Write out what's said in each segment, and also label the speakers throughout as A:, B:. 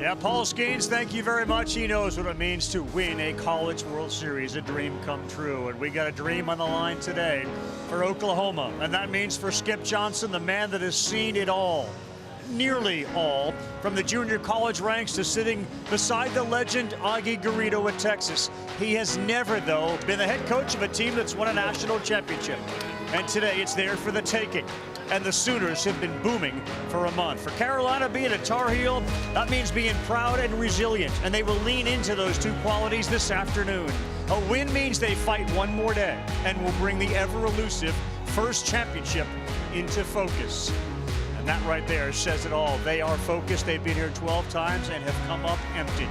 A: Yeah, Paul Skeens, thank you very much. He knows what it means to win a College World Series, a dream come true. And we got a dream on the line today for Oklahoma. And that means for Skip Johnson, the man that has seen it all, nearly all, from the junior college ranks to sitting beside the legend Augie Garrido at Texas. He has never, though, been the head coach of a team that's won a national championship. And today it's there for the taking. And the Sooners have been booming for a month. For Carolina, being a Tar Heel, that means being proud and resilient. And they will lean into those two qualities this afternoon. A win means they fight one more day and will bring the ever-elusive first championship into focus. And that right there says it all. They are focused. They've been here 12 times and have come up empty.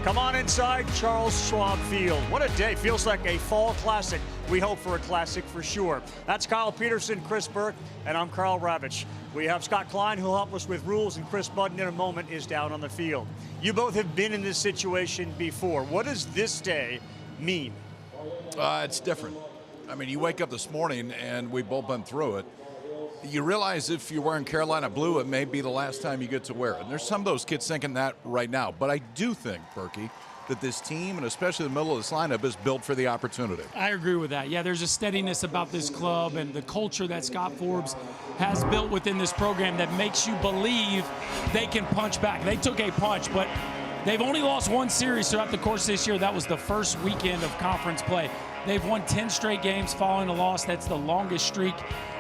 A: Come on inside Charles Schwab Field. What a day. Feels like a fall classic. We hope for a classic for sure. That's Kyle Peterson, Chris Burke, and I'm Carl Ravitch. We have Scott Klein, who'll help us with rules, and Chris Budden in a moment is down on the field. You both have been in this situation before. What does this day mean?
B: It's different. I mean, you wake up this morning, and we've both been through it. You realize if you're wearing Carolina blue, it may be the last time you get to wear it. And there's some of those kids thinking that right now. But I do think, Berkey, that this team, and especially the middle of this lineup, is built for the opportunity.
C: I agree with that. Yeah, there's a steadiness about this club and the culture that Scott Forbes has built within this program that makes you believe they can punch back. They took a punch, but they've only lost one series throughout the course of this year. That was the first weekend of conference play. They've won 10 straight games following a loss. That's the longest streak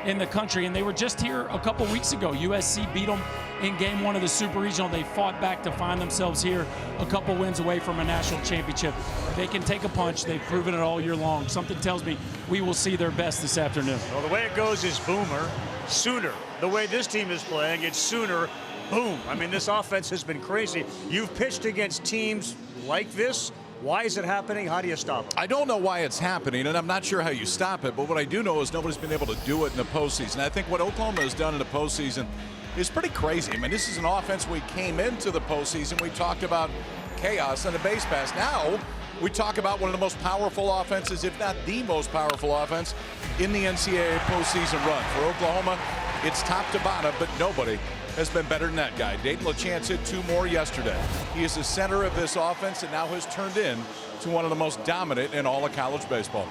C: in the country. And they were just here a couple weeks ago. USC beat them in game one of the Super Regional. They fought back to find themselves here a couple wins away from a national championship. They can take a punch. They've proven it all year long. Something tells me we will see their best this afternoon.
A: Well, the way it goes is Boomer, Sooner. The way this team is playing, it's Sooner, boom. I mean, this offense has been crazy. You've pitched against teams like this. Why is it happening? How do you stop it?
B: I don't know why it's happening, and I'm not sure how you stop it, but what I do know is nobody's been able to do it in the postseason. I think what Oklahoma has done in the postseason is pretty crazy. I mean, this is an offense we came into the postseason. We talked about chaos and a base pass. Now we talk about one of the most powerful offenses, if not the most powerful offense, in the NCAA postseason run. For Oklahoma, it's top to bottom, but nobody has been better than that guy. Dayton LaChance hit 2 more yesterday. He is the center of this offense and now has turned in to one of the most dominant in all of college baseball.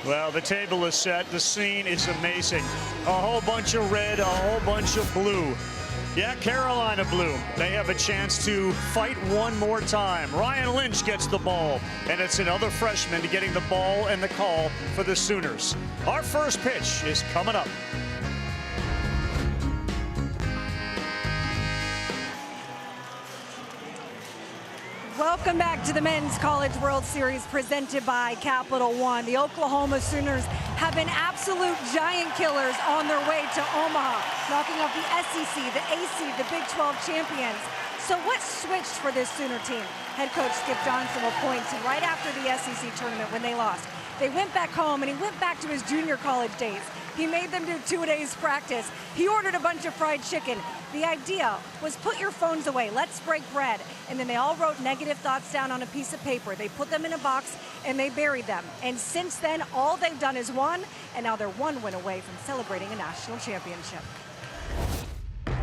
A: Well, the table is set. The scene is amazing. A whole bunch of red, a whole bunch of blue. Yeah, Carolina blue. They have a chance to fight one more time. Ryan Lynch gets the ball, and it's another freshman getting the ball and the call for the Sooners. Our first pitch is coming up.
D: Welcome back to the Men's College World Series presented by Capital One. The Oklahoma Sooners have been absolute giant killers on their way to Omaha, knocking off the SEC, the AC, the Big 12 champions. So what switched for this Sooner team? Head coach Skip Johnson will point to right after the SEC tournament when they lost. They went back home and he went back to his junior college days. He made them do 2 days practice. He ordered a bunch of fried chicken. The idea was put your phones away, let's break bread. And then they all wrote negative thoughts down on a piece of paper. They put them in a box and they buried them. And since then, all they've done is won, and now they're 1 win away from celebrating a national championship.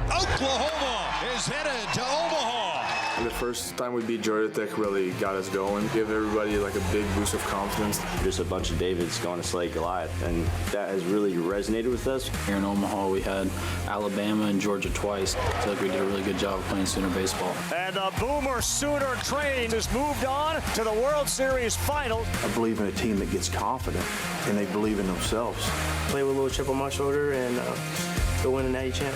E: Oklahoma is headed to Omaha.
F: The first time we beat Georgia Tech really got us going. Give everybody like a big boost of confidence.
G: Just a bunch of Davids going to slay Goliath, and that has really resonated with us.
H: Here in Omaha, we had Alabama and Georgia twice. I feel like we did a really good job of playing Sooner baseball.
A: And the Boomer Sooner train has moved on to the World Series final.
I: I believe in a team that gets confident, and they believe in themselves.
J: Play with a little chip on my shoulder and go win a natty champ.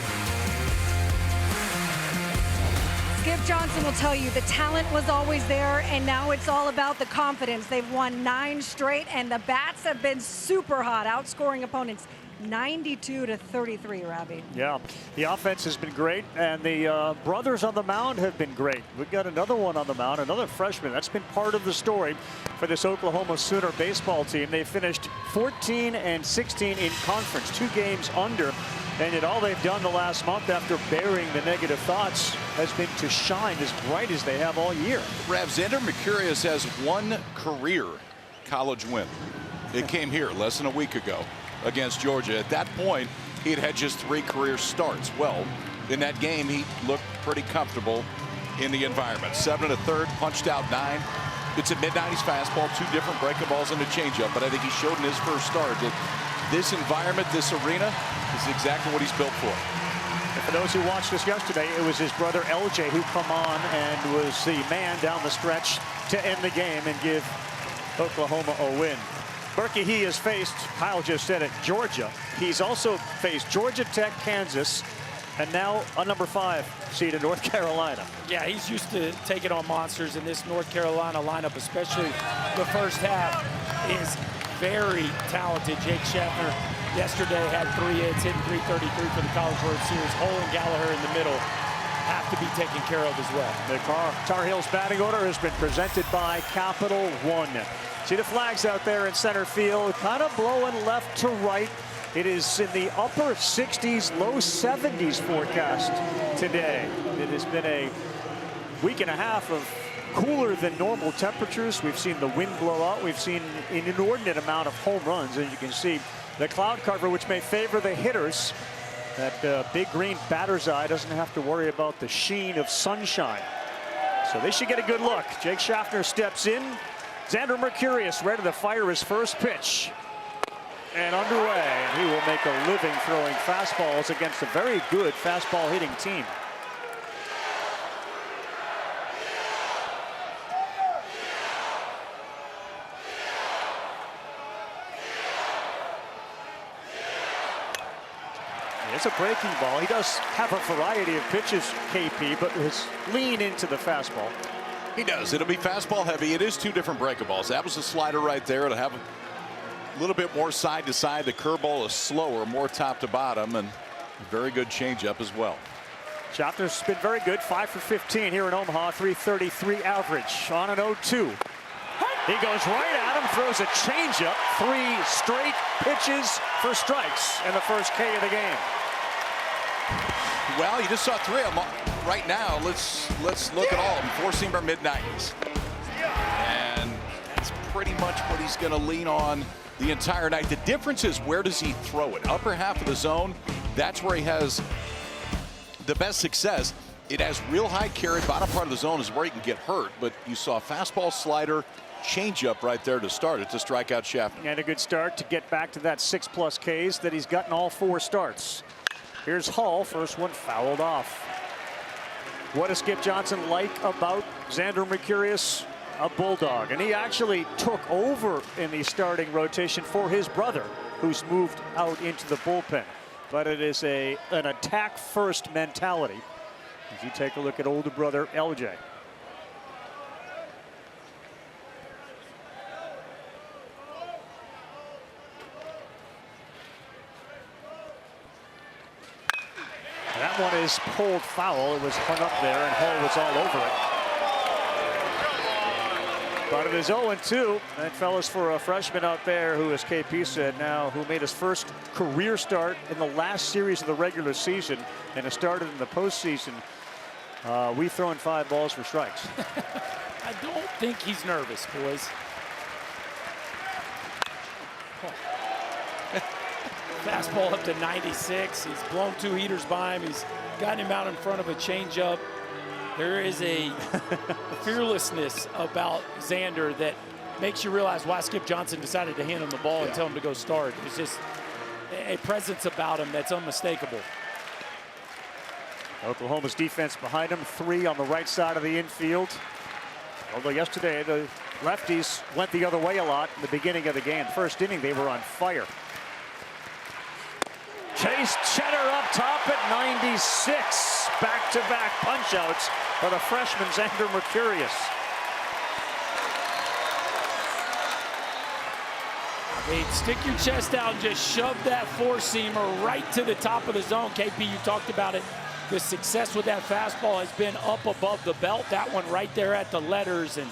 D: Skip Johnson will tell you the talent was always there, and now it's all about the confidence. They've won 9 straight, and the bats have been super hot, outscoring opponents 92-33, Robbie.
A: Yeah, the offense has been great, and the brothers on the mound have been great. We've got another one on the mound, another freshman. That's been part of the story for this Oklahoma Sooner baseball team. They finished 14-16 in conference, 2 games under. And yet all they've done the last month after burying the negative thoughts has been to shine as bright as they have all year.
B: Rav, Xander Mercurius has 1 career college win. It came here less than a week ago against Georgia. At that point, he had had just 3 career starts. Well, in that game, he looked pretty comfortable in the environment. 7 1/3, punched out 9. It's a mid-90s fastball, 2 different breaking balls and a changeup. But I think he showed in his first start that this environment, this arena, is exactly what he's built for.
A: And for those who watched us yesterday, it was his brother LJ who come on and was the man down the stretch to end the game and give Oklahoma a win. Berkey, he has faced, Kyle just said it, Georgia. He's also faced Georgia Tech, Kansas, and now a number 5 seed in North Carolina.
C: Yeah, he's used to taking on monsters, in this North Carolina lineup, especially the first half, is very talented. Jake Schaffner yesterday had 3 hits, hitting .333 for the College World Series. Hole and Gallagher in the middle have to be taken care of as well.
A: The Tar Heels batting order has been presented by Capital One. See the flags out there in center field, kind of blowing left to right. It is in the upper 60s, low 70s forecast today. It has been a week and a half of cooler than normal temperatures. We've seen the wind blow out. We've seen an inordinate amount of home runs. As you can see, the cloud cover, which may favor the hitters. That big green batter's eye doesn't have to worry about the sheen of sunshine. So they should get a good look. Jake Schaffner steps in. Xander Mercurius ready to fire his first pitch. And underway. And he will make a living throwing fastballs against a very good fastball hitting team. It's a breaking ball. He does have a variety of pitches, KP, but his lean into the fastball.
B: He does. It'll be fastball heavy. It is 2 different breaking balls. That was a slider right there. It'll have a little bit more side to side. The curveball is slower, more top to bottom, and a very good changeup as well.
A: Schaffner's been very good, 5 for 15 here in Omaha, .333 average on an 0-2. He goes right at him, throws a changeup, 3 straight pitches for strikes in the first K of the game.
B: Well, you just saw 3 of them right now. Let's look at all of them. 4-seamer mid-90s. And that's pretty much what he's going to lean on the entire night. The difference is, where does he throw it? Upper half of the zone, that's where he has the best success. It has real high carry. Bottom part of the zone is where he can get hurt. But you saw fastball, slider, changeup right there to start it, to strike out Schaffner.
A: And a good start to get back to that 6+ Ks that he's gotten all 4 starts. Here's Hull, first one fouled off. What does Skip Johnson like about Xander Mercurius? A bulldog, and he actually took over in the starting rotation for his brother, who's moved out into the bullpen. But it is an attack first mentality as you take a look at older brother LJ. That one is pulled foul. It was hung up there, and Hull was all over it. But it is 0-2. And fellas, for a freshman out there who, as KP said now, who made his first career start in the last series of the regular season and has started in the postseason, we throwing 5 balls for strikes.
C: I don't think he's nervous, boys. Fastball up to 96. He's blown 2 heaters by him. He's gotten him out in front of a changeup. There is a fearlessness about Xander that makes you realize why Skip Johnson decided to hand him the ball and tell him to go start. There's just a presence about him that's unmistakable.
A: Oklahoma's defense behind him, 3 on the right side of the infield. Although yesterday the lefties went the other way a lot in the beginning of the game. First inning, they were on fire. Chase Cheddar up top at 96. Back-to-back punch-outs for the freshman Xander Mercurius.
C: Hey, stick your chest out and just shove that 4-seamer right to the top of the zone. KP, you talked about it. The success with that fastball has been up above the belt. That one right there at the letters, and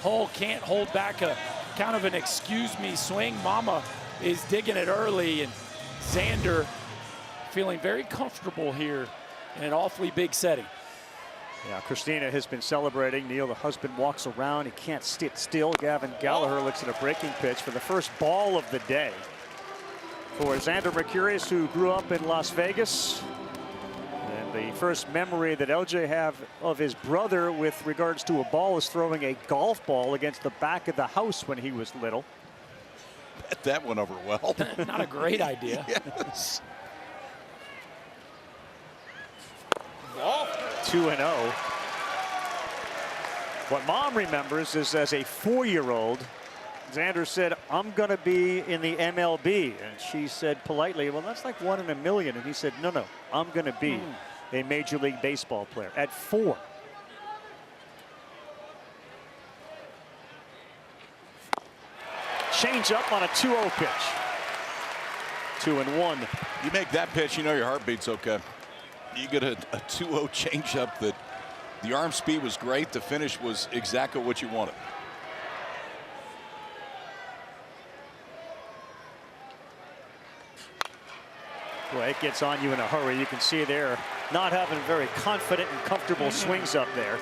C: Hull can't hold back a kind of an excuse me swing. Mama is digging it early, and Xander feeling very comfortable here in an awfully big setting.
A: Yeah, Christina has been celebrating. Neil, the husband, walks around. He can't sit still. Gavin Gallagher looks at a breaking pitch for the first ball of the day for Xander Mercurius, who grew up in Las Vegas. And The first memory that LJ have of his brother with regards to a ball is throwing a golf ball against the back of the house when he was little.
B: Bet that went over well.
C: Not a great idea.
B: Yes.
A: 2-0. What Mom remembers is as a 4-year-old, Xander said, "I'm going to be in the MLB." And she said politely, "Well, that's like 1 in a million." And he said, "No, I'm going to be a Major League Baseball player." At 4. Change up on a 2-0 pitch. 2-1.
B: You make that pitch, you know your heartbeat's okay. You get a 2-0 changeup that the arm speed was great. The finish was exactly what you wanted.
A: Boy, it gets on you in a hurry. You can see they're not having very confident and comfortable swings up there.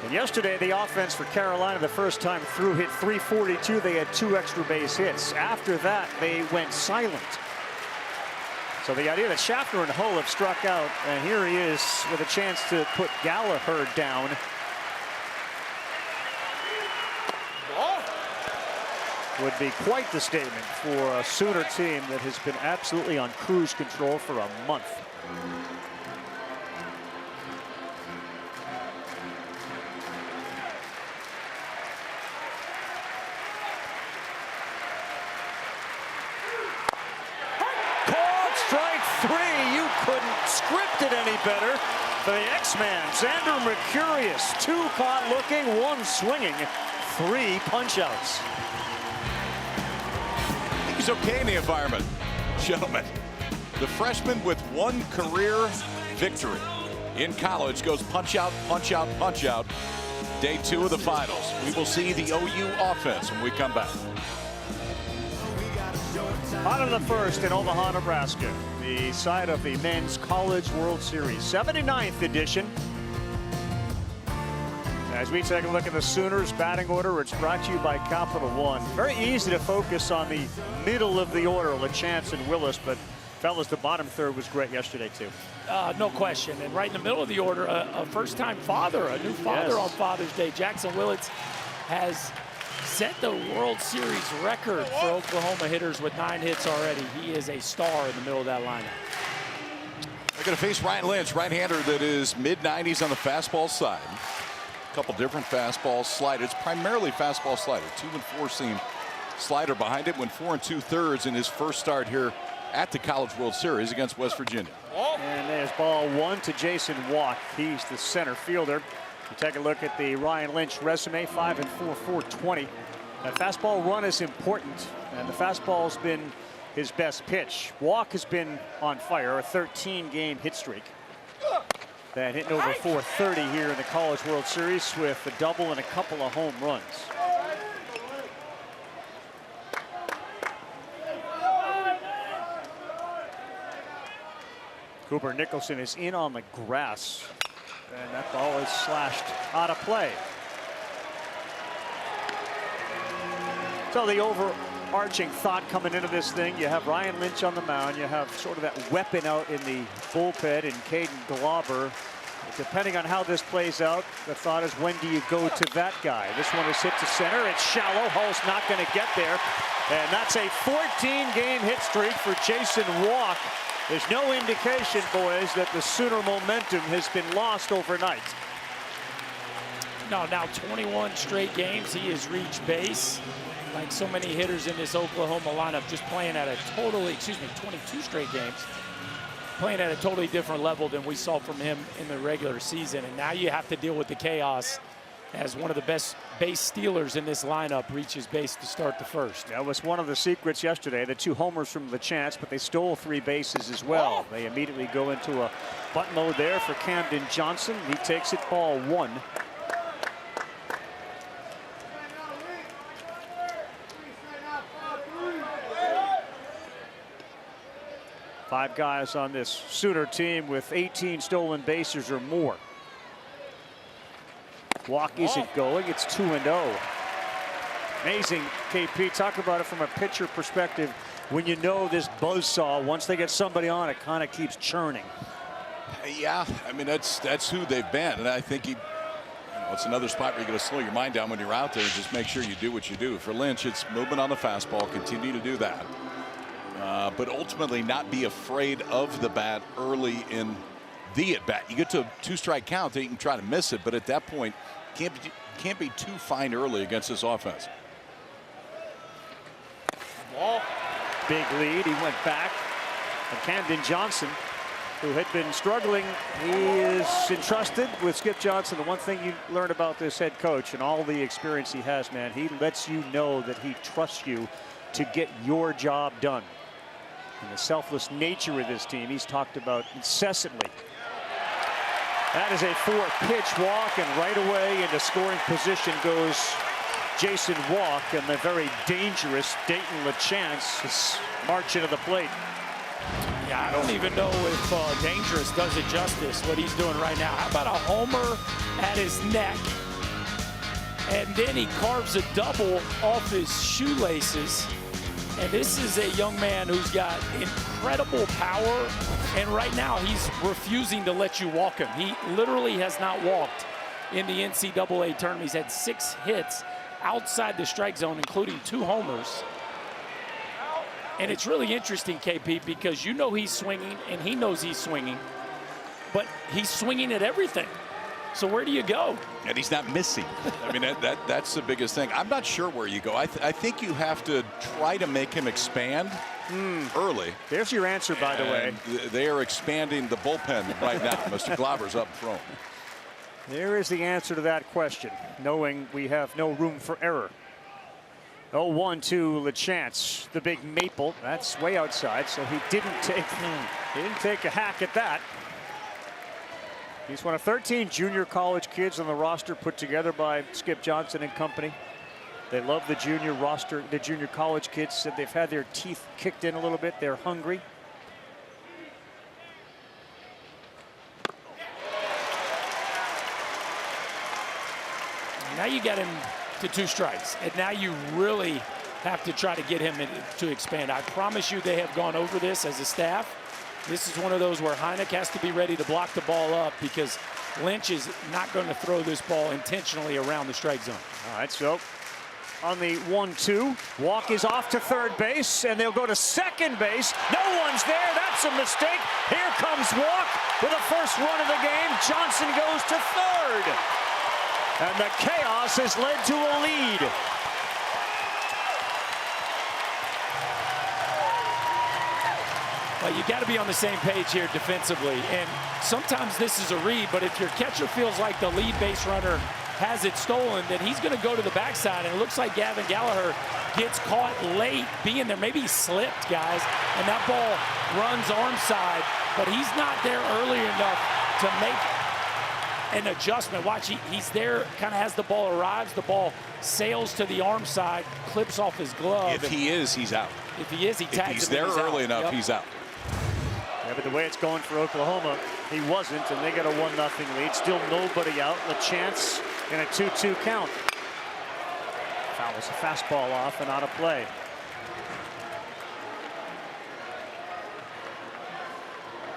A: And yesterday, the offense for Carolina, the first time through, hit .342. They had 2 extra base hits. After that, they went silent. So the idea that Schaffner and Hull have struck out, and here he is with a chance to put Gallagher down. Would be quite the statement for a Sooner team that has been absolutely on cruise control for a month. Called strike 3. You couldn't script it any better for the X-Man. Xander Mercurius, 2 caught looking, 1 swinging, 3 punch-outs.
B: He's okay in the environment, gentlemen. The freshman with 1 career victory in college goes punch out, punch out, punch out. Day 2 of the finals. We will see the OU offense when we come back.
A: On to the first in Omaha, Nebraska. The site of the Men's College World Series, 79th edition. As we take a look at the Sooners batting order, it's brought to you by Capital One. Very easy to focus on the middle of the order, LaChance and Willis, but fellas, the bottom third was great yesterday too.
C: No question. And right in the middle of the order, a first-time father, a new father on Father's Day. Jackson Willits has set the World Series record for Oklahoma hitters with 9 hits already. He is a star in the middle of that lineup.
B: They're going to face Ryan Lynch, right-hander that is mid-90s on the fastball side. A couple different fastball sliders, primarily fastball slider. 2 and 4 seam slider behind it. Went 4 2/3 in his first start here at the College World Series against West Virginia.
A: And there's ball 1 to Jason Walk. He's the center fielder. You take a look at the Ryan Lynch resume, 5 and 4, 420. That fastball run is important, and the fastball's been his best pitch. Walk has been on fire, a 13-game hit streak. That hitting over 430 here in the College World Series with a double and a couple of home runs. Cooper Nicholson is in on the grass, and that ball is slashed out of play. So the overarching thought coming into this thing, you have Ryan Lynch on the mound, you have sort of that weapon out in the bullpen in Caden Glauber. Depending on how this plays out, the thought is, when do you go to that guy? This one is hit to center. It's shallow. Hull's not going to get there. And that's a 14-game hit streak for Jason Walk. There's no indication, boys, that the Sooner momentum has been lost overnight.
C: No, now 21 straight games, he has reached base. Like so many hitters in this Oklahoma lineup, just playing at a totally, 22 straight games, playing at a totally different level than we saw from him in the regular season. And now you have to deal with the chaos as one of the best base stealers in this lineup reaches base to start the first.
A: That was one of the secrets yesterday, the 2 homers from LaChance, but they stole 3 bases as well. They immediately go into a bunt mode there for Camden Johnson. He takes it, ball 1. Five guys on this Sooner team with 18 stolen bases or more. Walk isn't going. It's 2-0. Amazing, KP. Talk about it from a pitcher perspective. When you know this buzzsaw, once they get somebody on, it kind of keeps churning.
B: Yeah, I mean, that's who they've been. And I think it's another spot where you're going to slow your mind down when you're out there and just make sure you do what you do. For Lynch, it's movement on the fastball, continue to do that. But ultimately not be afraid of the bat early in the at-bat. You get to a 2-strike count, then you can try to miss it. But at that point, can't be too fine early against this offense.
A: Ball. Big lead. He went back. And Camden Johnson, who had been struggling, he is entrusted with Skip Johnson. The one thing you learn about this head coach and all the experience he has, man, he lets you know that he trusts you to get your job done. And the selfless nature of this team he's talked about incessantly. That is a 4-pitch walk, and right away into scoring position goes Jason Walk, and the very dangerous Dayton LaChance is marching to the plate.
C: Yeah, I don't even know if dangerous does it justice, what he's doing right now. How about a homer at his neck? And then he carves a double off his shoelaces. And this is a young man who's got incredible power. And right now he's refusing to let you walk him. He literally has not walked in the NCAA tournament. He's had 6 hits outside the strike zone, including 2 homers. And it's really interesting, KP, because you know he's swinging and he knows he's swinging, but he's swinging at everything. So where do you go?
B: And he's not missing. I mean, that's the biggest thing. I'm not sure where you go. I think you have to try to make him expand early.
A: There's your answer, by the way.
B: They are expanding the bullpen right now. Mr. Glauber's up front.
A: There is the answer to that question, knowing we have no room for error. 0-1 to LaChance, the big maple. That's way outside, so he didn't take a hack at that. He's one of 13 junior college kids on the roster put together by Skip Johnson and company. They love the junior roster. The junior college kids said they've had their teeth kicked in a little bit. They're hungry.
C: Now you got him to 2 strikes, and now you really have to try to get him to expand. I promise you they have gone over this as a staff. This is one of those where Heineck has to be ready to block the ball up because Lynch is not going to throw this ball intentionally around the strike zone.
A: All right, so on the 1-2, Walk is off to third base, and they'll go to second base. No one's there. That's a mistake. Here comes Walk with the first run of the game. Johnson goes to third. And the chaos has led to a lead.
C: Well, you got to be on the same page here defensively. And sometimes this is a read, but if your catcher feels like the lead base runner has it stolen, then he's going to go to the backside. And it looks like Gavin Gallagher gets caught late being there. Maybe he slipped, guys, and that ball runs arm side, but he's not there early enough to make an adjustment. Watch, he's there, kind of has the ball, arrives, the ball sails to the arm side, clips off his glove.
B: If he is, he's out.
C: If he is, he tags him.
B: If he's there early enough, he's out.
A: Yeah, but the way it's going for Oklahoma, he wasn't, and they got a 1-0 lead. Still nobody out. LaChance in a 2-2 count. Fouls a fastball off and out of play.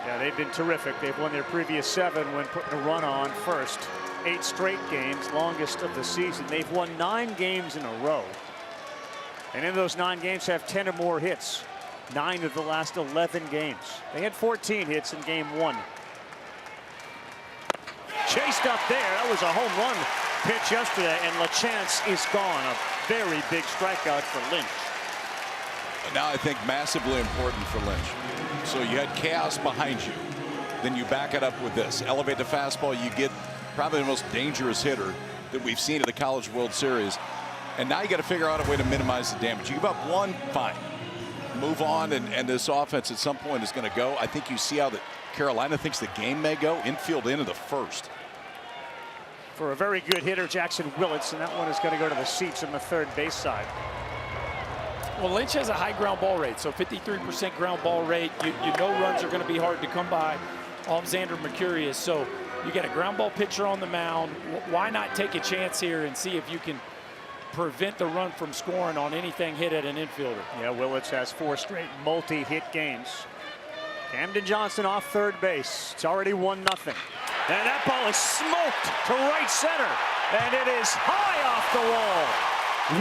A: Yeah, they've been terrific. They've won their previous 7 when putting a run on first. 8 straight games, longest of the season. They've won 9 games in a row. And in those 9 games have 10 or more hits. 9 of the last 11 games. They had 14 hits in game 1. Chased up there. That was a home run pitch yesterday, and LaChance is gone. A very big strikeout for Lynch.
B: Now I think massively important for Lynch. So you had chaos behind you. Then you back it up with this. Elevate the fastball. You get probably the most dangerous hitter that we've seen at the College World Series. And now you got to figure out a way to minimize the damage. You give up 1, fine. Move on, and this offense at some point is going to go. I think you see how that Carolina thinks the game may go. Infield into the first.
A: For a very good hitter, Jackson Willits, and that one is going to go to the seats on the third base side.
C: Well, Lynch has a high ground ball rate, so 53% ground ball rate. You know runs are going to be hard to come by off Xander Mercurius. So you got a ground ball pitcher on the mound. Why not take a chance here and see if you can prevent the run from scoring on anything hit at an infielder?
A: Yeah, Willits has 4 straight multi-hit games. Camden Johnson off third base. It's already 1-0. And that ball is smoked to right center. And it is high off the wall.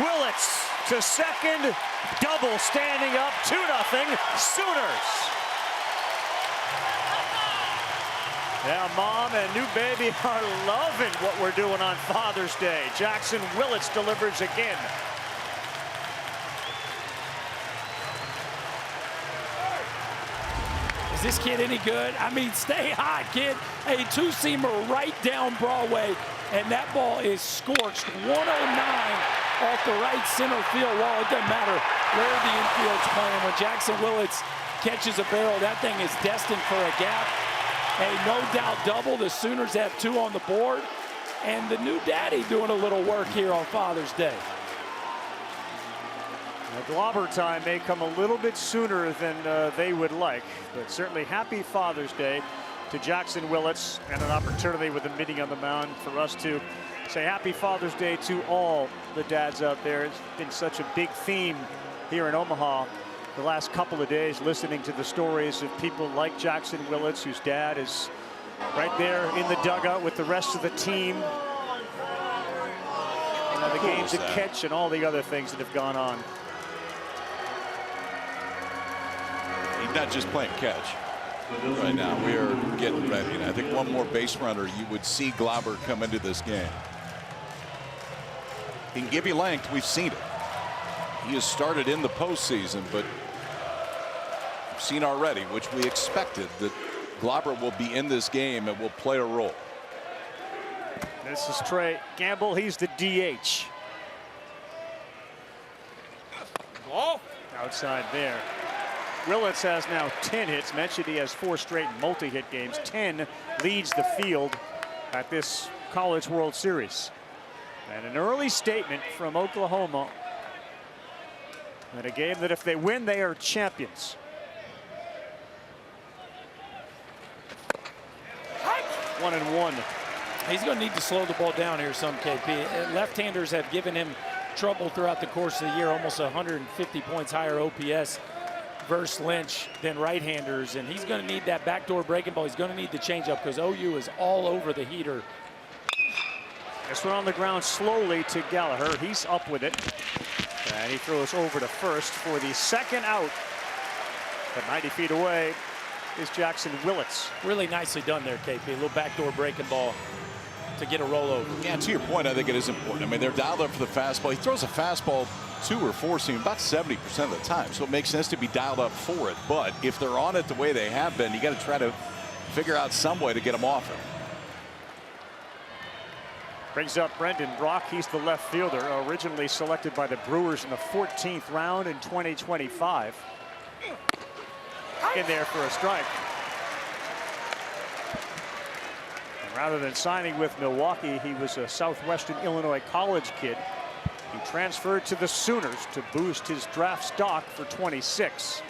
A: Willits to second. Double standing up. 2-0 Sooners. Yeah, Mom and new baby are loving what we're doing on Father's Day. Jackson Willits delivers again.
C: Is this kid any good? I mean, stay hot, kid. A two-seamer right down Broadway, and that ball is scorched. 109 off the right center field wall. It doesn't matter where the infield's playing. When Jackson Willits catches a barrel, that thing is destined for a gap. A no-doubt double. The Sooners have 2 on the board. And the new daddy doing a little work here on Father's Day.
A: The Glauber time may come a little bit sooner than they would like, but certainly happy Father's Day to Jackson Willits, and an opportunity with a meeting on the mound for us to say happy Father's Day to all the dads out there. It's been such a big theme here in Omaha the last couple of days, listening to the stories of people like Jackson Willits, whose dad is right there in the dugout with the rest of the team. You know, the games at catch and all the other things that have gone on.
B: He's not just playing catch right now. We are getting ready. And I think one more base runner, you would see Glauber come into this game. He can give you length. We've seen it. He has started in the postseason, but we've seen already, which we expected, that Glauber will be in this game and will play a role.
A: This is Trey Gamble. He's the DH.
C: Oh.
A: Outside there. Willits has now 10 hits. Mentioned he has 4 straight multi-hit games. 10 leads the field at this College World Series. And an early statement from Oklahoma. And a game that if they win, they are champions. One and one.
C: He's going to need to slow the ball down here some, KP. Left-handers have given him trouble throughout the course of the year, almost 150 points higher OPS versus Lynch than right-handers, and he's going to need that backdoor breaking ball. He's going to need the changeup because OU is all over the heater.
A: This one on the ground slowly to Gallagher. He's up with it. And he throws over to first for the second out. But 90 feet away is Jackson Willits.
C: Really nicely done there, KP. A little backdoor breaking ball to get a rollover.
B: Yeah, to your point, I think it is important. I mean, they're dialed up for the fastball. He throws a fastball 2 or 4 seam about 70% of the time, so it makes sense to be dialed up for it. But if they're on it the way they have been, you got to try to figure out some way to get them off it.
A: Brings up Brendan Brock. He's the left fielder, originally selected by the Brewers in the 14th round in 2025. In there for a strike. And rather than signing with Milwaukee, he was a Southwestern Illinois college kid. He transferred to the Sooners to boost his draft stock for 26.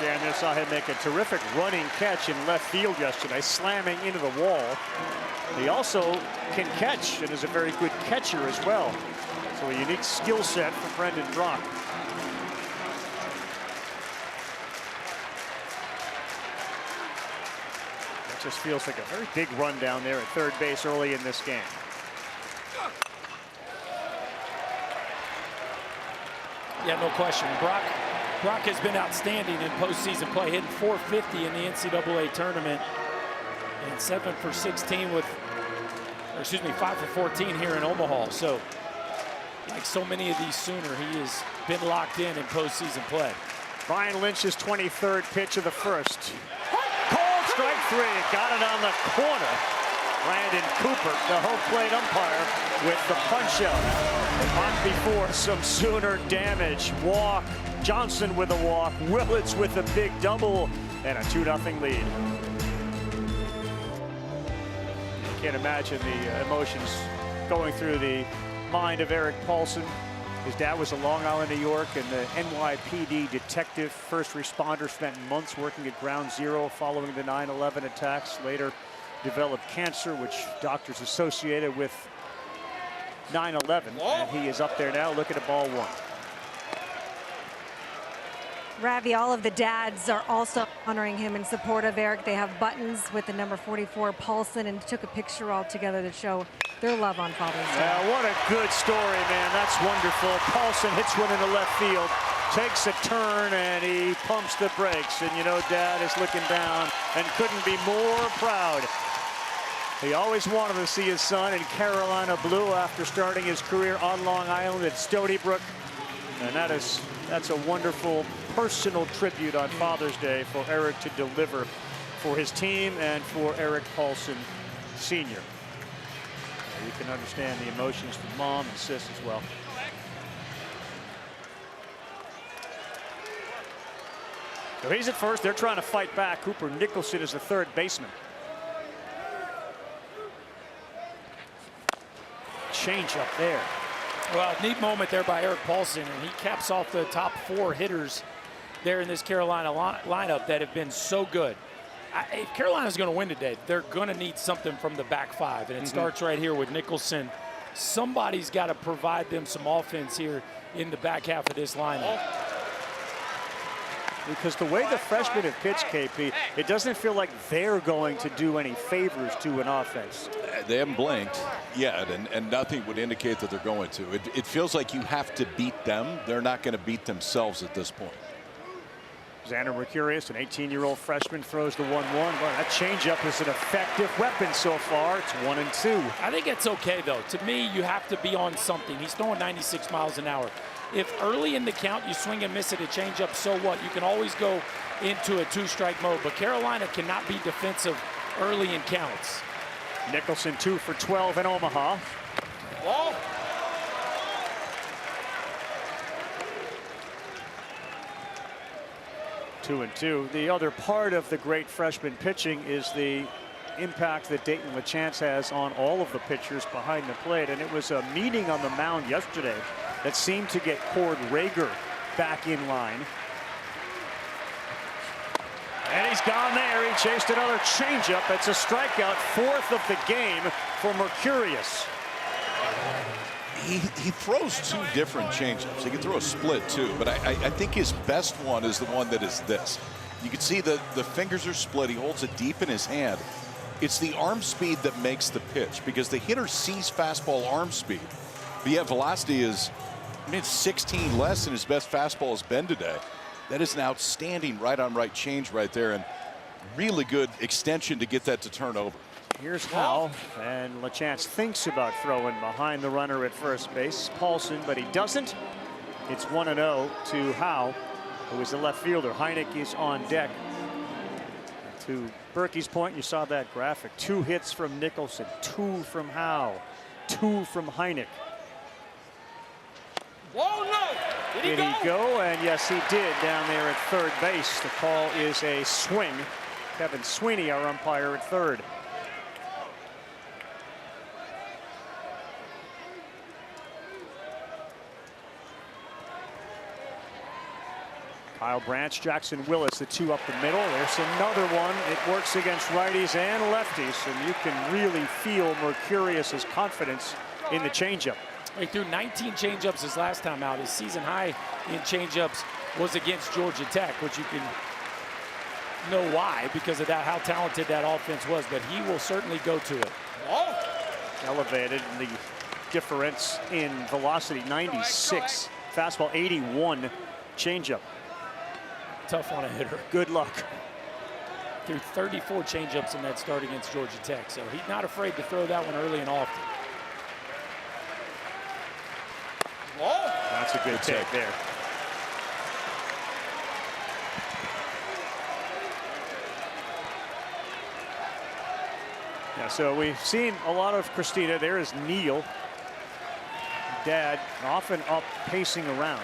A: And I saw him make a terrific running catch in left field yesterday, slamming into the wall. He also can catch and is a very good catcher as well. So a unique skill set for Brendan Brock. It just feels like a very big run down there at third base early in this game.
C: Yeah, no question. Brock has been outstanding in postseason play, hitting .450 in the NCAA tournament, and 7 for 16 with, or excuse me, 5 for 14 here in Omaha. So, like so many of these Sooner, he has been locked in postseason play.
A: Brian Lynch's 23rd pitch of the first. Called strike 3. Got it on the corner. Brandon Cooper, the home plate umpire, with the punch out. On before some Sooner damage. Walk. Johnson with a walk. Willits with a big double and a 2-0 lead. You can't imagine the emotions going through the mind of Eric Paulson. His dad was a Long Island, New York, and the NYPD detective, first responder, spent months working at Ground Zero following the 9/11 attacks. Later developed cancer, which doctors associated with 9/11. And he is up there now looking at ball 1.
D: Ravi, all of the dads are also honoring him in support of Eric. They have buttons with the number 44 Paulson and took a picture all together to show their love on Father's Day.
A: Yeah, what a good story, man. That's wonderful. Paulson hits one into left field, takes a turn, and he pumps the brakes. And you know, Dad is looking down and couldn't be more proud. He always wanted to see his son in Carolina blue after starting his career on Long Island at Stony Brook. And that's a wonderful personal tribute on Father's Day for Eric to deliver for his team and for Eric Paulson Sr. You can understand the emotions from Mom and Sis as well. So he's at first. They're trying to fight back. Cooper Nicholson is the third baseman. Change up there.
C: Well, neat moment there by Eric Paulson, and he caps off the top 4 hitters there in this Carolina lineup that have been so good. If Carolina's going to win today, they're going to need something from the back 5, and it starts right here with Nicholson. Somebody's got to provide them some offense here in the back half of this lineup.
A: Because the way the freshmen have pitched, KP, it doesn't feel like they're going to do any favors to an offense.
B: They haven't blinked yet, and nothing would indicate that they're going to. It feels like you have to beat them. They're not going to beat themselves at this point.
A: Xander Mercurius, an 18-year-old freshman, throws the 1-1. Well, that changeup is an effective weapon so far. It's 1-2.
C: I think it's okay, though. To me, you have to be on something. He's throwing 96 miles an hour. If early in the count you swing and miss at a changeup, so what? You can always go into a 2-strike mode. But Carolina cannot be defensive early in counts.
A: Nicholson 2 for 12 in Omaha.
C: Whoa.
A: 2-2. The other part of the great freshman pitching is the impact that Dayton LaChance has on all of the pitchers behind the plate. And it was a meeting on the mound yesterday that seemed to get Cord Rager back in line. And he's gone there. He chased another changeup. It's a strikeout, 4th of the game for Mercurius.
B: He throws 2 different changeups. He can throw a split too, but I think his best one is the one that is this. You can see the fingers are split. He holds it deep in his hand. It's the arm speed that makes the pitch, because the hitter sees fastball arm speed. But yet velocity is, it's 16 less than his best fastball has been today. That is an outstanding right-on-right change right there, and really good extension to get that to turn over.
A: Here's Howe, and LaChance thinks about throwing behind the runner at first base, Paulson, but he doesn't. It's 1-0 to Howe, who is the left fielder. Heineck is on deck. To Berkey's point, you saw that graphic. 2 hits from Nicholson, 2 from Howe, 2 from Heineck.
C: Whoa, no!
A: Did he go? And yes, he did down there at third base. The call is a swing. Kevin Sweeney, our umpire, at third. Kyle Branch, Jackson Willis, the 2 up the middle. There's another one. It works against righties and lefties, and you can really feel Mercurius's confidence in the changeup.
C: He threw 19 changeups his last time out. His season high in changeups was against Georgia Tech, which you can know why, because of that, how talented that offense was. But he will certainly go to it.
A: Elevated, the difference in velocity, 96. Fastball, 81. Changeup.
C: Tough on a hitter.
A: Good luck.
C: Threw 34 changeups in that start against Georgia Tech, so he's not afraid to throw that one early and often.
A: That's a good take there. Yeah, so we've seen a lot of Christina. There is Neil. Dad often up pacing around,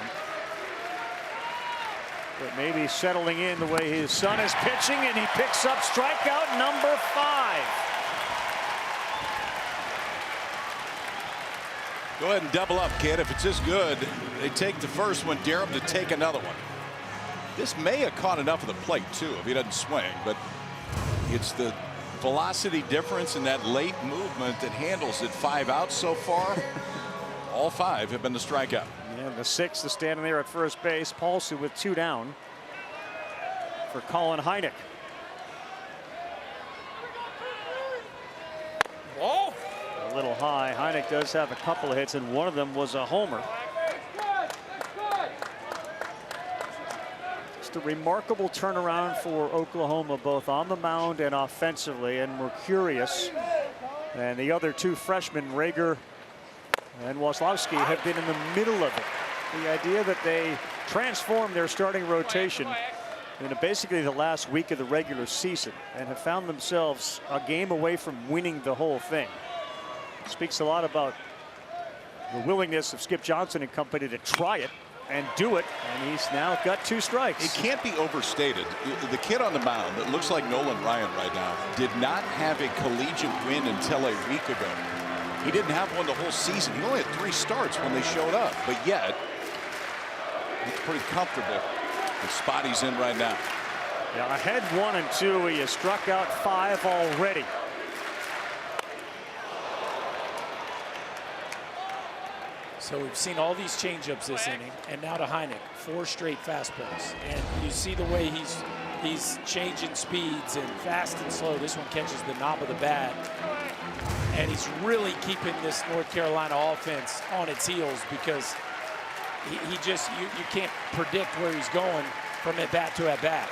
A: but maybe settling in the way his son is pitching, and he picks up strikeout number 5.
B: Go ahead and double up, kid. If it's this good, they take the first one, dare him to take another one. This may have caught enough of the plate, too, if he doesn't swing, but it's the velocity difference in that late movement that handles it. 5 outs so far. All 5 have been the strikeout.
A: Yeah, the 6th is standing there at first base. Paulson with 2 down. for Colin Hynek.
C: Oh!
A: A little high. Hynek does have a couple of hits, and one of them was a homer. Just a remarkable turnaround for Oklahoma, both on the mound and offensively, and we're curious. And the other two freshmen, Rager and Waslowski, have been in the middle of it. The idea that they transformed their starting rotation in basically the last week of the regular season and have found themselves a game away from winning the whole thing speaks a lot about the willingness of Skip Johnson and company to try it and do it, and he's now got 2 strikes.
B: It can't be overstated. The kid on the mound that looks like Nolan Ryan right now did not have a collegiate win until a week ago. He didn't have one the whole season. He only had 3 starts when they showed up, but yet it's pretty comfortable. The spot he's in right now.
A: Yeah, ahead 1 and 2. He has struck out 5 already.
C: So we've seen all these changeups this inning, and now to Hynek, 4 straight fastballs. And you see the way he's changing speeds and fast and slow. This one catches the knob of the bat. And he's really keeping this North Carolina offense on its heels because he just, you can't predict where he's going from at bat to at bat.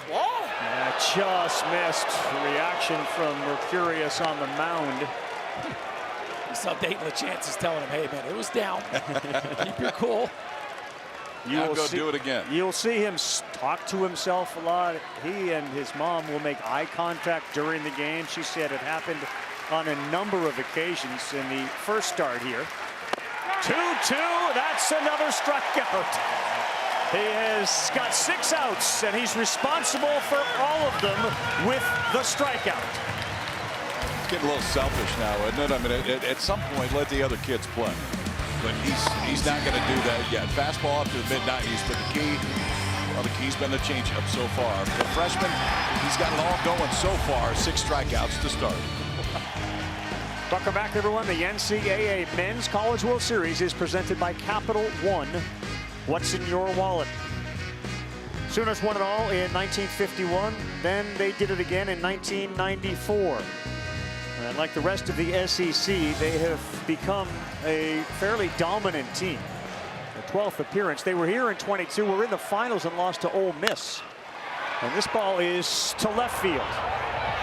A: Yeah, just missed. Reaction from Mercurius on the mound.
C: You saw Dayton LaChance is telling him, hey, man, it was down. Keep your cool.
B: You'll go do it again.
A: You'll see him talk to himself a lot. He and his mom will make eye contact during the game. She said it happened on a number of occasions in the first start here. 2-2, that's another strikeout. He has got 6 outs, and he's responsible for all of them with the strikeout.
B: Getting a little selfish now, isn't it? I mean, at some point, let the other kids play. But he's not going to do that yet. Fastball up to the mid-90s, but the key, well, the key's been the changeup so far. The freshman, he's got it all going so far. 6 strikeouts to start.
A: Welcome back, everyone. The NCAA Men's College World Series is presented by Capital One. What's in your wallet? Sooners won it all in 1951. Then they did it again in 1994. And like the rest of the SEC, they have become a fairly dominant team. The 12th appearance. They were here in 22. We're in the finals and lost to Ole Miss. And this ball is to left field.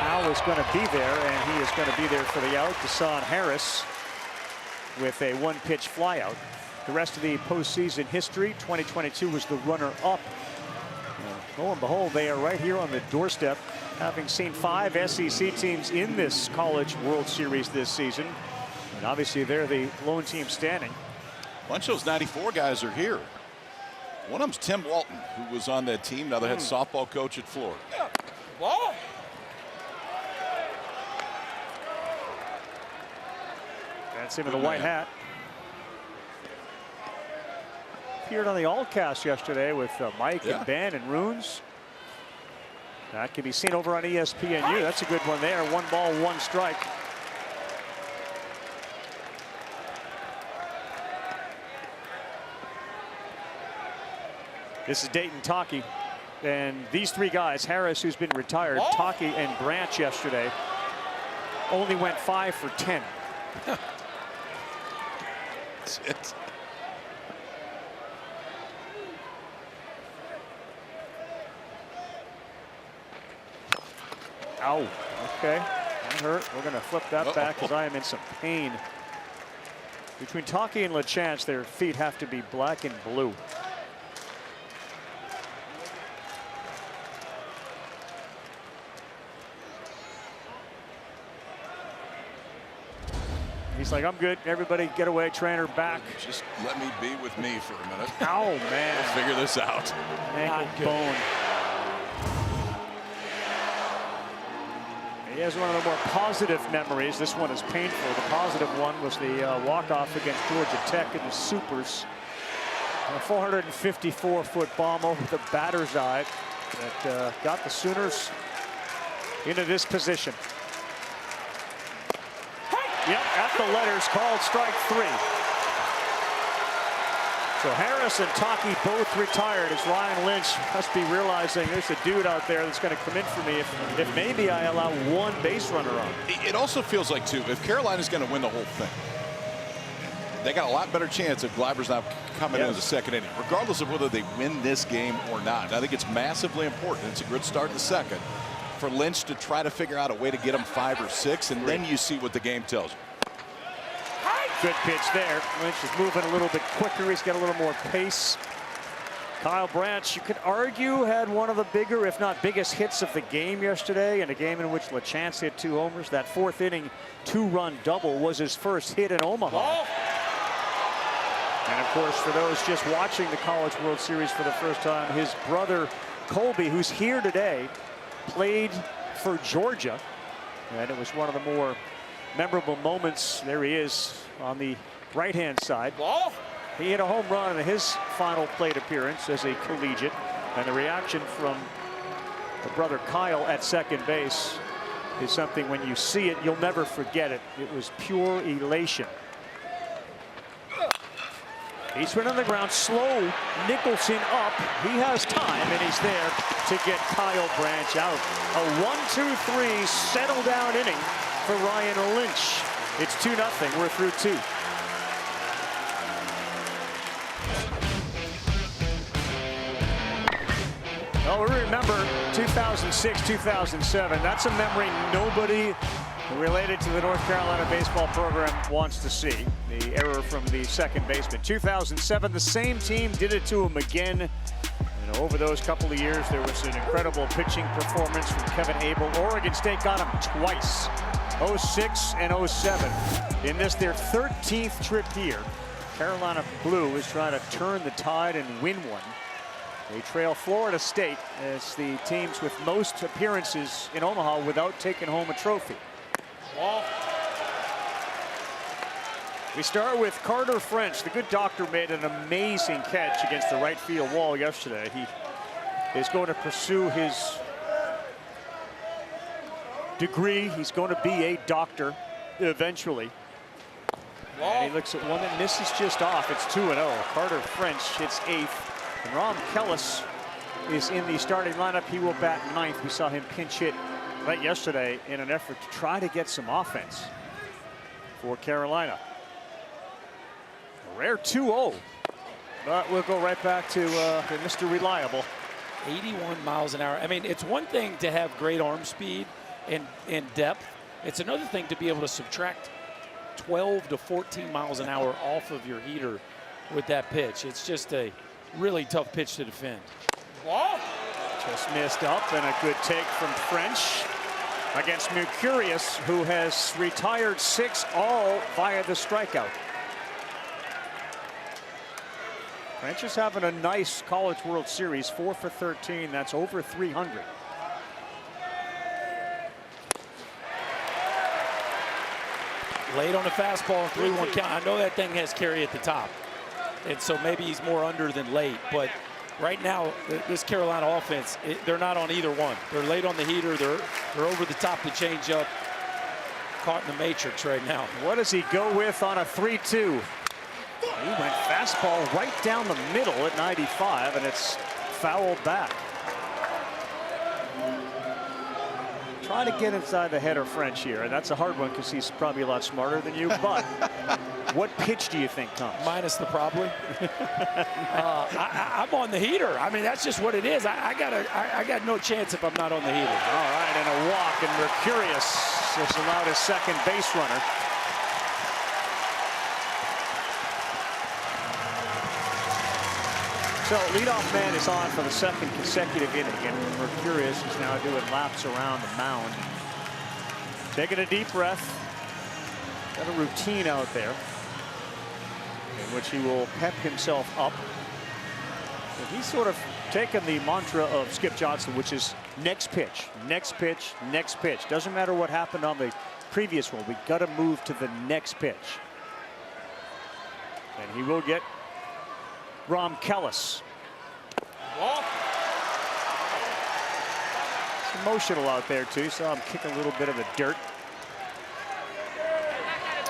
A: Al is going to be there, and he is going to be there for the out. Deshaun Harris with a 1-pitch flyout. The rest of the postseason history, 2022 was the runner-up. Lo and behold, they are right here on the doorstep, having seen 5 SEC teams in this College World Series this season. And obviously, they're the lone team standing.
B: A bunch of those 94 guys are here. One of them's Tim Walton, who was on that team, now the head softball coach at Florida.
C: Whoa.
A: That's him in the white hat. Appeared on the All-Cast yesterday with Mike and Ben and Runes. That can be seen over on ESPNU. That's a good one there. 1 ball, 1 strike. This is Dayton Taki. And these 3 guys, Harris, who's been retired, Taki and Branch yesterday, only went 5 for 10.
B: That's it.
A: Ow. Okay. That hurt. We're going to flip that back because I am in some pain. Between Taki and LaChance, their feet have to be black and blue. He's like, I'm good. Everybody get away. Trainer back.
B: Just let me be with me for a minute.
A: Oh, man.
B: We'll figure this out.
A: Ankle bone. He has one of the more positive memories. This one is painful. The positive one was the walk-off against Georgia Tech in the Supers. A 454-foot bomb over the batter's eye that got the Sooners into this position. Yep, at the letters, called strike 3. So Harris and Taki both retired as Ryan Lynch must be realizing there's a dude out there that's going to come in for me if maybe I allow one base runner on.
B: It also feels like, too, if Carolina's going to win the whole thing, they got a lot better chance if Gleiber's not coming in the second inning, regardless of whether they win this game or not. And I think it's massively important. It's a good start in the second for Lynch to try to figure out a way to get him 5 or 6, and then you see what the game tells you.
A: Good pitch there. Lynch is moving a little bit quicker. He's got a little more pace. Kyle Branch, you could argue, had one of the bigger, if not biggest, hits of the game yesterday, in a game in which LaChance hit 2 homers. That 4th inning 2-run double was his first hit in Omaha. And of course, for those just watching the College World Series for the first time, his brother Colby, who's here today, played for Georgia. And it was one of the more memorable moments. There he is on the right-hand side. He hit a home run in his final plate appearance as a collegiate. And the reaction from the brother Kyle at second base is something, when you see it, you'll never forget it. It was pure elation. Eastman on the ground, slow Nicholson up. He has time, and he's there to get Kyle Branch out. A 1-2-3 settle down inning for Ryan Lynch. It's 2-0. We're through 2. Well, we remember 2006, 2007. That's a memory nobody related to the North Carolina baseball program wants to see. The error from the second baseman. 2007, the same team did it to him again. And over those couple of years, there was an incredible pitching performance from Kevin Abel. Oregon State got him twice, 06 and 07. In this, their 13th trip here, Carolina Blue is trying to turn the tide and win one. They trail Florida State as the teams with most appearances in Omaha without taking home a trophy. We start with Carter French. The good doctor made an amazing catch against the right field wall yesterday. He is going to pursue his degree. He's going to be a doctor eventually. And he looks at one that misses just off. It's 2-0. Carter French hits 8th. And Rom Kellis is in the starting lineup. He will bat 9th. We saw him pinch hit late yesterday in an effort to try to get some offense for Carolina. A rare 2-0. But we'll go right back to Mr. Reliable.
C: 81 miles an hour. I mean, it's one thing to have great arm speed and depth. It's another thing to be able to subtract 12 to 14 miles an hour off of your heater with that pitch. It's just a really tough pitch to defend.
A: Just missed up, and a good take from French against Mercurius, who has retired 6 all via the strikeout. French is having a nice College World Series, 4 for 13. That's over 300.
C: Late on the fastball, 3-1 count. I know that thing has carry at the top, and so maybe he's more under than late. But right now, this Carolina offense, they're not on either one. They're late on the heater. They're over the top to change up. Caught in the matrix right now.
A: What does he go with on a 3-2? He went fastball right down the middle at 95, and it's fouled back. Try to get inside the head of French here, and that's a hard one because he's probably a lot smarter than you. But what pitch do you think comes?
C: Minus the probably. I'm on the heater. I mean, that's just what it is. I got no chance if I'm not on the heater.
A: All right, and a walk, and Mercurius has allowed his second base runner. So leadoff man is on for the second consecutive inning, and Mercurius is now doing laps around the mound. Taking a deep breath. Got a routine out there in which he will pep himself up. And he's sort of taken the mantra of Skip Johnson, which is next pitch, next pitch, next pitch. Doesn't matter what happened on the previous one. We got to move to the next pitch. And he will get Rom Kellis. It's emotional out there too, so I'm kicking a little bit of the dirt.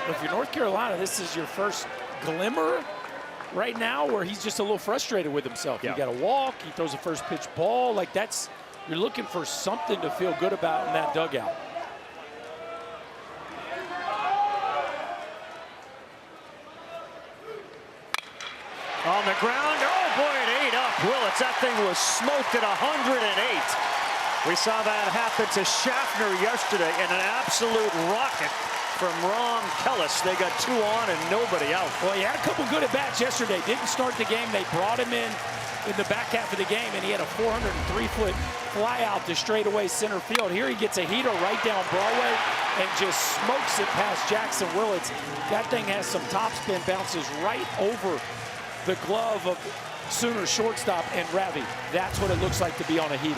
C: If you're North Carolina, this is your first glimmer right now where he's just a little frustrated with himself.
A: Yeah.
C: He got to walk. He throws a first pitch ball. Like you're looking for something to feel good about in that dugout.
A: On the ground, oh boy, it ate up Willits. That thing was smoked at 108. We saw that happen to Schaffner yesterday, and an absolute rocket from Ron Kellis. They got 2 on and nobody out.
C: Well, he had a couple good at-bats yesterday. Didn't start the game. They brought him in the back half of the game, and he had a 403-foot fly out to straightaway center field. Here he gets a heater right down Broadway and just smokes it past Jackson Willits. That thing has some topspin, bounces right over the glove of Sooner shortstop, and Ravi, that's what it looks like to be on a heater.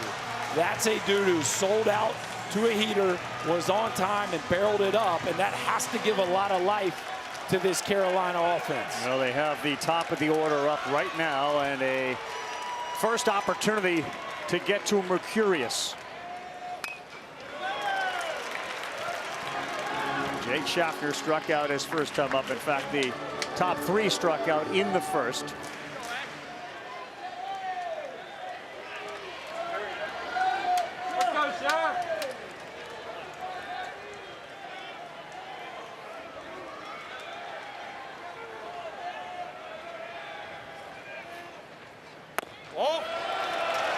C: That's a dude who sold out to a heater, was on time and barreled it up, and that has to give a lot of life to this Carolina offense.
A: Well, they have the top of the order up right now, and a first opportunity to get to Mercurius. Jake Schaffner struck out his first time up. In fact, the top 3 struck out in the first.
C: Let's go, Schaff.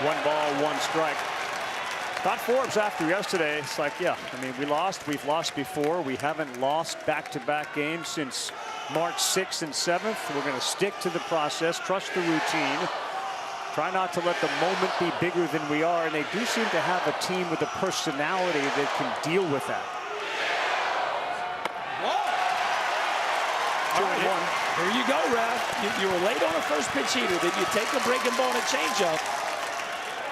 A: One ball, 1 strike. Thought Forbes after yesterday, it's like, yeah, I mean, we've lost before. We haven't lost back-to-back games since March 6th and 7th. We're going to stick to the process, trust the routine, try not to let the moment be bigger than we are. And they do seem to have a team with a personality that can deal with that.
C: All right, here you go, Raf. You were late on a first pitch heater. Then you take a breaking ball and a changeup.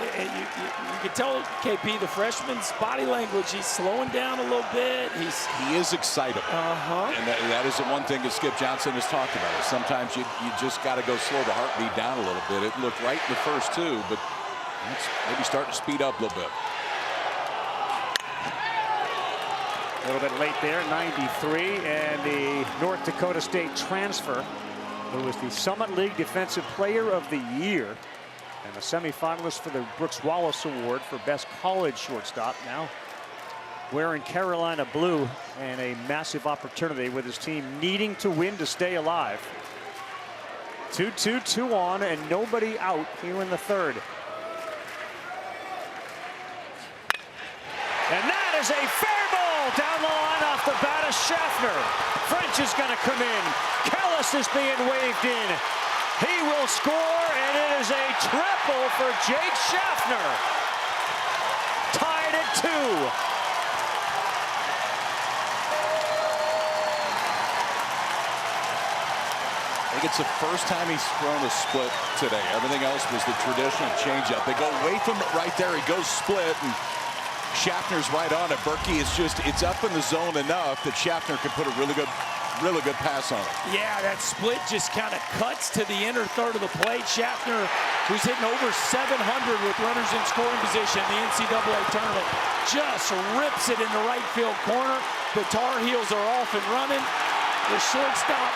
C: You can tell KP, the freshman's body language, he's slowing down a little bit.
B: He is excitable. And that is the one thing that Skip Johnson has talked about. Is sometimes you just got to go slow the heartbeat down a little bit. It looked right in the first 2, but it's maybe starting to speed up a little bit.
A: A little bit late there, 93, and the North Dakota State transfer, who was the Summit League Defensive Player of the Year and a semifinalist for the Brooks Wallace Award for Best College Shortstop, now wearing Carolina blue, and a massive opportunity with his team needing to win to stay alive. 2-2, 2 on, and nobody out here in the third. And that is a fair ball down the line off the bat of Schaffner. French is going to come in. Kellis is being waved in. He will score, and it is a triple for Jake Schaffner. Tied at 2.
B: I think it's the first time he's thrown a split today. Everything else was the traditional changeup. They go away from it right there. He goes split, and Schaffner's right on it. Berkey is it's up in the zone enough that Schaffner can put a really good pass on it.
C: Yeah, that split just kind of cuts to the inner third of the plate. Schaffner, who's hitting over 700 with runners in scoring position in the NCAA tournament, just rips it in the right field corner. The Tar Heels are off and running. The shortstop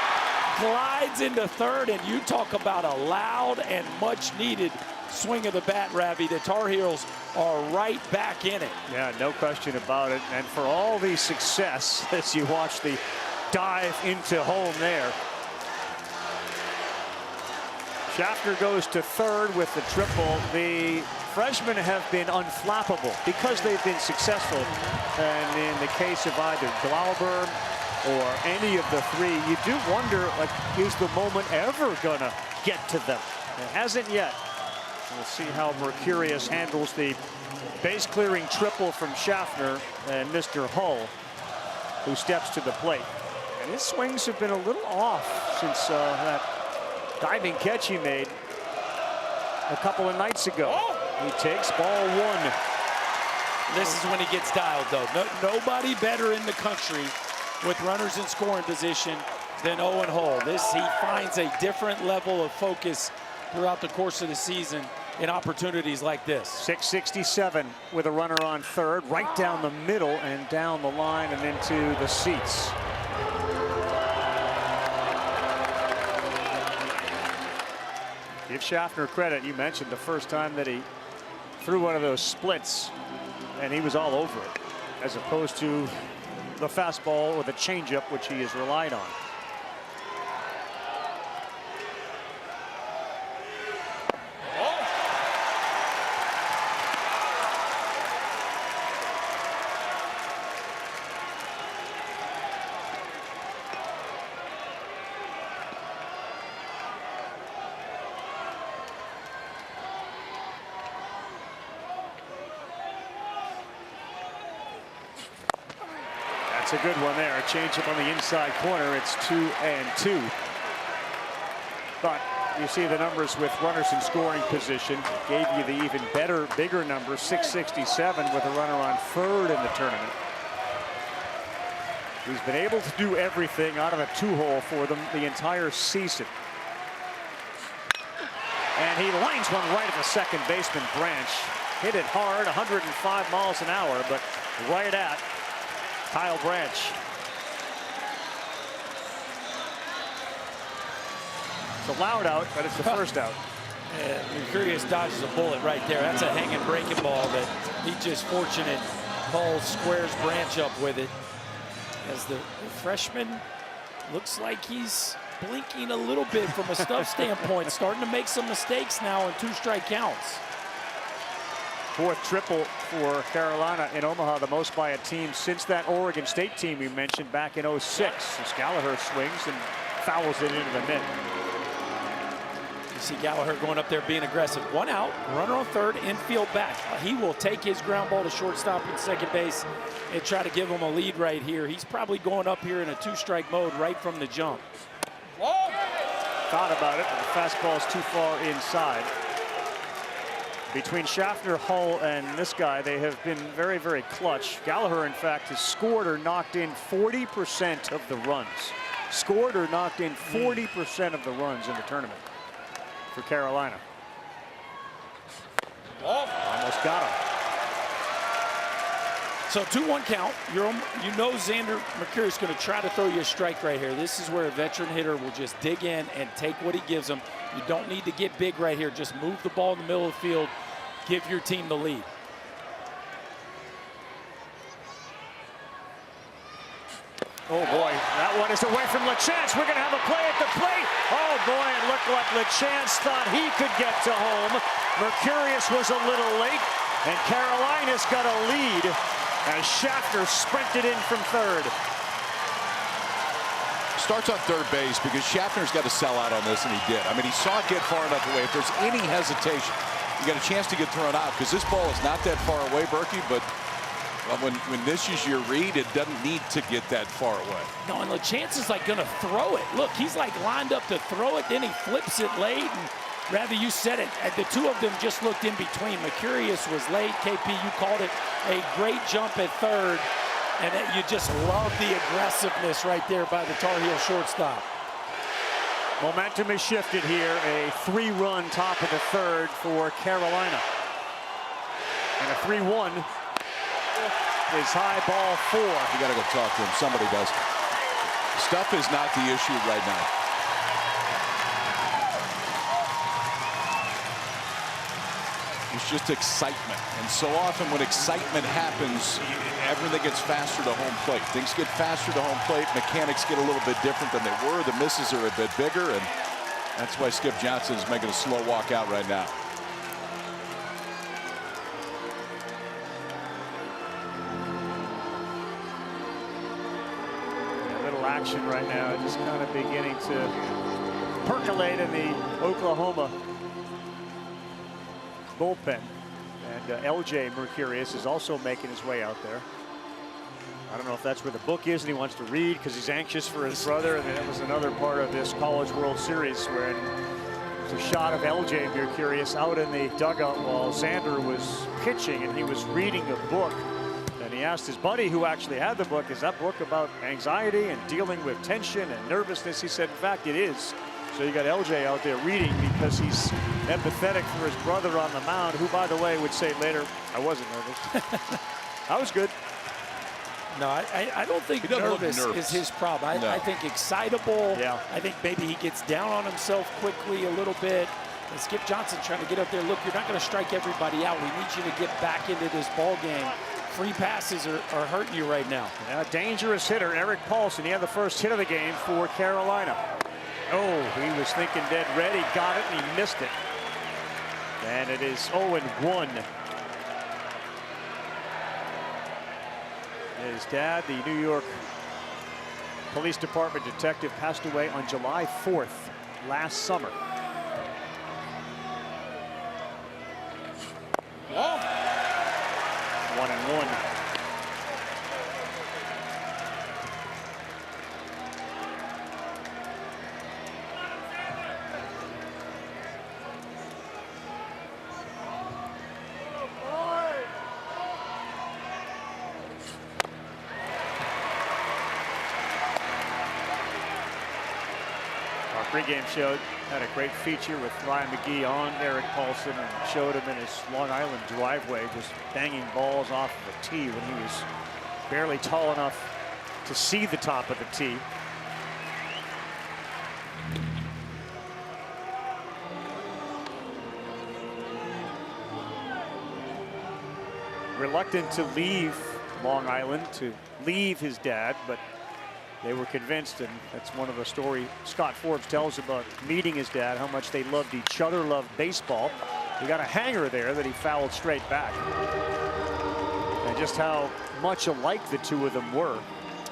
C: glides into third, and you talk about a loud and much needed swing of the bat, Ravi. The Tar Heels are right back in it.
A: Yeah, no question about it. And for all the success as you watch the dive into home there, Schaffner goes to third with the triple. The freshmen have been unflappable because they've been successful. And in the case of either Glauber or any of the 3, you do wonder, like, is the moment ever gonna get to them? It hasn't yet. We'll see how Mercurius handles the base clearing triple from Schaffner and Mr. Hull, who steps to the plate. And his swings have been a little off since that diving catch he made a couple of nights ago. He takes ball 1.
C: This is when he gets dialed, though. Nobody better in the country with runners in scoring position than Owen Hull. He finds a different level of focus throughout the course of the season in opportunities like this.
A: 667 with a runner on third, right down the middle and down the line and into the seats. Give Schaffner credit. You mentioned the first time that he threw one of those splits, and he was all over it, as opposed to the fastball or the changeup, which he has relied on. That's a good one there. A changeup on the inside corner. It's 2-2. But you see the numbers with runners in scoring position. Gave you the even better, bigger number, 667, with a runner on third in the tournament. He's been able to do everything out of the 2-hole for them the entire season. And he lines one right at the second baseman Branch. Hit it hard, 105 miles an hour, but right at Kyle Branch. It's a loud out, but it's the first out.
C: Mercurius dodges a bullet right there. That's a hanging breaking ball that he just fortunate. Ball squares Branch up with it. As the freshman looks like he's blinking a little bit from a stuff standpoint, starting to make some mistakes now on 2-strike counts.
A: Fourth triple for Carolina in Omaha, the most by a team since that Oregon State team we mentioned back in '06. As Gallagher swings and fouls it into the net.
C: You see Gallagher going up there being aggressive. One out, runner on third, infield back. He will take his ground ball to shortstop and second base and try to give him a lead right here. He's probably going up here in a 2-strike mode right from the jump.
A: Thought about it, but the fastball is too far inside. Between Schaffner, Hull, and this guy, they have been very, very clutch. Gallagher, in fact, has scored or knocked in 40% of the runs. Scored or knocked in 40% of the runs in the tournament for Carolina. Almost got him.
C: So 2-1 count. You know Xander Mercurius is going to try to throw you a strike right here. This is where a veteran hitter will just dig in and take what he gives them. You don't need to get big right here. Just move the ball in the middle of the field. Give your team the lead.
A: Oh boy, that one is away from LaChance. We're going to have a play at the plate. Oh boy, it looked like LaChance thought he could get to home. Mercurius was a little late, and Carolina's got a lead as Schaffner sprinted in from third.
B: Starts on third base because Schaffner's got to sell out on this, and he did. I mean, he saw it get far enough away. If there's any hesitation, you got a chance to get thrown out because this ball is not that far away, Berkey, but when this is your read, it doesn't need to get that far away.
C: No, and LaChance is like going to throw it. Look, he's like lined up to throw it, then he flips it late, and rather you said it, the two of them just looked in between. Mercurius was late. KP, you called it a great jump at third, and you just love the aggressiveness right there by the Tar Heel shortstop.
A: Momentum is shifted here. A 3-run top of the third for Carolina. And a 3-1 is high ball 4.
B: You got to go talk to him. Somebody does. Stuff is not the issue right now. It's just excitement. And so often when excitement happens, everything gets faster to home plate. Things get faster to home plate. Mechanics get a little bit different than they were. The misses are a bit bigger, and that's why Skip Johnson is making a slow walk out right now.
A: A little action right now, just kind of beginning to percolate in the Oklahoma bullpen. And LJ Mercurius is also making his way out there. I don't know if that's where the book is and he wants to read because he's anxious for his brother. And that was another part of this College World Series where it's a shot of LJ Mercurius out in the dugout while Xander was pitching and he was reading a book. And he asked his buddy who actually had the book, is that book about anxiety and dealing with tension and nervousness? He said, in fact, it is. So you got LJ out there reading because he's empathetic for his brother on the mound, who, by the way, would say later, I wasn't nervous. I was good.
C: No, I don't think nervous is his problem. I think excitable.
A: Yeah.
C: I think maybe he gets down on himself quickly a little bit. And Skip Johnson trying to get up there. Look, you're not going to strike everybody out. We need you to get back into this ball game. Free passes are hurting you right now.
A: Yeah, dangerous hitter, Eric Paulson. He had the first hit of the game for Carolina. Oh, he was thinking dead red. He got it and he missed it. And it is 0-1. His dad, the New York Police Department detective, passed away on July 4th last summer.
C: Whoa.
A: 1-1. Our pregame show had a great feature with Ryan McGee on Eric Paulson and showed him in his Long Island driveway just banging balls off of a tee when he was barely tall enough to see the top of the tee. Reluctant to leave Long Island, to leave his dad, but they were convinced, and that's one of the story Scott Forbes tells about meeting his dad, how much they loved each other, loved baseball. He got a hanger there that he fouled straight back. And just how much alike the two of them were.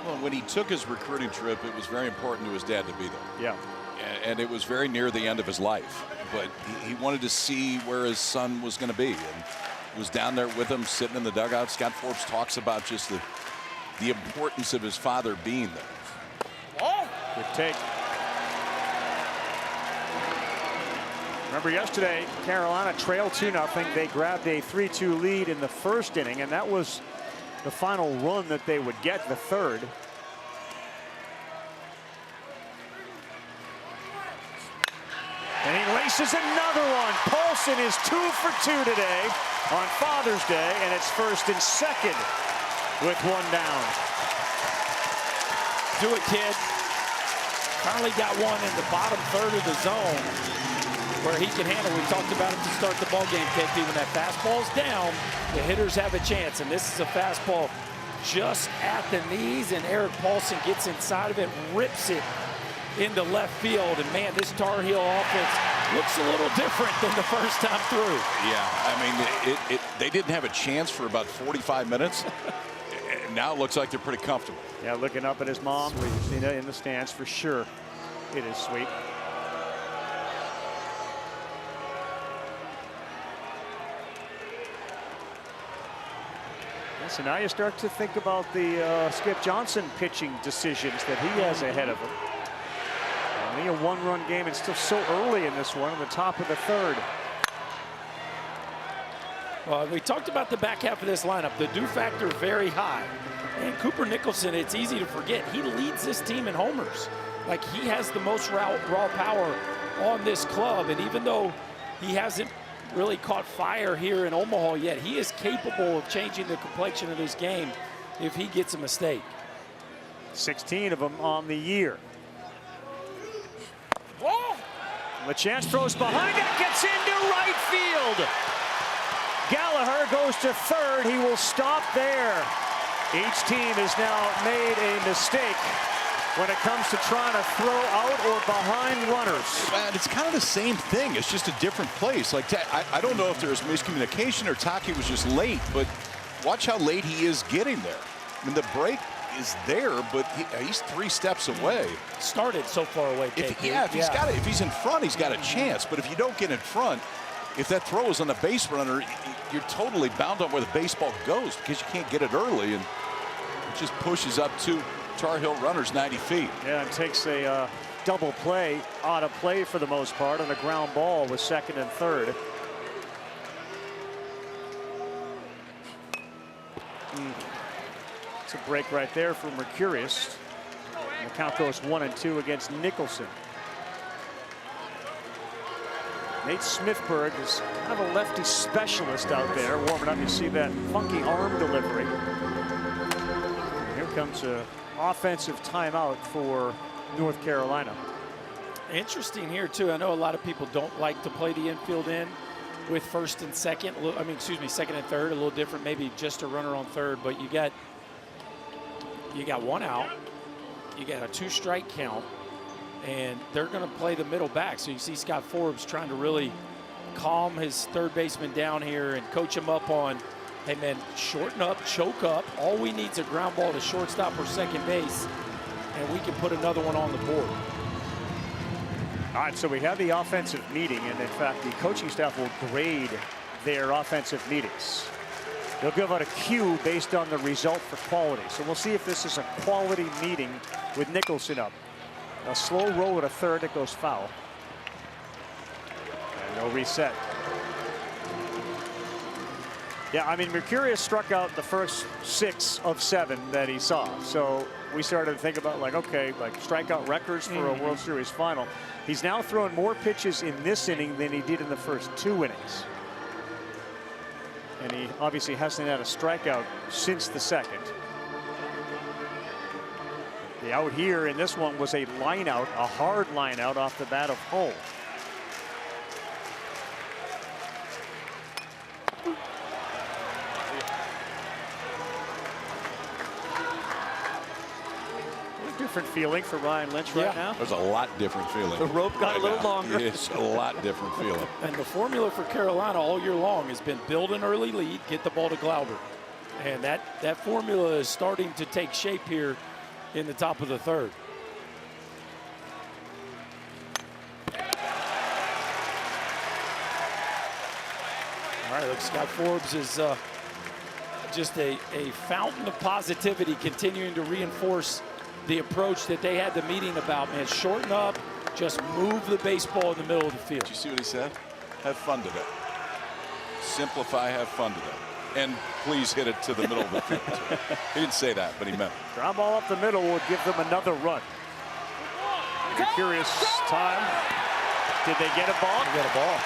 B: Well, when he took his recruiting trip, it was very important to his dad to be there.
A: Yeah.
B: And it was very near the end of his life. But he wanted to see where his son was going to be. And he was down there with him, sitting in the dugout. Scott Forbes talks about just the importance of his father being there.
A: Oh, good take. Remember yesterday, Carolina trailed 2-0. They grabbed a 3-2 lead in the first inning, and that was the final run that they would get, the third. And he laces another one. Paulson is 2 for 2 today on Father's Day, and it's first and second with one down.
C: Do it, kid. Finally got one in the bottom third of the zone where he can handle. We talked about it to start the ball game, KP. When that fastball's down, the hitters have a chance. And this is a fastball just at the knees, and Eric Paulson gets inside of it, rips it into left field. And man, this Tar Heel offense looks a little different than the first time through.
B: Yeah, I mean, they didn't have a chance for about 45 minutes. Now it looks like they're pretty comfortable.
A: Yeah, looking up at his mom. We've seen it in the stands for sure. It is sweet. So now you start to think about the Skip Johnson pitching decisions that he has ahead of him. Only a one-run game, and still so early in this one, in the top of the third.
C: Well, we talked about the back half of this lineup. The do factor very high. And Cooper Nicholson, it's easy to forget, he leads this team in homers. Like, he has the most raw power on this club. And even though he hasn't really caught fire here in Omaha yet, he is capable of changing the complexion of this game if he gets a mistake.
A: 16 of them on the year. Whoa! LeChance throws behind it, gets into right field. Gallagher goes to third. He will stop there. Each team has now made a mistake when it comes to trying to throw out or behind runners.
B: And it's kind of the same thing. It's just a different place. Like, I don't know if there's miscommunication or Taki was just late, but watch how late he is getting there. I mean, the break is there, but he's 3 steps away.
C: Started so far away,
B: if he's in front, he's got a chance. But if you don't get in front, if that throw is on the base runner, you're totally bound on where the baseball goes because you can't get it early, and it just pushes up 2 Tar Heel runners 90 feet.
A: Yeah, and takes a double play out of play for the most part on a ground ball with second and third. It's a break right there for Mercurius. And the count goes 1-2 against Nicholson. Nate Smithberg is kind of a lefty specialist out there warming up. You see that funky arm delivery. Here comes a offensive timeout for North Carolina.
C: Interesting here, too. I know a lot of people don't like to play the infield in with first and second. Second and third, a little different, maybe just a runner on third. But you got one out. You got a 2-strike count, and they're going to play the middle back. So you see Scott Forbes trying to really calm his third baseman down here and coach him up on, hey, man, shorten up, choke up. All we need is a ground ball to shortstop or second base, and we can put another one on the board.
A: All right, so we have the offensive meeting, and in fact, the coaching staff will grade their offensive meetings. They'll give out a cue based on the result for quality. So we'll see if this is a quality meeting with Nicholson up. A slow roll at a third that goes foul. And no reset. Yeah, I mean, Mercurius struck out the first 6 of 7 that he saw. So we started to think about, like, okay, like strikeout records for a World Series final. He's now thrown more pitches in this inning than he did in the first 2 innings. And he obviously hasn't had a strikeout since the second. The out here in this one was a line out, a hard line out off the bat of Hull. Different feeling for Ryan Lynch right now.
B: There's a lot different feeling.
A: The rope got a little longer.
B: It's a lot different feeling.
C: And the formula for Carolina all year long has been build an early lead, get the ball to Glauber. And that formula is starting to take shape here in the top of the third. All right, look, Scott Forbes is just a fountain of positivity, continuing to reinforce the approach that they had the meeting about, man. Shorten up, just move the baseball in the middle of the field.
B: Did you see what he said? Have fun today. Simplify, have fun today. And please hit it to the middle of the field. He didn't say that, but he meant it.
A: Ground ball up the middle will give them another run. Curious time. Did they get a ball?
C: They get a ball.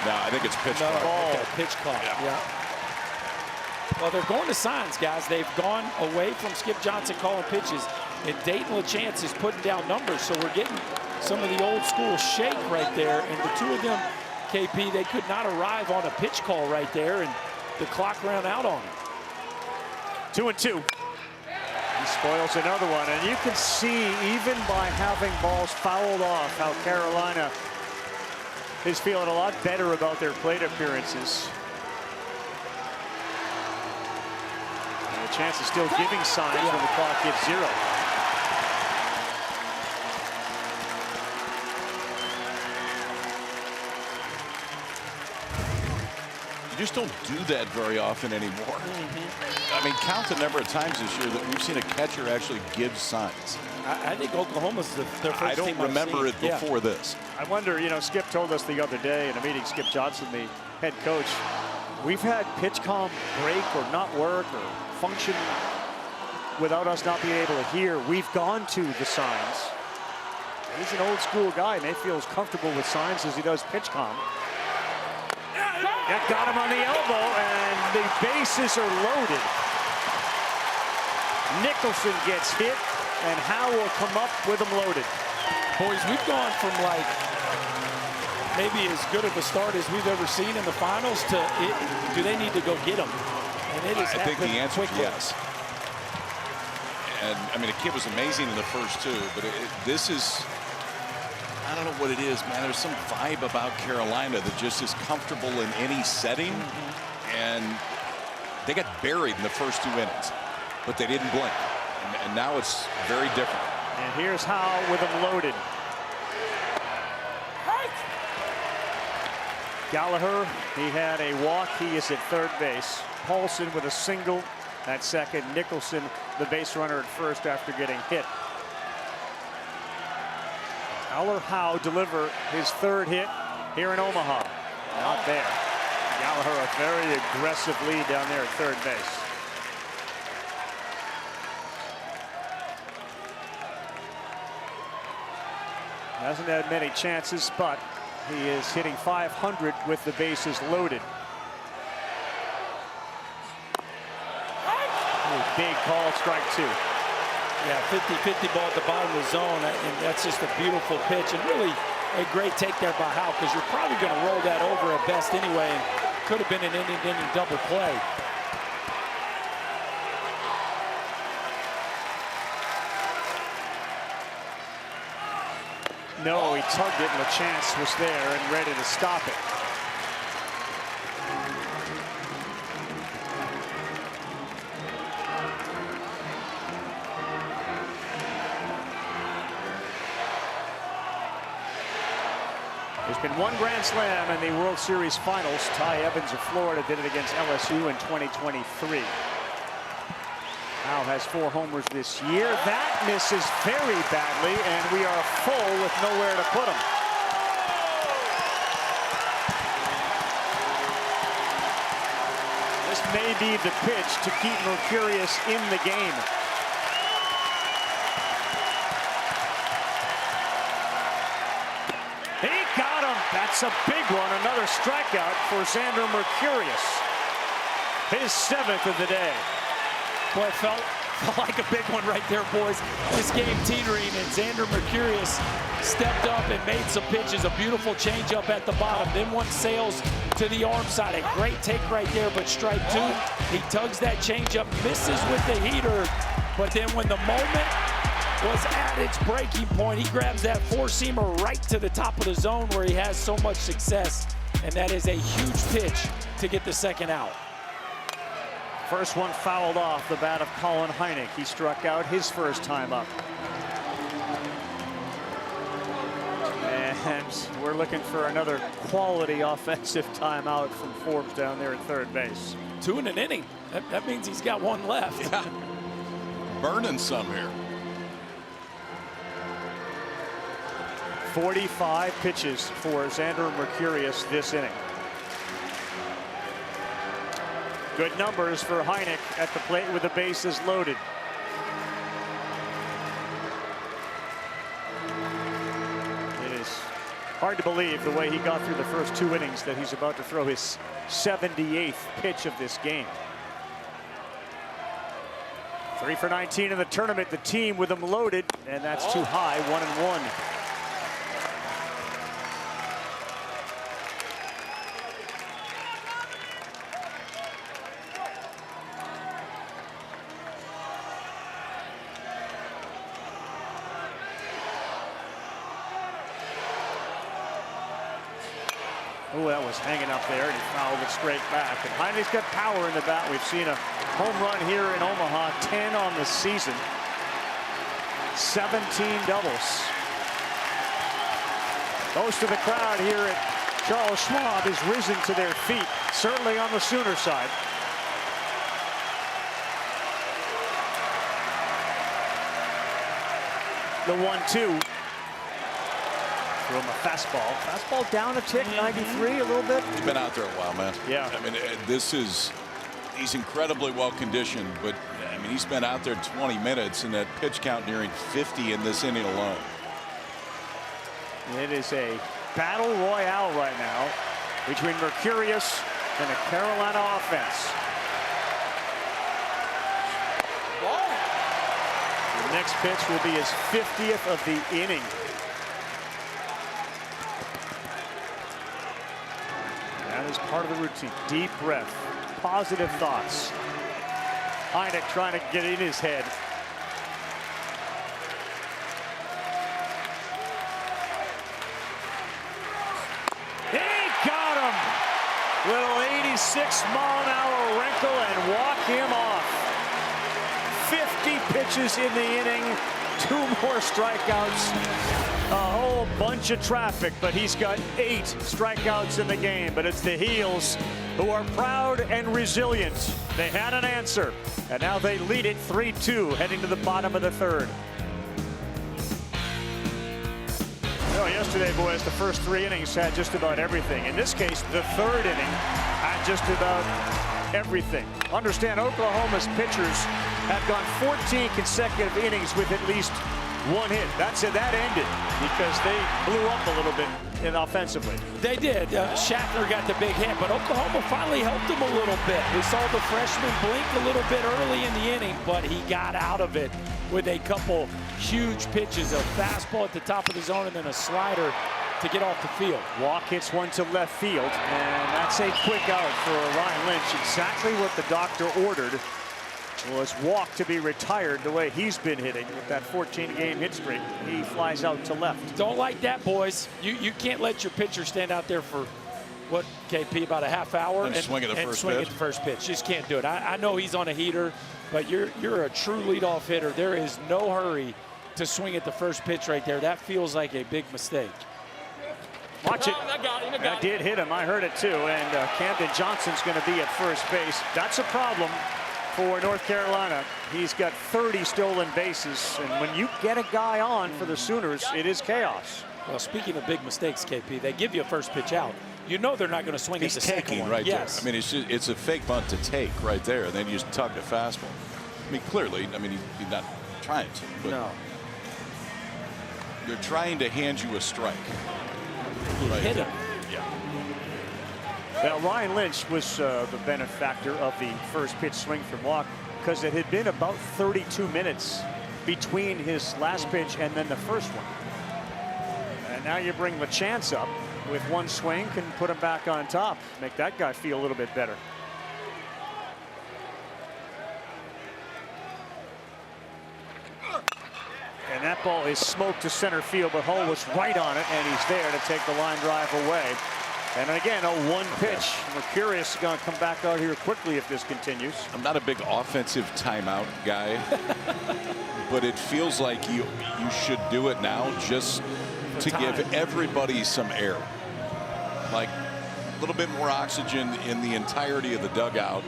B: No, I think it's pitch
C: clock.
B: clock.
C: Pitch clock, yeah. Well, they're going to signs, guys. They've gone away from Skip Johnson calling pitches, and Dayton LaChance is putting down numbers. So we're getting some of the old school shake right there. And the two of them, KP, they could not arrive on a pitch call right there, and the clock ran out on him.
A: 2-2. He spoils another one, and you can see even by having balls fouled off how Carolina is feeling a lot better about their plate appearances. And the chance is still giving signs when the clock gives 0.
B: You just don't do that very often anymore. I mean, count the number of times this year that we've seen a catcher actually give signs.
C: I think Oklahoma's their first
B: I don't
C: team I've
B: remember
C: seen.
B: it before this.
A: I wonder, you know, Skip told us the other day in a meeting, Skip Johnson, the head coach, we've had pitch comm break or not work or function without us not being able to hear. We've gone to the signs. He's an old school guy, and he feels comfortable with signs as he does pitch comm. That got him on the elbow, and the bases are loaded. Nicholson gets hit, and Howe will come up with him loaded.
C: Boys, we've gone from like maybe as good of a start as we've ever seen in the finals to do they need to go get him? And it is.
B: I think the answer is
C: quickly.
B: yes. And I mean, the kid was amazing in the first two, but this is, I don't know what it is, man. There's some vibe about Carolina that just is comfortable in any setting. And they got buried in the first 2 innings, but they didn't blink. And now it's very different.
A: And here's Howe with him loaded. Gallagher, he had a walk. He is at third base. Paulson with a single at second. Nicholson, the base runner at first after getting hit. Aller Howe deliver his third hit here in Omaha. Not there. Gallagher, a very aggressive lead down there at third base. Hasn't had many chances, but he is hitting .500 with the bases loaded. Big call, strike 2.
C: Yeah, 50-50 ball at the bottom of the zone, and that's just a beautiful pitch, and really a great take there by Howe, because you're probably going to roll that over at best anyway, and could have been an inning double play.
A: No, he tugged it, and the chance was there and ready to stop it. There's been one Grand Slam in the World Series Finals. Ty Evans of Florida did it against LSU in 2023. Howe has 4 homers this year. That misses very badly, and we are full with nowhere to put him. This may be the pitch to keep Mercurius in the game. He got him. That's a big one. Another strikeout for Xander Mercurius. His 7th of the day.
C: Boy, it felt like a big one right there, boys. This game teetering, and Xander Mercurius stepped up and made some pitches. A beautiful changeup at the bottom. Then one sails to the arm side. A great take right there, but strike 2. He tugs that changeup, misses with the heater. But then when the moment was at its breaking point, he grabs that 4-seamer right to the top of the zone where he has so much success. And that is a huge pitch to get the second out.
A: First one fouled off the bat of Colin Heineck. He struck out his first time up. And we're looking for another quality offensive timeout from Forbes down there at third base.
C: 2 in an inning. That means he's got 1 left.
B: Yeah. Burning some here.
A: 45 pitches for Xander Mercurius this inning. Good numbers for Heineck at the plate with the bases loaded. It is hard to believe the way he got through the first 2 innings that he's about to throw his 78th pitch of this game. 3 for 19 in the tournament. The team with them loaded, and that's too high. 1-1. Oh, that was hanging up there, and he fouled it straight back. And Heineck's got power in the bat. We've seen a home run here in Omaha, 10 on the season, 17 doubles. Most of the crowd here at Charles Schwab has risen to their feet, certainly on the Sooner side. The 1-2. Throw him a fastball. Fastball down a tick, 93 a little bit.
B: He's been out there a while, man.
A: Yeah.
B: I mean, he's incredibly well conditioned, but I mean, he's been out there 20 minutes and that pitch count nearing 50 in this inning alone.
A: It is a battle royale right now between Mercurius and the Carolina offense. The next pitch will be his 50th of the inning. That is part of the routine. Deep breath, positive thoughts. Heineck trying to get in his head. He got him! Little 86-mile-an-hour wrinkle and walk him off. 50 pitches in the inning, 2 more strikeouts. A whole bunch of traffic, but he's got 8 strikeouts in the game. But it's the Heels who are proud and resilient. They had an answer, and now they lead it 3-2 heading to the bottom of the 3rd. Well, yesterday, boys, the first 3 innings had just about everything. In this case, the 3rd inning had just about everything. Understand, Oklahoma's pitchers have gone 14 consecutive innings with at least one hit. That's it. That ended because they blew up a little bit offensively.
C: They did. Shackler got the big hit, but Oklahoma finally helped him a little bit. We saw the freshman blink a little bit early in the inning, but he got out of it with a couple huge pitches, a fastball at the top of the zone and then a slider to get off the field.
A: Walk hits one to left field, and that's a quick out for Ryan Lynch. Exactly what the doctor ordered was Walk to be retired the way he's been hitting with that 14-game hit streak. He flies out to left.
C: Don't like that, boys. You can't let your pitcher stand out there for, what, KP, about a half hour?
B: And swing at the
C: first pitch. Just can't do it. I know he's on a heater, but you're a true leadoff hitter. There is no hurry to swing at the first pitch right there. That feels like a big mistake.
A: Watch it. That did hit him. I heard it too. And Camden Johnson's going to be at first base. That's a problem for North Carolina. He's got 30 stolen bases. And when you get a guy on for the Sooners, it is chaos.
C: Well, speaking of big mistakes, KP, they give you a first pitch out. You know they're not going to swing at the second one.
B: Right
C: yes.
B: there. I mean, it's a fake bunt to take right there. And then you just tug the fastball. I mean, clearly, he's not trying to. But
C: no.
B: They're trying to hand you a strike.
C: He hit him.
B: Yeah.
A: Well, Ryan Lynch was the benefactor of the first pitch swing from Walk because it had been about 32 minutes between his last pitch and then the first one. And now you bring the chance up with one swing, can put him back on top, make that guy feel a little bit better. And that ball is smoked to center field, but Hull was right on it, and he's there to take the line drive away. And again, a one pitch. We're curious, going to come back out here quickly if this continues.
B: I'm not a big offensive timeout guy, but it feels like you should do it now just to give everybody some air. Like a little bit more oxygen in the entirety of the dugout.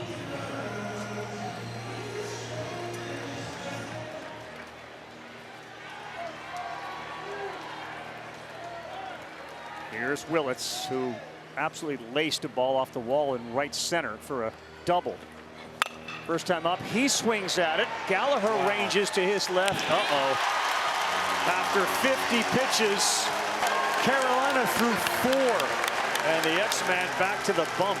A: Here's Willits, who absolutely laced a ball off the wall in right center for a double. First time up, he swings at it. Gallagher ranges to his left. After 50 pitches, Carolina threw 4, and the X-Man back to the bump.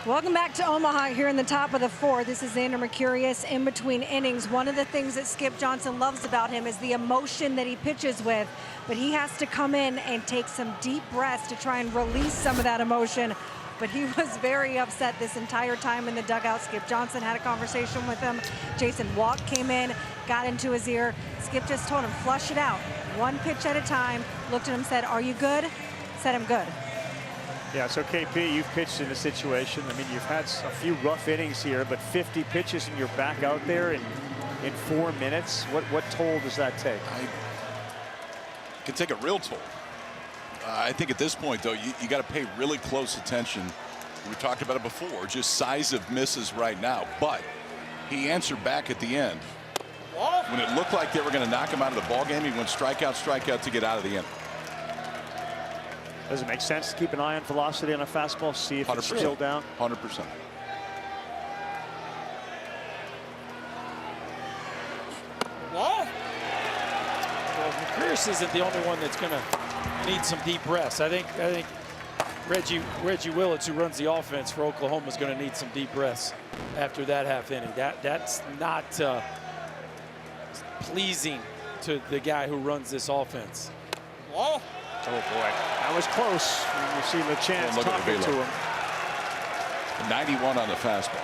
D: Welcome back to Omaha here in the top of the 4th. This is Xander Mercurius in between innings. One of the things that Skip Johnson loves about him is the emotion that he pitches with, but he has to come in and take some deep breaths to try and release some of that emotion. But he was very upset this entire time in the dugout. Skip Johnson had a conversation with him. Jason Walk came in, got into his ear. Skip just told him, flush it out. One pitch at a time. Looked at him, said, "Are you good?" Said, "I'm good."
A: Yeah, so KP, you've pitched in a situation. I mean, you've had a few rough innings here, but 50 pitches and you're back out there in 4 minutes. What toll does that take?
B: It can take a real toll. I think at this point, though, you got to pay really close attention. We talked about it before, just size of misses right now. But he answered back at the end. When it looked like they were going to knock him out of the ballgame, he went strikeout to get out of the inning.
A: Does it make sense to keep an eye on velocity on a fastball, see if it's still down?
B: 100%.
C: Well, Mercurius isn't the only one that's going to need some deep breaths. I think Reggie Willits, who runs the offense for Oklahoma, is going to need some deep breaths after that half inning. That's not pleasing to the guy who runs this offense.
A: Oh boy, that was close. And you see LeChance talking to him.
B: 91 on the fastball.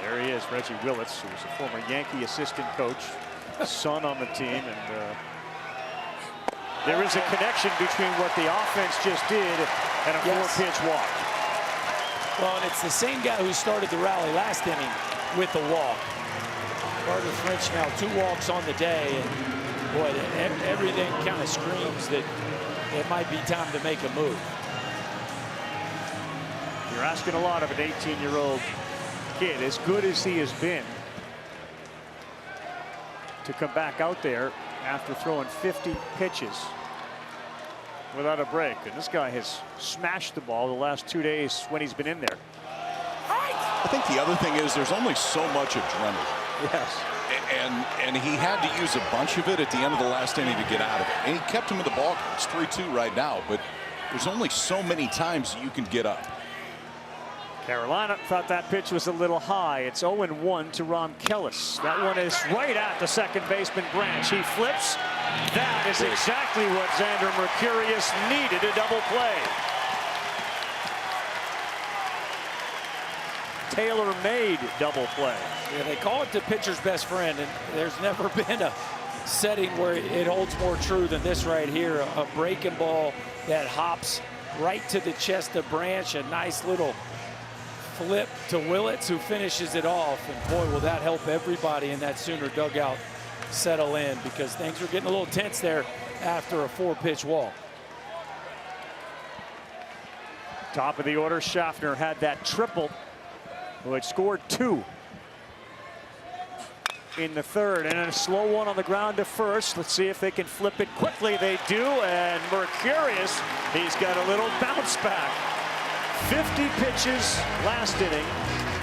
A: There he is, Reggie Willits, who was a former Yankee assistant coach, son on the team, and there is a connection between what the offense just did and a 4-pitch walk.
C: Well, and it's the same guy who started the rally last inning with the walk. Carter French now 2 walks on the day, and boy, everything kind of screams that it might be time to make a move.
A: You're asking a lot of an 18-year-old kid, as good as he has been, to come back out there after throwing 50 pitches. without a break. And this guy has smashed the ball the last 2 days when he's been in there.
B: I think the other thing is there's only so much adrenaline.
A: Yes.
B: And he had to use a bunch of it at the end of the last inning to get out of it. And he kept him in the ball. It's 3-2 right now, but there's only so many times you can get up.
A: Carolina thought that pitch was a little high. It's 0-1 to Rom Kellis. That one is right at the second baseman Branch. He flips. That is exactly what Xander Mercurius needed, a double play. Tailor-made double play.
C: Yeah, they call it the pitcher's best friend, and there's never been a setting where it holds more true than this right here. A breaking ball that hops right to the chest of Branch. A nice little flip to Willits, who finishes it off. And boy, will that help everybody in that Sooner dugout settle in, because things were getting a little tense there after a 4-pitch walk.
A: Top of the order, Schaffner had that triple, which scored 2 in the third, and a slow one on the ground to first. Let's see if they can flip it quickly. They do, and Mercurius, he's got a little bounce back. 50 pitches last inning,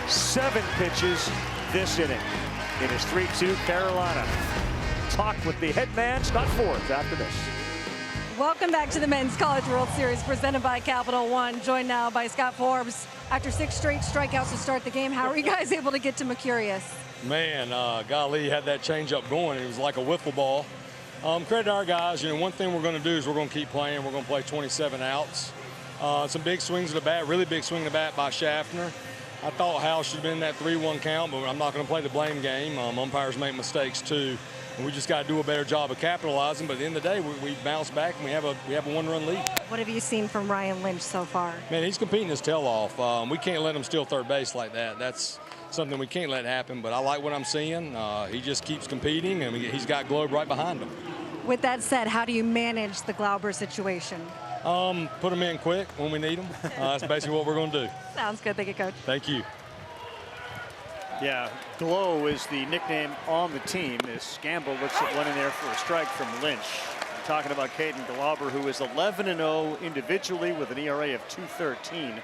A: 7 pitches this inning. It is 3-2 Carolina. Talk with the head man, Scott Forbes, after this.
D: Welcome back to the Men's College World Series presented by Capital One. Joined now by Scott Forbes. After 6 straight strikeouts to start the game, how were you guys able to get to Mercurius?
K: Man, golly, had that changeup going. It was like a wiffle ball. Credit to our guys. You know, one thing we're going to do is we're going to keep playing. We're going to play 27 outs. Some big swings of the bat, really big swing of the bat by Schaffner. I thought Hal should have been in that 3-1 count, but I'm not going to play the blame game. Umpires make mistakes too, and we just got to do a better job of capitalizing. But at the end of the day, we bounce back and we have a 1-run lead.
D: What have you seen from Ryan Lynch so far?
K: Man, he's competing his tail off. We can't let him steal third base like that. That's something we can't let happen. But I like what I'm seeing. He just keeps competing, and he's got Globe right behind him.
D: With that said, how do you manage the Glauber situation?
K: Put them in quick when we need them. That's basically what we're going to do.
D: Sounds good. Thank you, Coach.
K: Thank you.
A: Yeah, Glow is the nickname on the team. As Gamble looks at one in there for a strike from Lynch. I'm talking about Caden Glauber, who is 11-0 individually with an ERA of 2.13.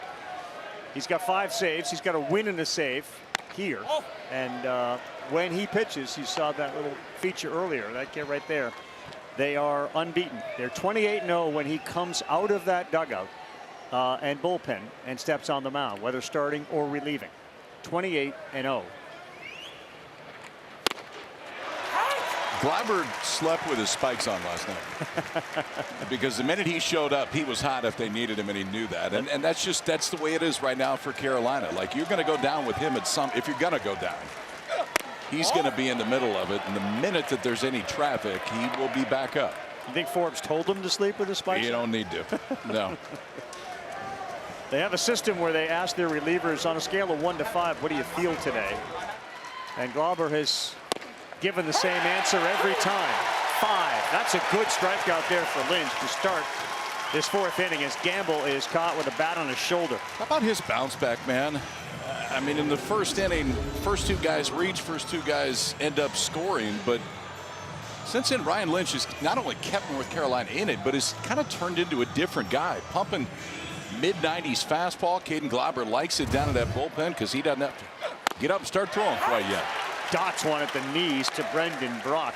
A: He's got 5 saves. He's got a win and a save here. And when he pitches, you saw that little feature earlier, that kid right there. They are unbeaten. They're 28-0 when he comes out of that dugout and bullpen and steps on the mound, whether starting or relieving. 28-0.
B: Glauber slept with his spikes on last night. Because the minute he showed up, he was hot if they needed him, and he knew that. And that's the way it is right now for Carolina. Like, you're going to go down with him if you're going to go down. He's going to be in the middle of it, and the minute that there's any traffic, he will be back up.
A: You think Forbes told him to sleep with his spikes?
B: You don't need to. No.
A: They have a system where they ask their relievers on a scale of 1 to 5, what do you feel today? And Glauber has given the same answer every time. 5. That's a good strikeout there for Lynch to start this 4th inning as Gamble is caught with a bat on his shoulder.
B: How about his bounce back, man? I mean, in the first inning, first 2 guys reach, first 2 guys end up scoring. But since then, Ryan Lynch has not only kept North Carolina in it, but has kind of turned into a different guy, pumping mid-90s fastball. Caden Glauber likes it down at that bullpen because he doesn't have to get up and start throwing quite yet.
A: Dots one at the knees to Brendan Brock.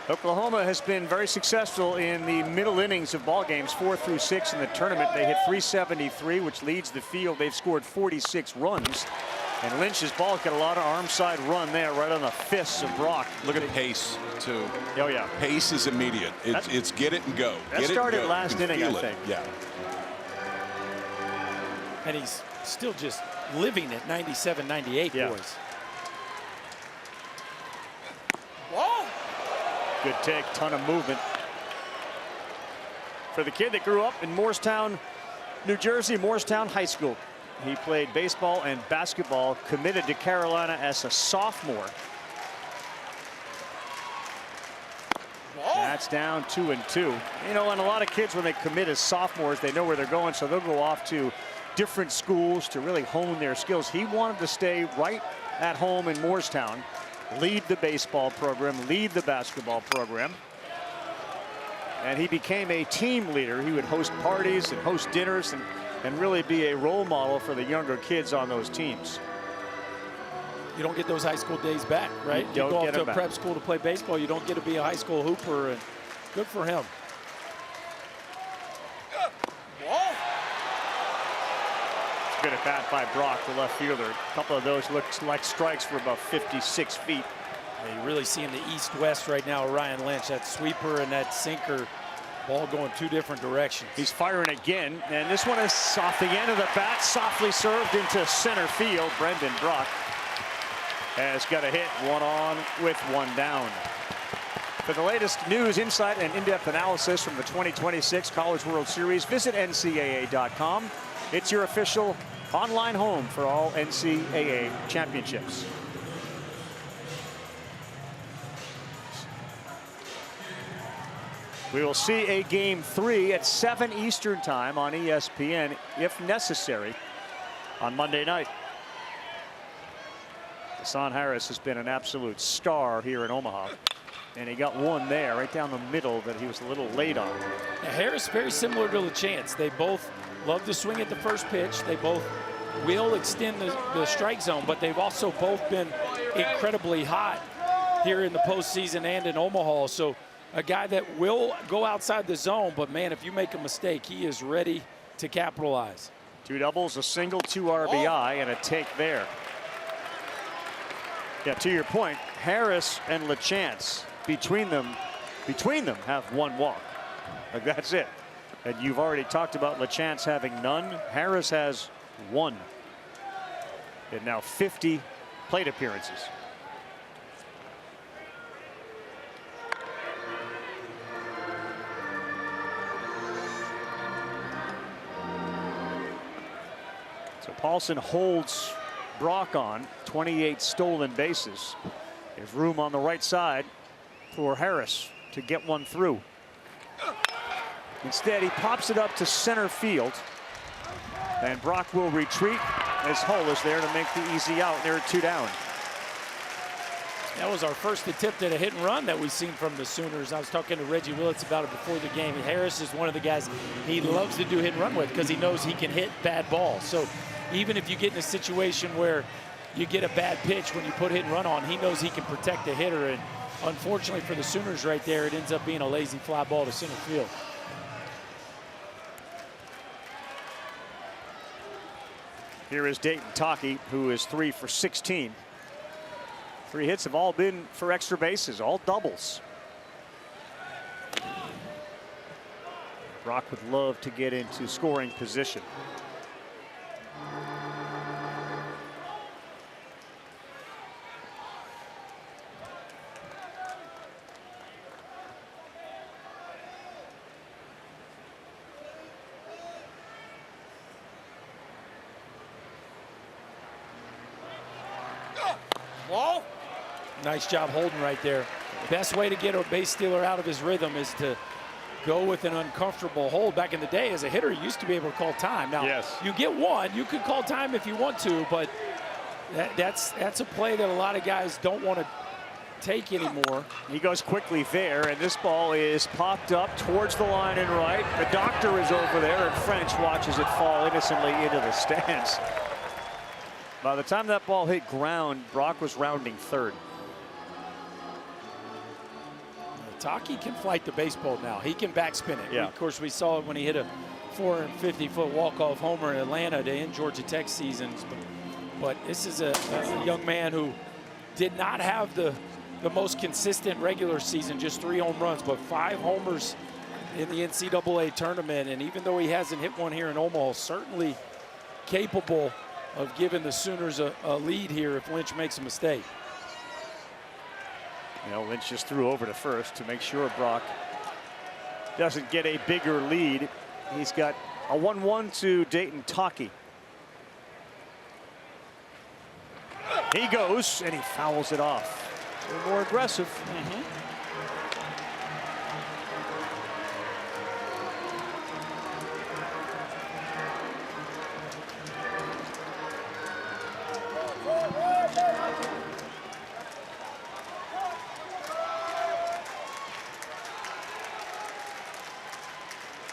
A: Oklahoma has been very successful in the middle innings of ball games, 4 through 6 in the tournament. They hit 373, which leads the field. They've scored 46 runs. And Lynch's ball got a lot of arm side run there, right on the fists of Brock.
B: Look at pace, too.
A: Oh, yeah.
B: Pace is immediate. It's get it and go.
A: That started last inning, I think.
B: Yeah.
C: And he's still just living at 97, 98,
A: yeah.
C: boys.
A: Good take, ton of movement. For the kid that grew up in Morristown, New Jersey, Morristown High School. He played baseball and basketball, committed to Carolina as a sophomore. That's down 2-2. You know, and a lot of kids, when they commit as sophomores, they know where they're going, so they'll go off to different schools to really hone their skills. He wanted to stay right at home in Morristown, lead the baseball program, lead the basketball program. and he became a team leader. He would host parties and host dinners and really be a role model for the younger kids on those teams.
C: You don't get those high school days back, right? You go off to a prep school to play baseball. You don't get to be a high school hooper, and good for him.
A: Good at bat by Brock, the left fielder. A couple of those looked like strikes for about 56 feet.
C: Yeah, you're really seeing the east-west right now, Ryan Lynch. That sweeper and that sinker, ball going two different directions.
A: He's firing again, and this one is off the end of the bat, softly served into center field. Brendan Brock has got a hit, one on with one down. For the latest news, insight, and in-depth analysis from the 2026 College World Series, visit NCAA.com. It's your official online home for all NCAA championships. We will see a Game 3 at 7 Eastern Time on ESPN, if necessary, on Monday night. Hassan Harris has been an absolute star here in Omaha. And he got one there right down the middle that he was a little late on.
C: Now, Harris, very similar to LaChance. They both love to swing at the first pitch. They both will extend the strike zone, but they've also both been incredibly hot here in the postseason and in Omaha. So a guy that will go outside the zone, but man, if you make a mistake, he is ready to capitalize.
A: 2 doubles, a single, 2 RBI, and a take there. Yeah, to your point, Harris and LaChance, between them have 1 walk. Like, that's it. And you've already talked about LaChance having none. Harris has 1. And now 50 plate appearances. So Paulson holds Brock on 28 stolen bases. There's room on the right side for Harris to get one through. Instead, he pops it up to center field, and Brock will retreat as Hull is there to make the easy out. There are 2 down.
C: That was our first attempt at a hit and run that we've seen from the Sooners. I was talking to Reggie Willits about it before the game. And Harris is one of the guys he loves to do hit and run with because he knows he can hit bad balls. So even if you get in a situation where you get a bad pitch when you put hit and run on, he knows he can protect the hitter. And unfortunately for the Sooners right there, it ends up being a lazy fly ball to center field.
A: Here is Dayton Taki, who is 3 for 16. 3 hits have all been for extra bases, all doubles. Brock would love to get into scoring position.
C: Nice job holding right there. Best way to get a base stealer out of his rhythm is to go with an uncomfortable hold. Back in the day, as a hitter, you used to be able to call time. Now,
A: yes,
C: you get one, you could call time if you want to, but that's a play that a lot of guys don't want to take anymore.
A: He goes quickly there, and this ball is popped up towards the line and right. The doctor is over there, and French watches it fall innocently into the stands. By the time that ball hit ground, Brock was rounding third.
C: Taki can flight the baseball now. He can backspin it.
A: Yeah.
C: Of course, we saw it when he hit a 450-foot walk-off homer in Atlanta to end Georgia Tech seasons. But this is a young man who did not have the most consistent regular season, just 3 home runs, but 5 homers in the NCAA tournament. And even though he hasn't hit one here in Omaha, certainly capable of giving the Sooners a lead here if Lynch makes a mistake.
A: You know, Lynch just threw over to first to make sure Brock doesn't get a bigger lead. He's got a 1-1 to Dayton Taki. He goes, and he fouls it off. A little more aggressive.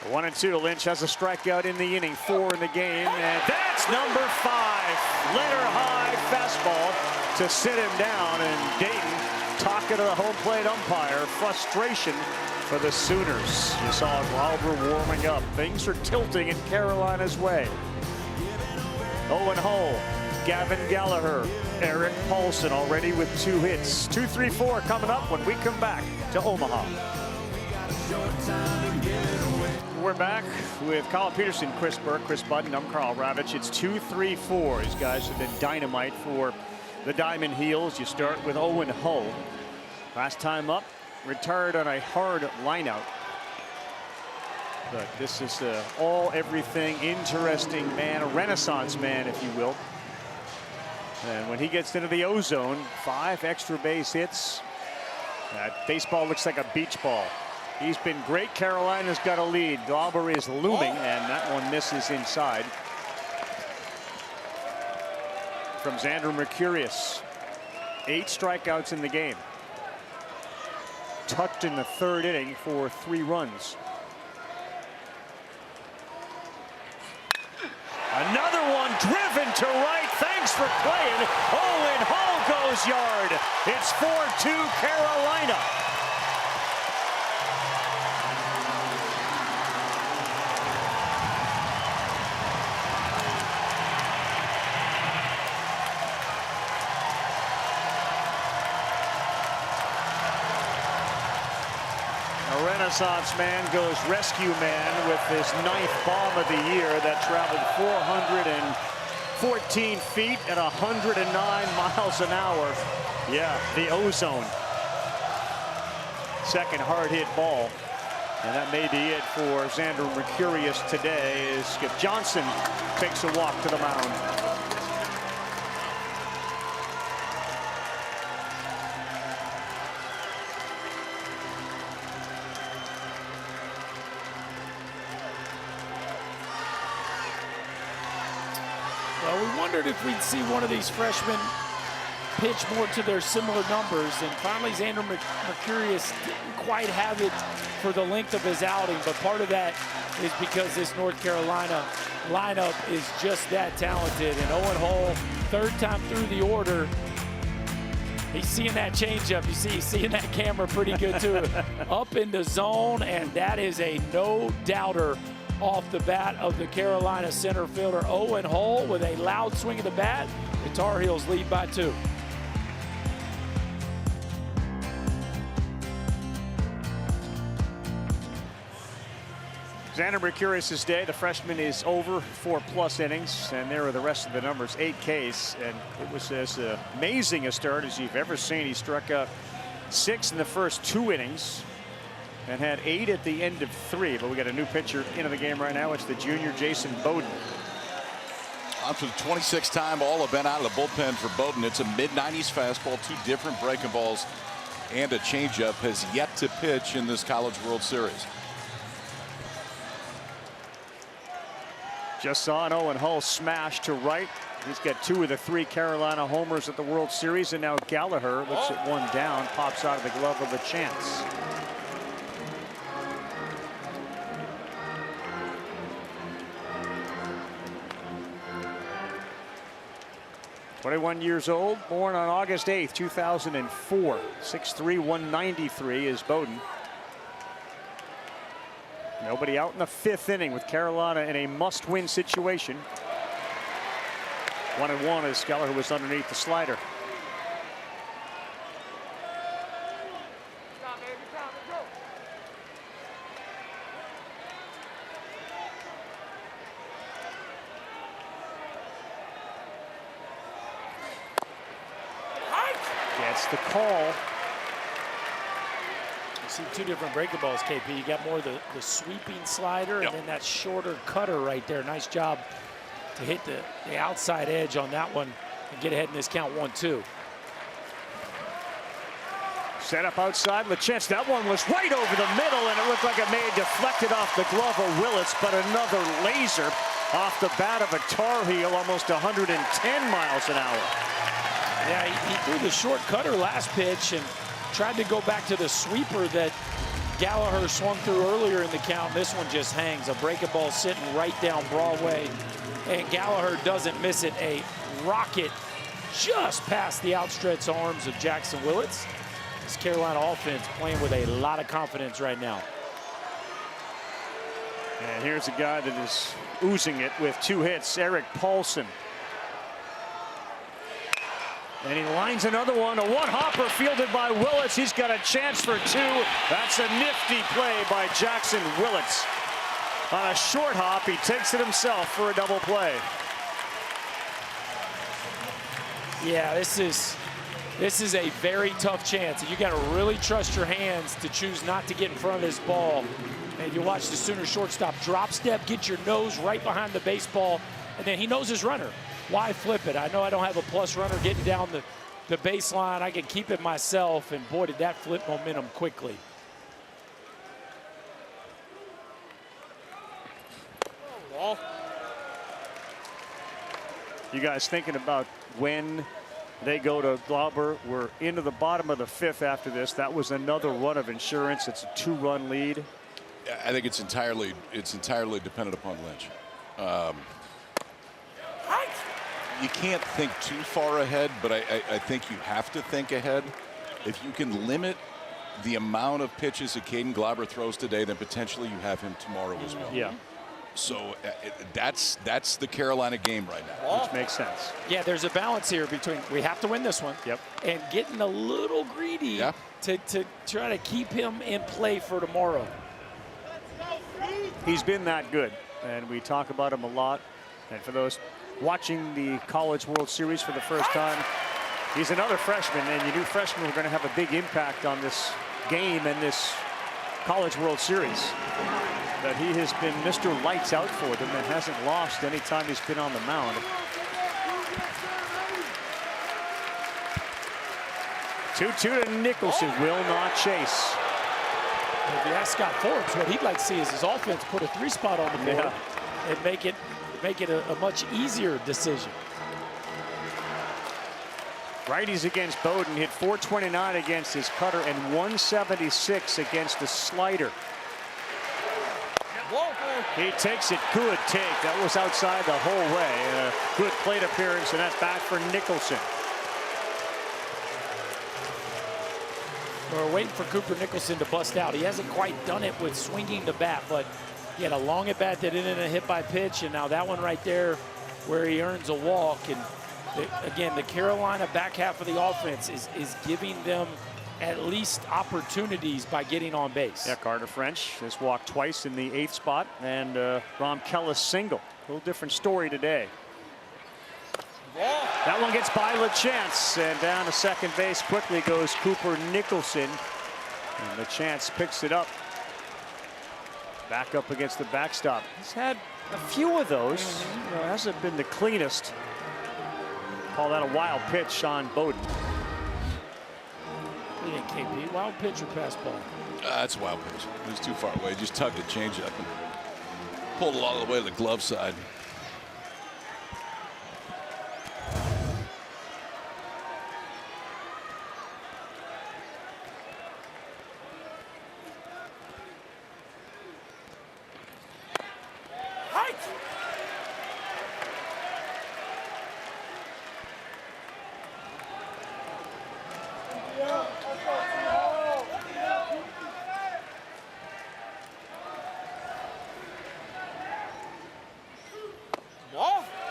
A: 1-2. Lynch has a strikeout in the inning, 4 in the game, and that's number 5. Letter high fastball to sit him down, and Dayton talking to the home plate umpire. Frustration for the Sooners. You saw Glauber warming up. Things are tilting in Carolina's way. Owen Hull, Gavin Gallagher, Eric Paulson already with 2 hits. 2, 3, 4 coming up when we come back to Omaha. We're back with Kyle Peterson, Chris Burke, Chris Budden. I'm Carl Ravitch. It's 2, 3, 4. These guys have been dynamite for the Diamond Heels. You start with Owen Hull. Last time up, retired on a hard lineout. But this is all everything interesting man, a renaissance man, if you will. And when he gets into the O-zone, 5 extra base hits. That baseball looks like a beach ball. He's been great. Carolina's got a lead. Glauber is looming, and that one misses inside. From Xander Mercurius, 8 strikeouts in the game. Touched in the 3rd inning for 3 runs. Another one driven to right. Thanks for playing. Owen Hull goes yard. It's 4-2 Carolina. A renaissance man goes rescue man with his 9th bomb of the year that traveled 414 feet at 109 miles an hour. Yeah, the O-zone. Second hard hit ball. And that may be it for Xander Mercurius today as Skip Johnson takes a walk to the mound.
C: Well, we wondered if we'd see one of these freshmen pitch more to their similar numbers, and finally Xander Mercurius didn't quite have it for the length of his outing, but part of that is because this North Carolina lineup is just that talented. And Owen Hull, 3rd time through the order, he's seeing that changeup. You see, he's seeing that camera pretty good too. Up in the zone, and that is a no-doubter off the bat of the Carolina center fielder. Owen Hull with a loud swing of the bat. The Tar Heels lead by 2.
A: Xander Mercurius' day, the freshman is over 4+ innings, and there are the rest of the numbers, 8 Ks, and it was as amazing a start as you've ever seen. He struck out 6 in the first 2 innings and had 8 at the end of 3. But we got a new pitcher into the game right now. It's the junior Jason Bowden.
B: On for the 26th time all event out of the bullpen for Bowden. It's a mid-90s fastball, 2 different breaking balls, and a changeup. Has yet to pitch in this College World Series.
A: Just saw an Owen Hull smash to right. He's got 2 of the 3 Carolina homers at the World Series, and now Gallagher looks at one down, pops out of the glove of a chance. "21 years old, born on August 8th, 2004. 6'3", 193 is Bowden. Nobody out in the 5th inning with Carolina in a must-win situation. 1-1 as Gallagher was underneath the slider. Gets the call.
C: See 2 different breaking balls, KP. You got more of the sweeping slider, and then that shorter cutter right there. Nice job to hit the outside edge on that one and get ahead in this count 1-2.
A: Set up outside, Lachance. That one was right over the middle, and it looked like it may have deflected off the glove of Willits, but another laser off the bat of a Tar Heel, almost 110 miles an hour.
C: Yeah, he threw the short cutter last pitch and tried to go back to the sweeper that Gallagher swung through earlier in the count. This one just hangs. A breaking ball sitting right down Broadway. And Gallagher doesn't miss it. A rocket just past the outstretched arms of Jackson Willits. This Carolina offense playing with a lot of confidence right now.
A: And here's a guy that is oozing it with 2 hits, Eric Paulson. And he lines another one, a one-hopper fielded by Willits. He's got a chance for 2. That's a nifty play by Jackson Willits. On a short hop, he takes it himself for a double play.
C: Yeah, this is a very tough chance. You got to really trust your hands to choose not to get in front of this ball. And you watch the Sooner shortstop drop step, get your nose right behind the baseball, and then he knows his runner. Why flip it? I know I don't have a plus runner getting down the baseline. I can keep it myself, and boy, did that flip momentum quickly.
A: You guys thinking about when they go to Glauber? We're into the bottom of the 5th after this. That was another run of insurance. It's a 2-run lead.
B: I think it's entirely dependent upon Lynch. You can't think too far ahead, but I think you have to think ahead. If you can limit the amount of pitches that Caden Glauber throws today, then potentially you have him tomorrow as well.
A: Yeah.
B: So that's the Carolina game right now.
A: Which makes sense.
C: Yeah, there's a balance here between we have to win this one.
A: Yep.
C: And getting a little greedy to try to keep him in play for tomorrow.
A: He's been that good, and we talk about him a lot. And for those watching the College World Series for the first time, he's another freshman, and you knew freshmen were going to have a big impact on this game and this College World Series. But he has been Mr. Lights Out for them and hasn't lost any time he's been on the mound. 2-2 to Nicholson, will not chase.
C: If you ask Scott Forbes, what he'd like to see is his offense put a 3-spot on the board and make it a much easier decision.
A: Righties against Bowden hit .429 against his cutter and .176 against the slider. He takes it, good take. That was outside the whole way. Good plate appearance, and that's back for Nicholson.
C: We're waiting for Cooper Nicholson to bust out. He hasn't quite done it with swinging the bat, but he had a long at bat that ended in a hit by pitch, and now that one right there where he earns a walk. And again, the Carolina back half of the offense is giving them at least opportunities by getting on base.
A: Yeah, Carter French has walked twice in the 8th spot, and Rom Kellis single. A little different story today. That one gets by LaChance, and down to second base quickly goes Cooper Nicholson. And LaChance picks it up. Back up against the backstop. He's had a few of those. You know, hasn't been the cleanest. Call that a wild pitch on Bowden.
C: Yeah, KP, wild pitch or pass ball?
B: That's a wild pitch. It was too far away. Just tugged the change up and pulled it all the way to the glove side.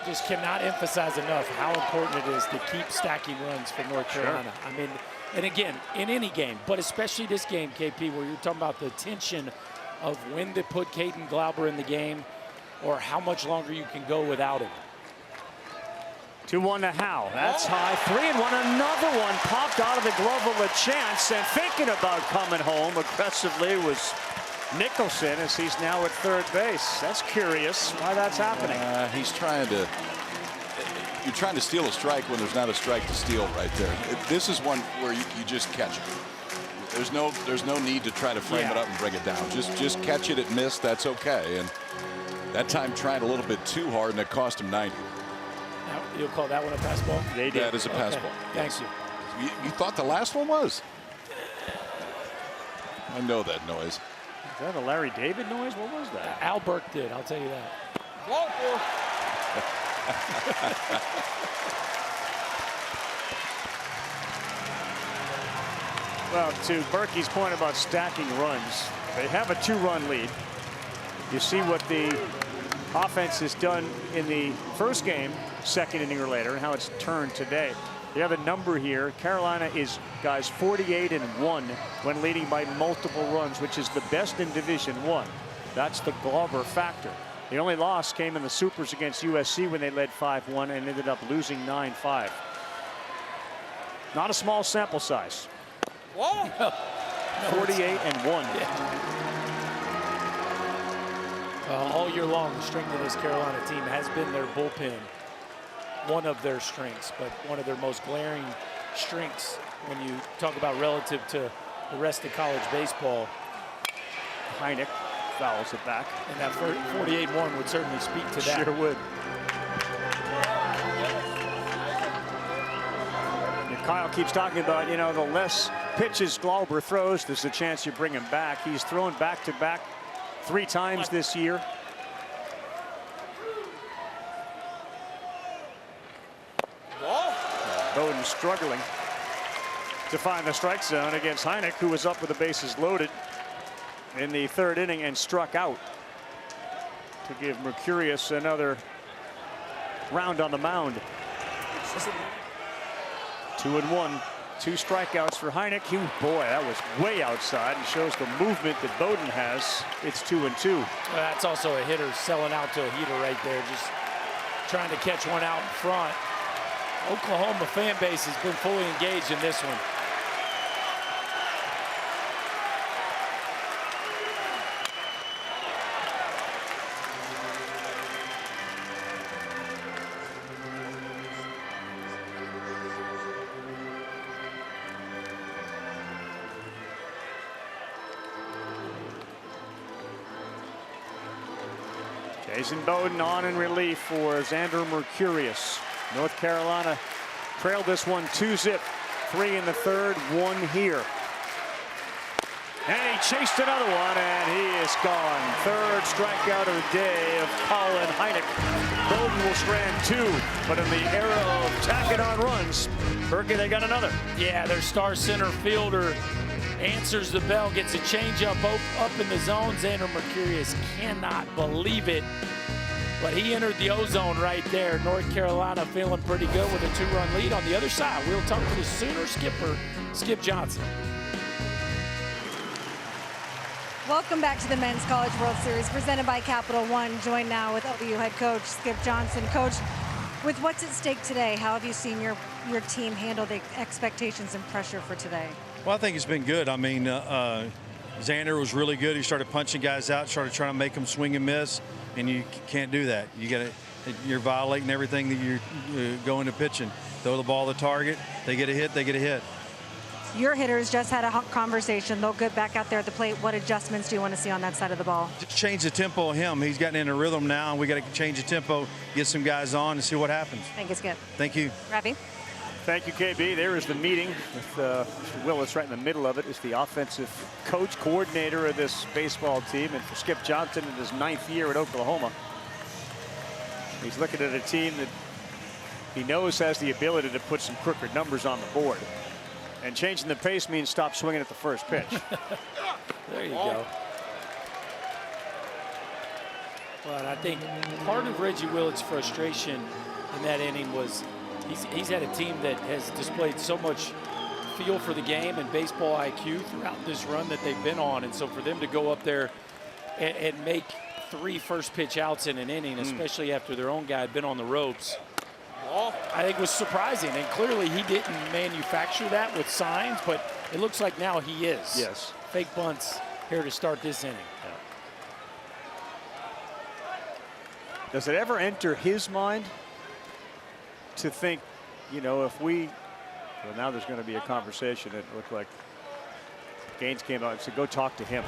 C: Just cannot emphasize enough how important it is to keep stacking runs for North Carolina. I mean, and again, in any game, but especially this game, KP, where you're talking about the tension of when to put Caden Glauber in the game or how much longer you can go without him.
A: 2-1 to Howe. That's high. 3-1. Another one popped out of the glove of LaChance, and thinking about coming home aggressively was Nicholson, as he's now at third base. That's curious why that's happening.
B: He's trying to. You're trying to steal a strike when there's not a strike to steal right there. This is one where you just catch it. There's no need to try to frame it up and bring it down. Just catch it at miss. That's okay. And that time tried a little bit too hard, and it cost him 90.
C: Now, you'll call that one a pass ball?
A: They did.
B: That is a pass ball.
C: Thank you.
B: You thought the last one was? I know that noise.
A: Is that a Larry David noise? What was that?
C: Al Burke did, I'll tell you that.
A: Well, to Berkey's point about stacking runs, they have a 2-run lead. You see what the offense has done in the first game, second inning or later, and how it's turned today. You have a number here. Carolina is, guys, 48-1 when leading by multiple runs, which is the best in Division I. That's the Glauber factor. The only loss came in the Supers against USC when they led 5-1 and ended up losing 9-5. Not a small sample size. 48-1.
C: All year long, the strength of this Carolina team has been their bullpen. One of their strengths, but one of their most glaring strengths when you talk about relative to the rest of college baseball.
A: Heineck fouls it back.
C: And that 48-1 would certainly speak to that.
A: Sure would. Kyle keeps talking about, you know, the less pitches Glauber throws, there's a chance you bring him back. He's thrown back-to-back 3 times this year. Bowden struggling to find the strike zone against Heineck, who was up with the bases loaded in the 3rd inning and struck out to give Mercurius another round on the mound. 2-1, 2 strikeouts for Heineck. Boy, that was way outside and shows the movement that Bowden has. It's 2-2.
C: Well, that's also a hitter selling out to a heater right there, just trying to catch one out in front. Oklahoma fan base has been fully engaged in this one.
A: Jason Bowden on in relief for Xander Mercurius. North Carolina trailed this one 2-zip. 3 in the 3rd, 1 here. And he chased another one, and he is gone. 3rd strikeout of the day of Colin Heineck. Bowden will strand 2, but in the era of tacking on runs, Berkey, they got another.
C: Yeah, their star center fielder answers the bell, gets a changeup up in the zone. Xander Mercurius cannot believe it, but he entered the ozone right there. North Carolina feeling pretty good with a 2-run lead. On the other side, we'll talk to the Sooner skipper, Skip Johnson.
D: Welcome back to the Men's College World Series presented by Capital One. Joined now with OU head coach Skip Johnson. Coach, with what's at stake today, how have you seen your team handle the expectations and pressure for today?
L: Well, I think it's been good. I mean, Xander was really good. He started punching guys out, started trying to make them swing and miss, and you can't do that. You're violating everything that you're going to pitching. Throw the ball to the target. They get a hit. They get a hit.
D: Your hitters just had a conversation. They'll get back out there at the plate. What adjustments do you want to see on that side of the ball?
L: Just change the tempo of him. He's gotten in a rhythm now, and we got to change the tempo, get some guys on, and see what happens.
D: Thank you, Skip.
L: Thank you.
D: Rafi?
A: Thank you, KB. There is the meeting with Willis right in the middle of it. Is the offensive coach, coordinator of this baseball team, and for Skip Johnson in his 9th year at Oklahoma. He's looking at a team that he knows has the ability to put some crooked numbers on the board. And changing the pace means stop swinging at the first pitch.
C: There you go. But I think part of Reggie Willett's frustration in that inning was he's had a team that has displayed so much feel for the game and baseball IQ throughout this run that they've been on. And so for them to go up there and make 3 first pitch outs in an inning, especially after their own guy had been on the ropes, I think was surprising. And clearly he didn't manufacture that with signs, but it looks like now he is.
A: Yes.
C: Fake bunts here to start this inning.
A: Yeah. Does it ever enter his mind to think, you know, if we, well, now there's going to be a conversation. It looked like Gaines came out and said, go talk to him.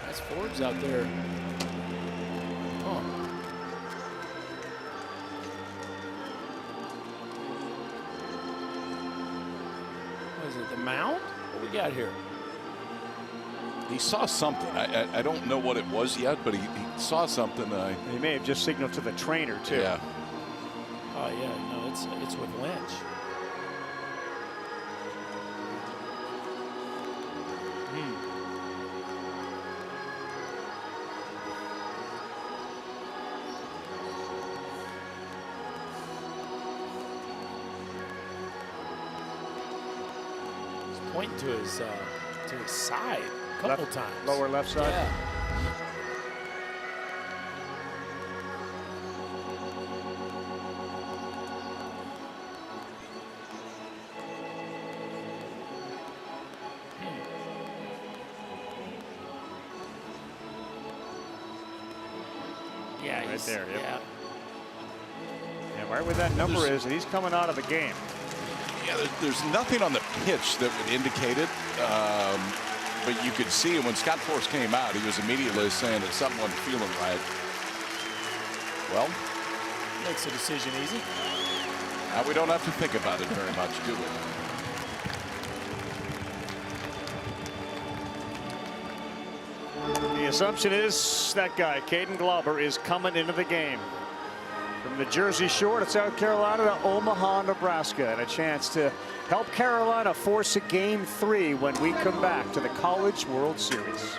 C: That's Forbes out there. What is it, the mound? What we got here?
B: He saw something. I don't know what it was yet, but he saw something.
A: He may have just signaled to the trainer too.
B: Yeah.
C: Oh yeah, no, it's with Lynch. He's pointing to his side a couple times.
A: Lower left side.
C: Yeah.
A: Right there. Yep.
C: Yeah.
A: And right where that number is, and he's coming out of the game.
B: Yeah, there's nothing on the pitch that would indicate it, but you could see when Scott Force came out, he was immediately saying that something wasn't feeling right. Well,
C: Makes the decision easy.
B: now we don't have to think about it very much, do we?
A: The assumption is that guy, Caden Glauber, is coming into the game. From the Jersey Shore to South Carolina to Omaha, Nebraska, and a chance to help Carolina force a Game 3 when we come back to the College World Series.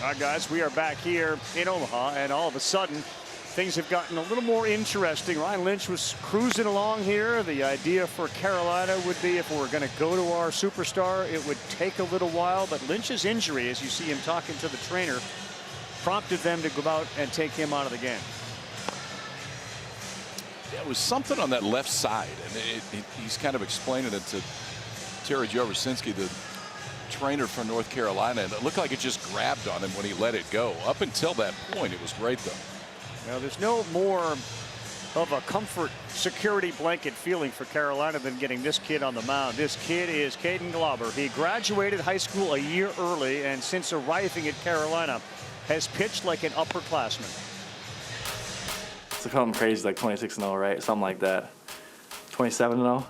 A: All right, guys, we are back here in Omaha, and all of a sudden, things have gotten a little more interesting. Ryan Lynch was cruising along here. The idea for Carolina would be if we're going to go to our superstar, it would take a little while. But Lynch's injury, as you see him talking to the trainer, prompted them to go out and take him out of the game.
B: Yeah, it was something on that left side, and he's kind of explaining it to Terry Joversinski, the trainer from North Carolina, and it looked like it just grabbed on him when he let it go. Up until that point, it was great, though.
A: Now, there's no more of a comfort security blanket feeling for Carolina than getting this kid on the mound. This kid is Caden Glauber. He graduated high school a year early, and since arriving at Carolina has pitched like an upperclassman.
J: It's something crazy like 26-0, right? Something like that. 27-0.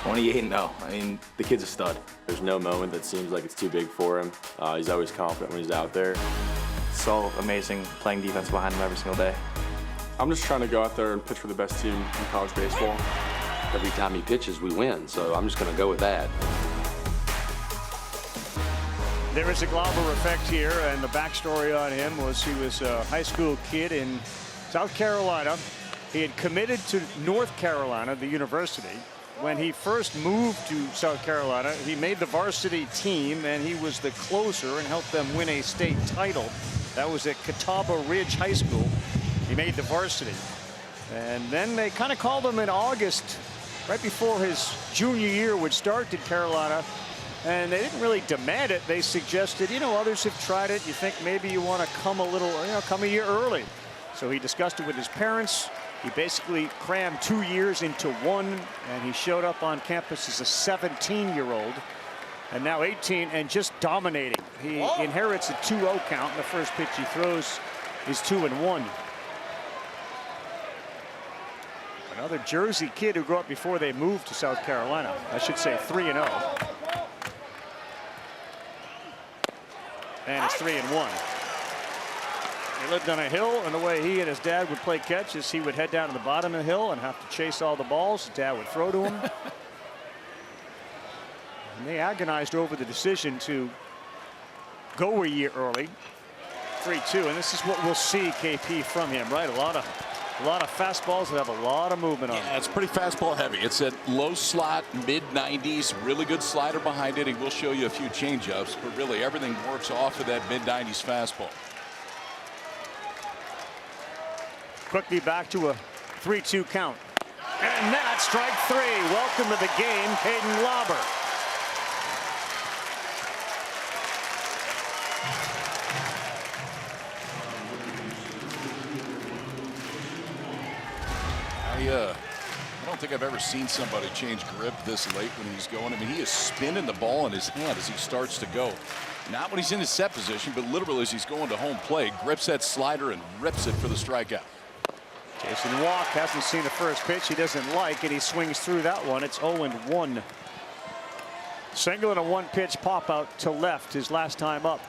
G: 28-0. I mean, the kid's a stud. There's no moment that seems like it's too big for him. He's always confident when he's out there.
J: So amazing playing defense behind him every single day.
F: I'm just trying to go out there and pitch for the best team in college baseball.
M: Every time he pitches, we win, so I'm just going to go with that.
A: There is a Glauber effect here, and the backstory on him was he was a high school kid in South Carolina. He had committed to North Carolina, the university. When he first moved to South Carolina, he made the varsity team, and he was the closer and helped them win a state title. That was at Catawba Ridge High School. He made the varsity. And then they kind of called him in August, right before his junior year would start at Carolina. And they didn't really demand it. They suggested, you know, others have tried it. You think maybe you want to come a little, you know, come a year early. So he discussed it with his parents. He basically crammed 2 years into one, and he showed up on campus as a 17-year-old, and now 18, and just dominating. He inherits a 2-0 count, and the first pitch he throws is 2-1. Another Jersey kid who grew up before they moved to South Carolina. I should say 3-0. And it's 3-1. He lived on a hill, and the way he and his dad would play catch is he would head down to the bottom of the hill and have to chase all the balls. His dad would throw to him. And they agonized over the decision to go a year early. 3-2, and this is what we'll see, KP, from him, right? A lot of fastballs that have a lot of movement on them.
B: Yeah, it's pretty fastball heavy. It's at low slot, mid-90s, really good slider behind it, and we'll show you a few changeups, but really everything works off of that mid-90s fastball.
A: Quickly back to a 3-2 count. And that's strike three. Welcome to the game, Caden Glauber.
B: I don't don't think I've ever seen somebody change grip this late when he's going. I mean, he is spinning the ball in his hand as he starts to go. Not when he's in his set position, but literally as he's going to home plate, grips that slider and rips it for the strikeout.
A: Jason Walk hasn't seen the first pitch he doesn't like, and he swings through that one. It's 0-1. Single and a one-pitch pop out to left his last time up.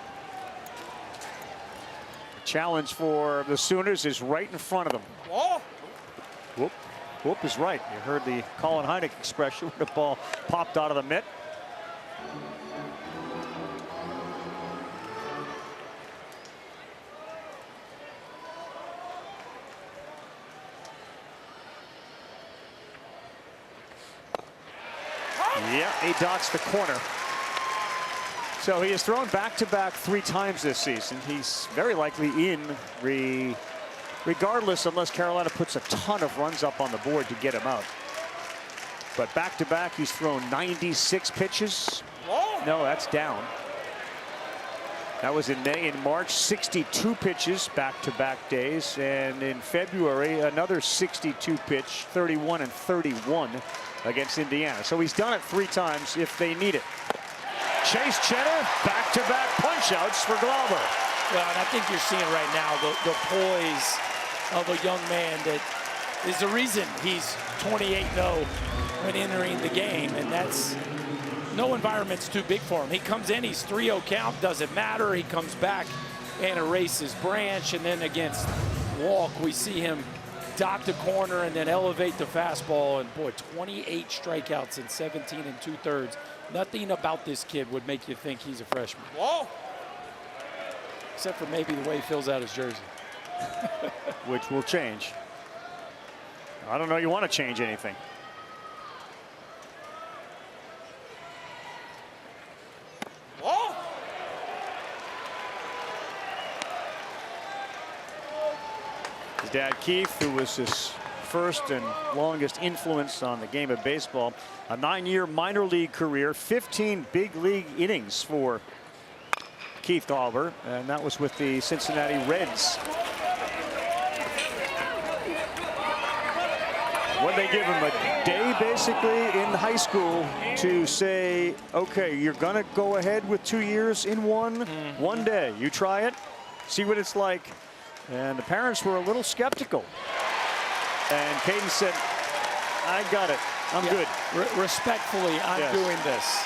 A: The challenge for the Sooners is right in front of them.
N: Oh.
A: Whoop. Whoop is right. You heard the Colin Heineck expression when the ball popped out of the mitt. Yeah, he dots the corner. So he has thrown back-to-back 3 times this season. He's very likely in regardless, unless Carolina puts a ton of runs up on the board to get him out. But back-to-back, he's thrown 96 pitches. No, that's down. That was in May. In March, 62 pitches back-to-back days. And in February, another 62 pitch, 31 and 31 against Indiana. So he's done it 3 times if they need it. Chase Cheddar, back-to-back punch-outs for Glauber.
C: Well, and I think you're seeing right now the poise of a young man that is the reason he's 28-0 when entering the game, and that's no environment's too big for him. He comes in, he's 3-0 count, doesn't matter. He comes back and erases Branch, and then against Walk, we see him dot the corner and then elevate the fastball, and boy, 28 strikeouts in 17 2/3. Nothing about this kid would make you think he's a freshman.
N: Whoa.
C: Except for maybe the way he fills out his jersey.
A: Which will change. I don't know you want to change anything.
N: Whoa.
A: His dad Keith, who was his first and longest influence on the game of baseball, a 9-year minor league career, 15 big league innings for Keith Glauber, and that was with the Cincinnati Reds. When they give him a day basically in high school to say, okay, you're gonna go ahead with 2 years in one day. You try it, see what it's like. And the parents were a little skeptical. And Caden said, I got it. I'm good.
C: Respectfully, I'm doing this.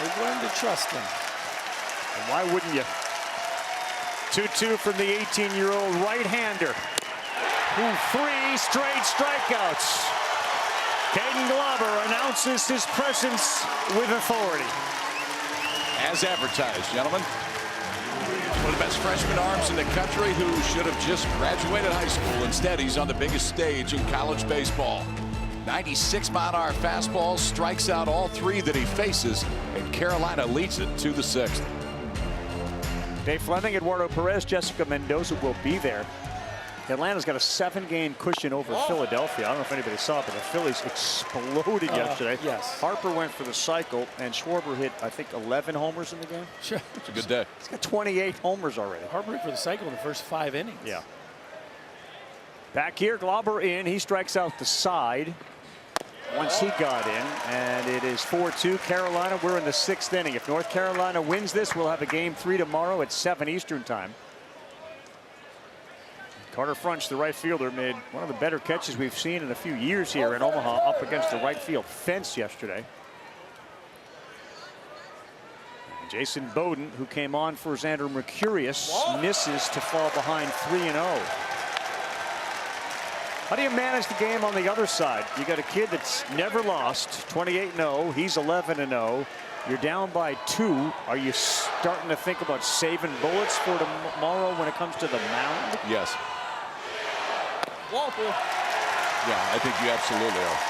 C: They've learned to trust him.
A: And why wouldn't you? 2-2 from the 18-year-old right-hander. 3 straight strikeouts. Caden Glauber announces his presence with authority.
B: As advertised, gentlemen. One of the best freshman arms in the country who should have just graduated high school. Instead, he's on the biggest stage in college baseball. 96-mile-an-hour fastball strikes out all 3 that he faces, and Carolina leads it to the 6th.
A: Dave Fleming, Eduardo Perez, Jessica Mendoza will be there. Atlanta's got a 7-game cushion over Philadelphia. I don't know if anybody saw it, but the Phillies exploded yesterday.
C: Yes.
A: Harper went for the cycle, and Schwarber hit, I think, 11 homers in the game.
C: Sure.
B: It's a good day.
A: He's got 28 homers already.
C: Harper hit for the cycle in the first 5 innings.
A: Yeah. Back here, Glauber in. He strikes out the side once he got in, and it is 4-2 Carolina. We're in the 6th inning. If North Carolina wins this, we'll have a game 3 tomorrow at 7 Eastern time. Carter Frunch, the right fielder, made one of the better catches we've seen in a few years here in Omaha up against the right field fence yesterday. And Jason Bowden, who came on for Xander Mercurius, misses to fall behind 3-0. How do you manage the game on the other side? You got a kid that's never lost, 28-0. He's 11-0. You're down by 2. Are you starting to think about saving bullets for tomorrow when it comes to the mound?
B: Yes.
N: Walker.
B: Yeah, I think you absolutely are.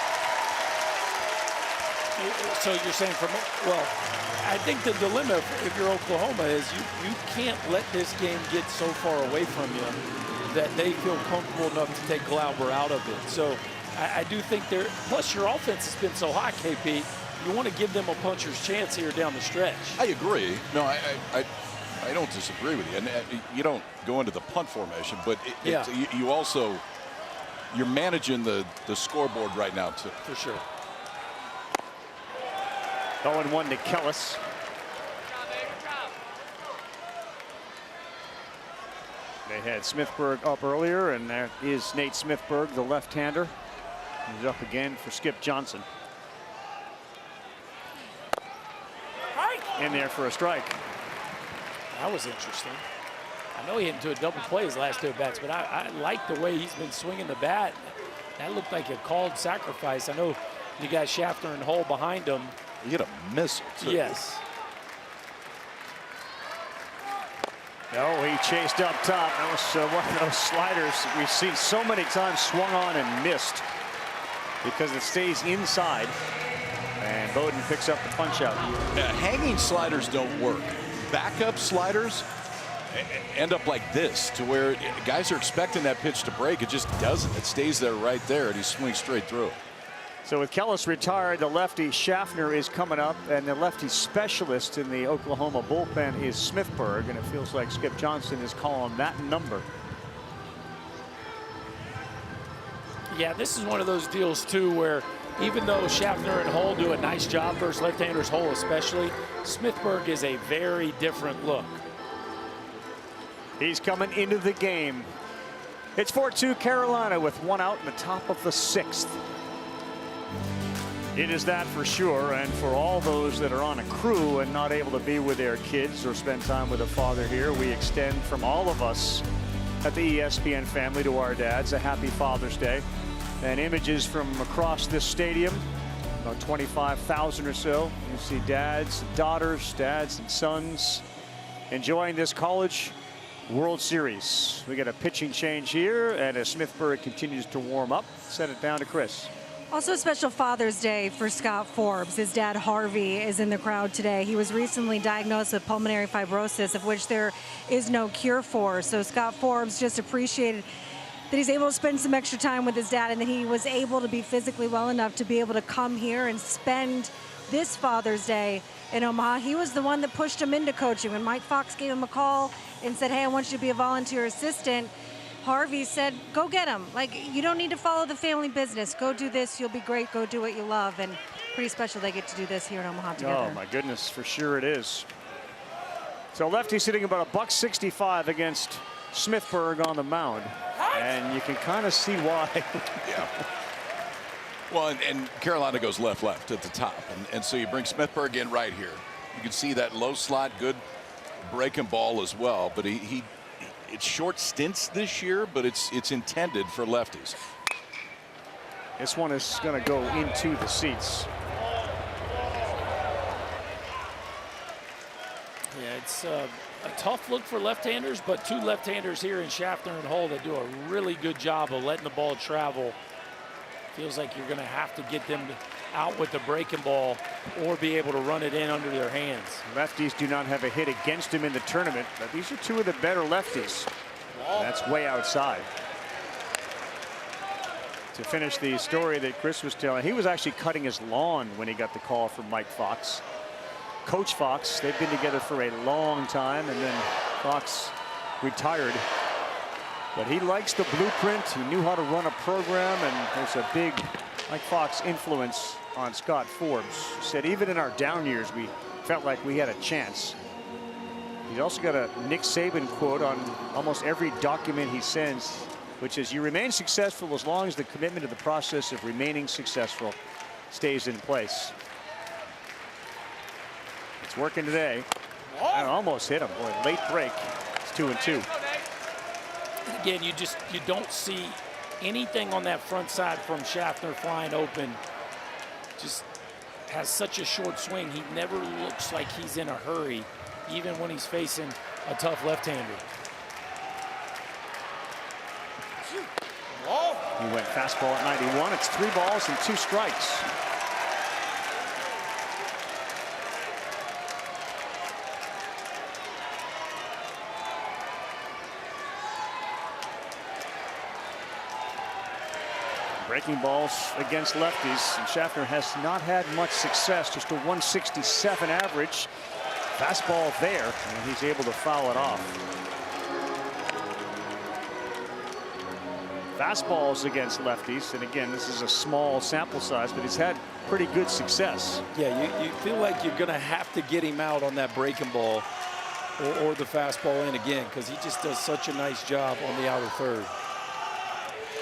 C: So you're saying well, I think the dilemma if you're Oklahoma is you can't let this game get so far away from you that they feel comfortable enough to take Glauber out of it. So I do think plus your offense has been so hot, KP, you want to give them a puncher's chance here down the stretch.
B: I agree. No, I don't disagree with you. And you don't go into the punt formation, but you also you're managing the scoreboard right now too.
C: For sure.
A: 0-1 to Kellis. They had Smithburg up earlier, and there is Nate Smithburg, the left-hander. He's up again for Skip Johnson. In there for a strike.
C: That was interesting. I know he hit into a double play his last two bats, but I like the way he's been swinging the bat. That looked like a called sacrifice. I know you got Schaffner and Hull behind him.
B: He hit a missile too.
C: Yes.
A: No, he chased up top. That was one of those sliders we've seen so many times swung on and missed because it stays inside. And Bowden picks up the punch out.
B: Hanging sliders don't work. Backup sliders end up like this, to where guys are expecting that pitch to break. It just doesn't. It stays there right there, and he swings straight through it.
A: So with Kellis retired, the lefty Schaffner is coming up, and the lefty specialist in the Oklahoma bullpen is Smithburg, and it feels like Skip Johnson is calling that number.
C: Yeah, this is one of those deals too where even though Schaffner and Hull do a nice job versus left-handers, Hull especially, Smithburg is a very different look.
A: He's coming into the game. It's 4-2 Carolina with one out in the top of the sixth. It is that for sure, and for all those that are on a crew and not able to be with their kids or spend time with a father here, we extend from all of us at the ESPN family to our dads a happy Father's Day. And images from across this stadium, about 25,000 or so. You see dads and daughters, dads and sons enjoying this College World Series. We got a pitching change here, and as Smithburg continues to warm up, send it down to Chris.
D: Also a special Father's Day for Scott Forbes. His dad, Harvey, is in the crowd today. He was recently diagnosed with pulmonary fibrosis, of which there is no cure for. So Scott Forbes just appreciated that he's able to spend some extra time with his dad, and that he was able to be physically well enough to be able to come here and spend this Father's Day in Omaha. He was the one that pushed him into coaching. When Mike Fox gave him a call and said, hey, I want you to be a volunteer assistant, Harvey said, go get him. Like, you don't need to follow the family business. Go do this. You'll be great. Go do what you love. And pretty special they get to do this here in Omaha together.
A: Oh, my goodness. For sure it is. So lefty sitting about $165 against Smithburg on the mound. And you can kind of see why.
B: Yeah. Well, and Carolina goes left at the top. And so you bring Smithburg in right here. You can see that low slot, good breaking ball as well. But it's short stints this year, but it's intended for lefties.
A: This one is going to go into the seats.
C: Yeah, it's a tough look for left-handers, but two left-handers here in Schaffner and Hull that do a really good job of letting the ball travel. Feels like you're going to have to get them out with the breaking ball or be able to run it in under their hands.
A: Lefties do not have a hit against him in the tournament, but these are two of the better lefties. That's way outside. To finish the story that Chris was telling, he was actually cutting his lawn when he got the call from Mike Fox. Coach Fox, they've been together for a long time, and then Fox retired. But he likes the blueprint. He knew how to run a program, and there's a big Mike Fox influence on Scott Forbes. He said even in our down years, we felt like we had a chance. He's also got a Nick Saban quote on almost every document he sends, which is, you remain successful as long as the commitment to the process of remaining successful stays in place. It's working today. I almost hit him. Boy, late break. It's 2-2.
C: Again, you don't see anything on that front side from Schaffner flying open. Just has such a short swing. He never looks like he's in a hurry, even when he's facing a tough left-hander.
A: He went fastball at 91. It's 3 balls and 2 strikes. Breaking balls against lefties, and Schaffner has not had much success. Just a 167 average. Fastball there, and he's able to foul it off. fastballs against lefties. And again, this is a small sample size, but he's had pretty good success.
O: Yeah, you feel like you're going to have to get him out on that breaking ball or the fastball in again, because he just does such a nice job on the outer third.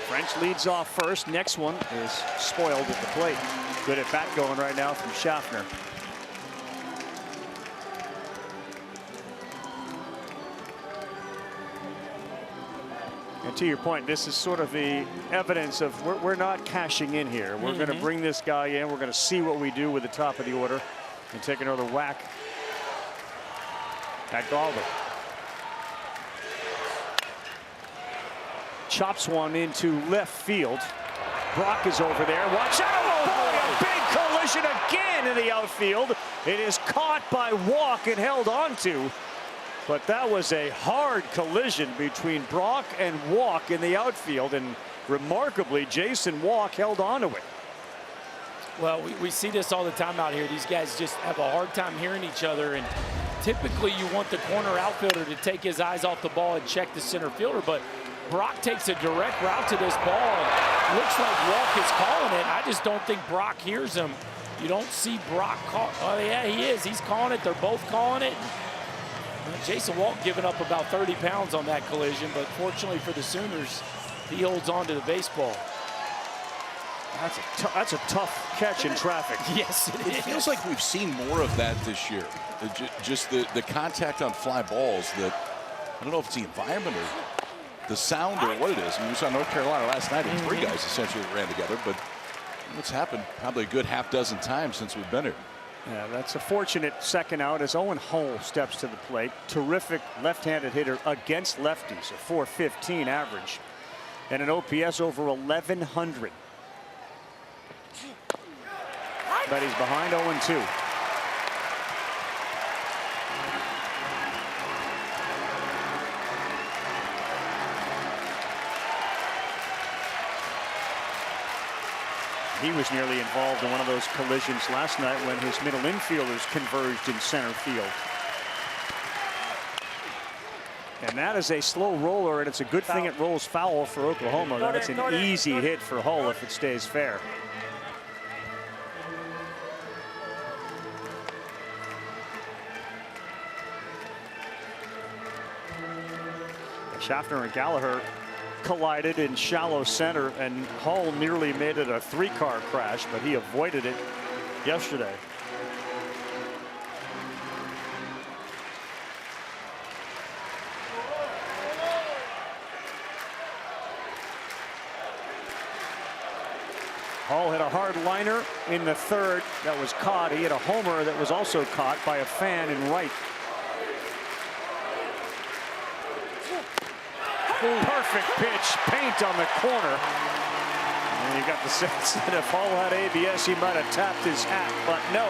A: French leads off first. Next one is spoiled at the plate. Good at bat going right now from Schaffner. And to your point, this is sort of the evidence of we're not cashing in here. We're going to bring this guy in. We're going to see what we do with the top of the order and take another whack at Galver. Chops one into left field. Brock is over there. Watch out! Oh, boy, a big collision again in the outfield. It is caught by Walk and held onto. But that was a hard collision between Brock and Walk in the outfield, and remarkably, Jason Walk held onto it.
O: Well, we see this all the time out here. These guys just have a hard time hearing each other, and typically you want the corner outfielder to take his eyes off the ball and check the center fielder, but Brock takes a direct route to this ball. Looks like Walk is calling it. I just don't think Brock hears him. You don't see Brock call. Oh, yeah, he is. He's calling it. They're both calling it. Jason Walk giving up about 30 pounds on that collision, but fortunately for the Sooners, he holds on to the baseball.
A: That's a tough catch in traffic.
O: Yes, it is.
B: Feels like we've seen more of that this year. Just the contact on fly balls that, I don't know if it's the environment or the sound or what it is. I mean, we saw North Carolina last night and three guys essentially ran together, but it's happened probably a good half dozen times since we've been here.
A: Yeah, that's a fortunate second out as Owen Hull steps to the plate. Terrific left-handed hitter against lefties, a .415 average, and an OPS over 1,100. But he's behind 0-2. He was nearly involved in one of those collisions last night when his middle infielders converged in center field. And that is a slow roller, and it's a good thing it rolls foul for Oklahoma. That's an easy hit for Hull if it stays fair. Schaffner and Gallagher collided in shallow center, and Hull nearly made it a three-car crash, but he avoided it yesterday. Hull hit a hard liner in the third that was caught. He hit a homer that was also caught by a fan in right. Perfect pitch, paint on the corner. And you got the sense that if Hull had ABS, he might have tapped his hat, but no.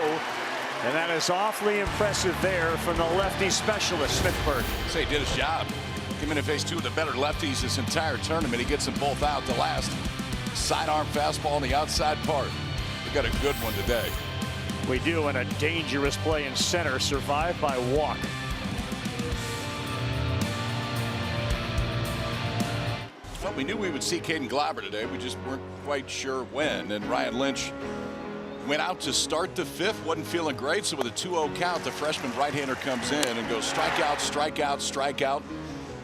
A: And that is awfully impressive there from the lefty specialist, Smithburg.
B: Say he did his job. Came in and faced two of the better lefties this entire tournament. He gets them both out to last. Sidearm fastball on the outside part. We got a good one today.
A: We do, and a dangerous play in center, survived by Walk.
B: Well, we knew we would see Caden Glauber today. We just weren't quite sure when. And Ryan Lynch went out to start the fifth, wasn't feeling great. So with a 2-0 count, the freshman right-hander comes in and goes strikeout, strikeout, strikeout.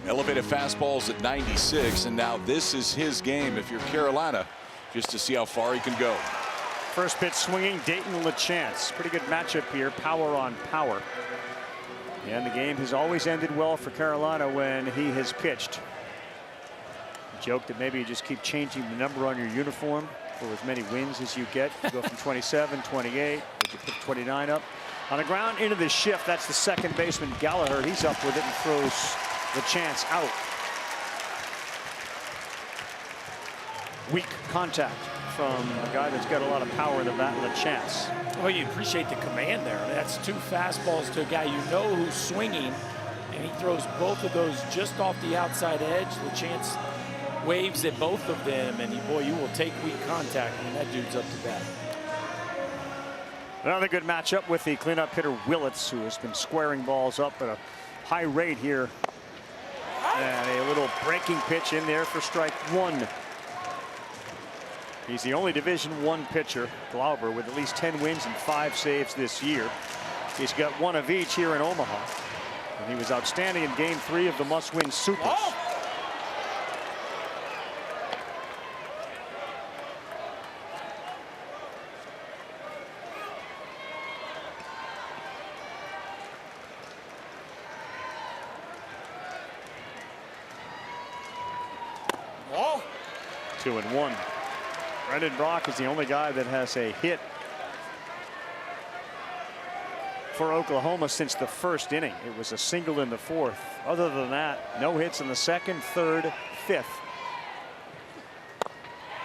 B: Elevated fastballs at 96, and now this is his game if you're Carolina, just to see how far he can go.
A: First pitch swinging, Dayton LaChance. Pretty good matchup here, power on power. And the game has always ended well for Carolina when he has pitched. Joke that maybe you just keep changing the number on your uniform for as many wins as you get. You go from 27, 28, you put 29 up. On the ground into the shift, that's the second baseman Gallagher. He's up with it and throws the chance out. Weak contact from a guy that's got a lot of power in the bat, LaChance.
O: Well, you appreciate the command there. That's two fastballs to a guy you know who's swinging, and he throws both of those just off the outside edge. LaChance waves at both of them, and boy, you will take weak contact when that dude's up to bat.
A: Another good matchup with the cleanup hitter Willits, who has been squaring balls up at a high rate here. And a little breaking pitch in there for strike one. He's the only Division I pitcher, Glauber, with at least 10 wins and 5 saves this year. He's got one of each here in Omaha. And he was outstanding in Game 3 of the must-win Supers.
N: Oh.
A: Oh. 2-1. Brendan Brock is the only guy that has a hit for Oklahoma since the first inning. It was a single in the 4th. Other than that, no hits in the 2nd, 3rd, 5th.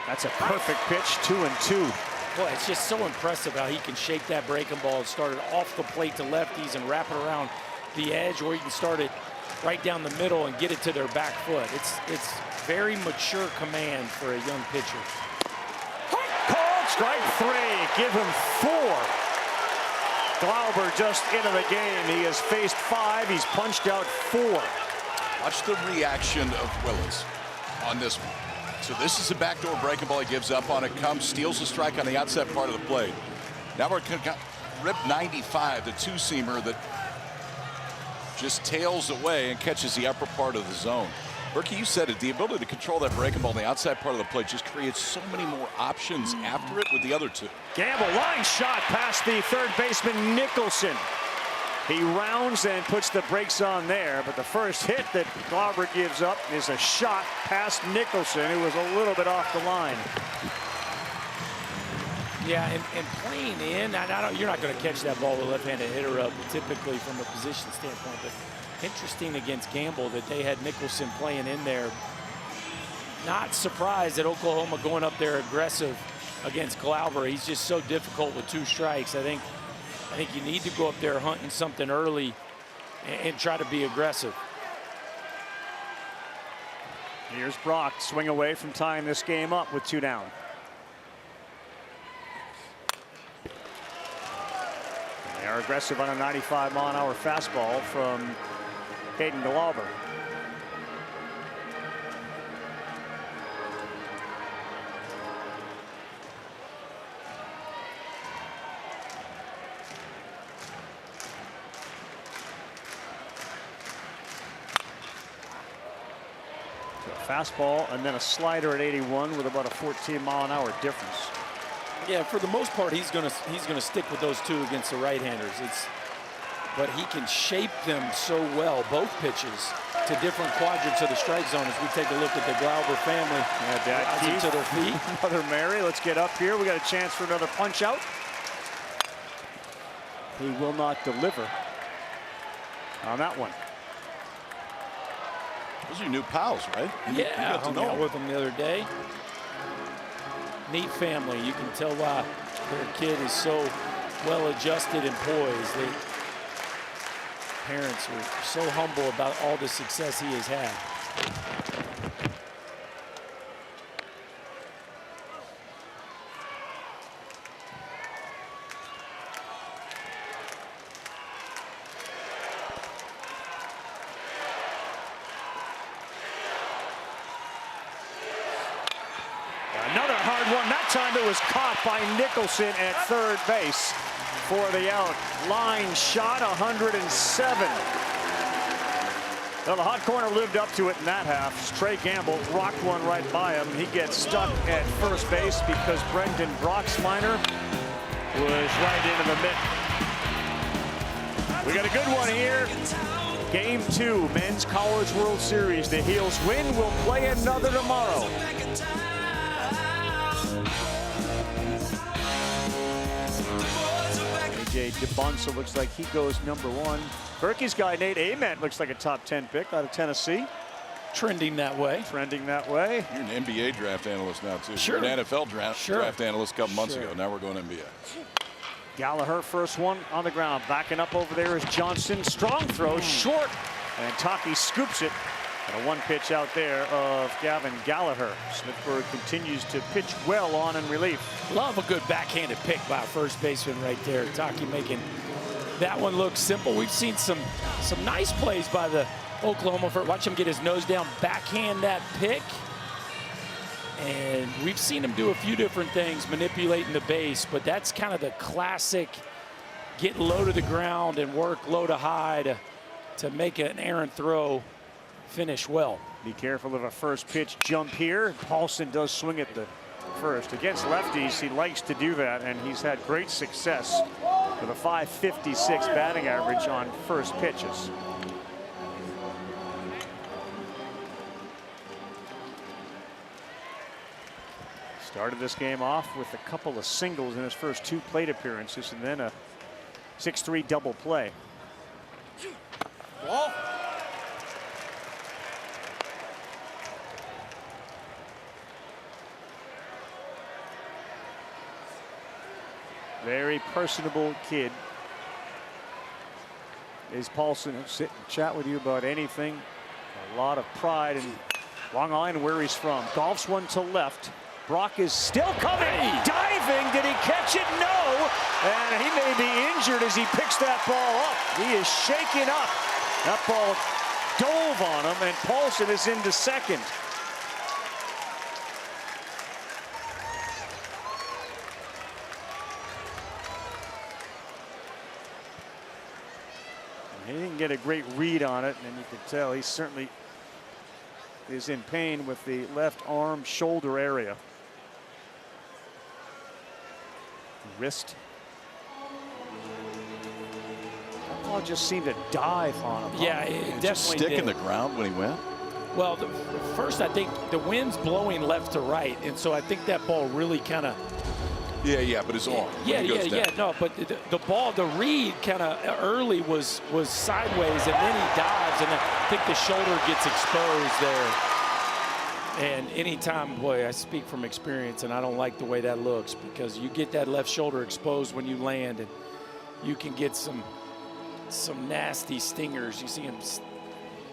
A: That's a perfect pitch, 2-2.
O: Boy, it's just so impressive how he can shape that breaking ball and start it off the plate to lefties and wrap it around the edge, or he can start it right down the middle and get it to their back foot. It's very mature command for a young pitcher.
A: Called strike 3. Give him 4. Glauber just into the game. He has faced 5. He's punched out 4.
B: Watch the reaction of Willis on this one. So this is a backdoor breaking ball. He gives up on it, comes, steals a strike on the outside part of the plate. Now we're rip 95, the two-seamer that just tails away and catches the upper part of the zone. Berkey, you said it, the ability to control that breaking ball on the outside part of the plate just creates so many more options after it with the other two.
A: Gamble, line shot past the third baseman Nicholson. He rounds and puts the brakes on there, but the first hit that Glauber gives up is a shot past Nicholson, who was a little bit off the line.
O: Yeah, and playing in, you're not going to catch that ball with a left-handed hitter up typically from a position standpoint, but interesting against Gamble that they had Nicholson playing in there. Not surprised that Oklahoma going up there aggressive against Glauber. He's just so difficult with 2 strikes. I think you need to go up there hunting something early and try to be aggressive.
A: Here's Brock, swing away from tying this game up with 2 down. They are aggressive on a 95-mile-an-hour fastball from Caden Glauber. Fastball and then a slider at 81 with about a 14-mile-an-hour difference.
O: Yeah, for the most part, he's gonna stick with those 2 against the right-handers. But he can shape them so well, both pitches, to different quadrants of the strike zone. As we take a look at the Glauber family, rising to their feet.
A: Mother Mary, let's get up here. We got a chance for another punch out. He will not deliver on that one.
B: Those are your new pals, right?
O: Yeah, I hung out with them the other day. Neat family. You can tell why their kid is so well adjusted and poised. Parents are so humble about all the success he has had.
A: Another hard one. That time it was caught by Nicholson at third base for the out. Line shot, 107. Well, the hot corner lived up to it in that half. Trey Gamble rocked one right by him. He gets stuck at first base because Brendan Broxminer was right into the mitt. We got a good one here. Game 2, Men's College World Series. The Heels win. We'll play another tomorrow. AJ DeBonsa looks like he goes #1. Berkey's guy, Nate Ament, looks like a top 10 pick out of Tennessee.
O: Trending that way.
A: Trending that way.
B: You're an NBA draft analyst now, too.
O: Sure.
B: You're an NFL draft analyst a couple months ago. Now we're going NBA.
A: Gallagher, first one on the ground. Backing up over there is Johnson. Strong throw, short. And Taki scoops it. And a 1-pitch out there of Gavin Gallagher. Smithburg continues to pitch well on in relief.
O: Love a good backhanded pick by a first baseman right there. Taki making that one look simple. We've seen some nice plays by the Oklahoma. Watch him get his nose down, backhand that pick. And we've seen him do a few different things, manipulating the base, but that's kind of the classic get low to the ground and work low to high to make an errant throw finish well.
A: Be careful of a first pitch jump here. Paulson does swing at the first. Against lefties, he likes to do that, and he's had great success with a .556 batting average on first pitches. Started this game off with a couple of singles in his first 2 plate appearances, and then a 6-3 double play.
N: Ball.
A: Very personable kid is Paulson. He'll sit and chat with you about anything. A lot of pride in Long Island, where he's from. Golfs one to left. Brock is still coming, diving. Did he catch it? No. And he may be injured as he picks that ball up. He is shaken up. That ball dove on him, and Paulson is into second. He didn't get a great read on it, and you can tell he certainly is in pain with the left arm shoulder area. Wrist. That ball just seemed to dive on him.
O: Yeah, it definitely
B: just stick
O: did.
B: in the ground when he went.
O: Well, first I think the wind's blowing left to right, and so I think that ball really kind of.
B: Yeah, but his arm.
O: No, but the ball, the read kind of early was sideways, and then he dives, and I think the shoulder gets exposed there. And anytime, boy, I speak from experience, and I don't like the way that looks, because you get that left shoulder exposed when you land, and you can get some nasty stingers. You see him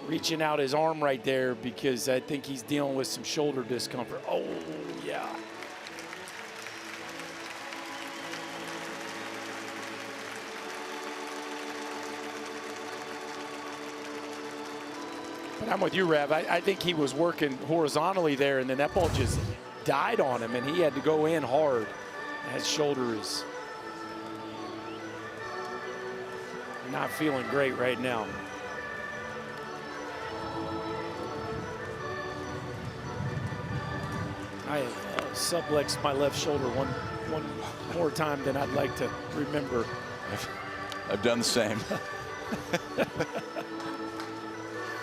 O: reaching out his arm right there because I think he's dealing with some shoulder discomfort. Oh, yeah. But I'm with you, Rev. I think he was working horizontally there, and then that ball just died on him, and he had to go in hard. His shoulder is not feeling great right now. I have sublexed my left shoulder one more time than I'd like to remember.
B: I've done the same.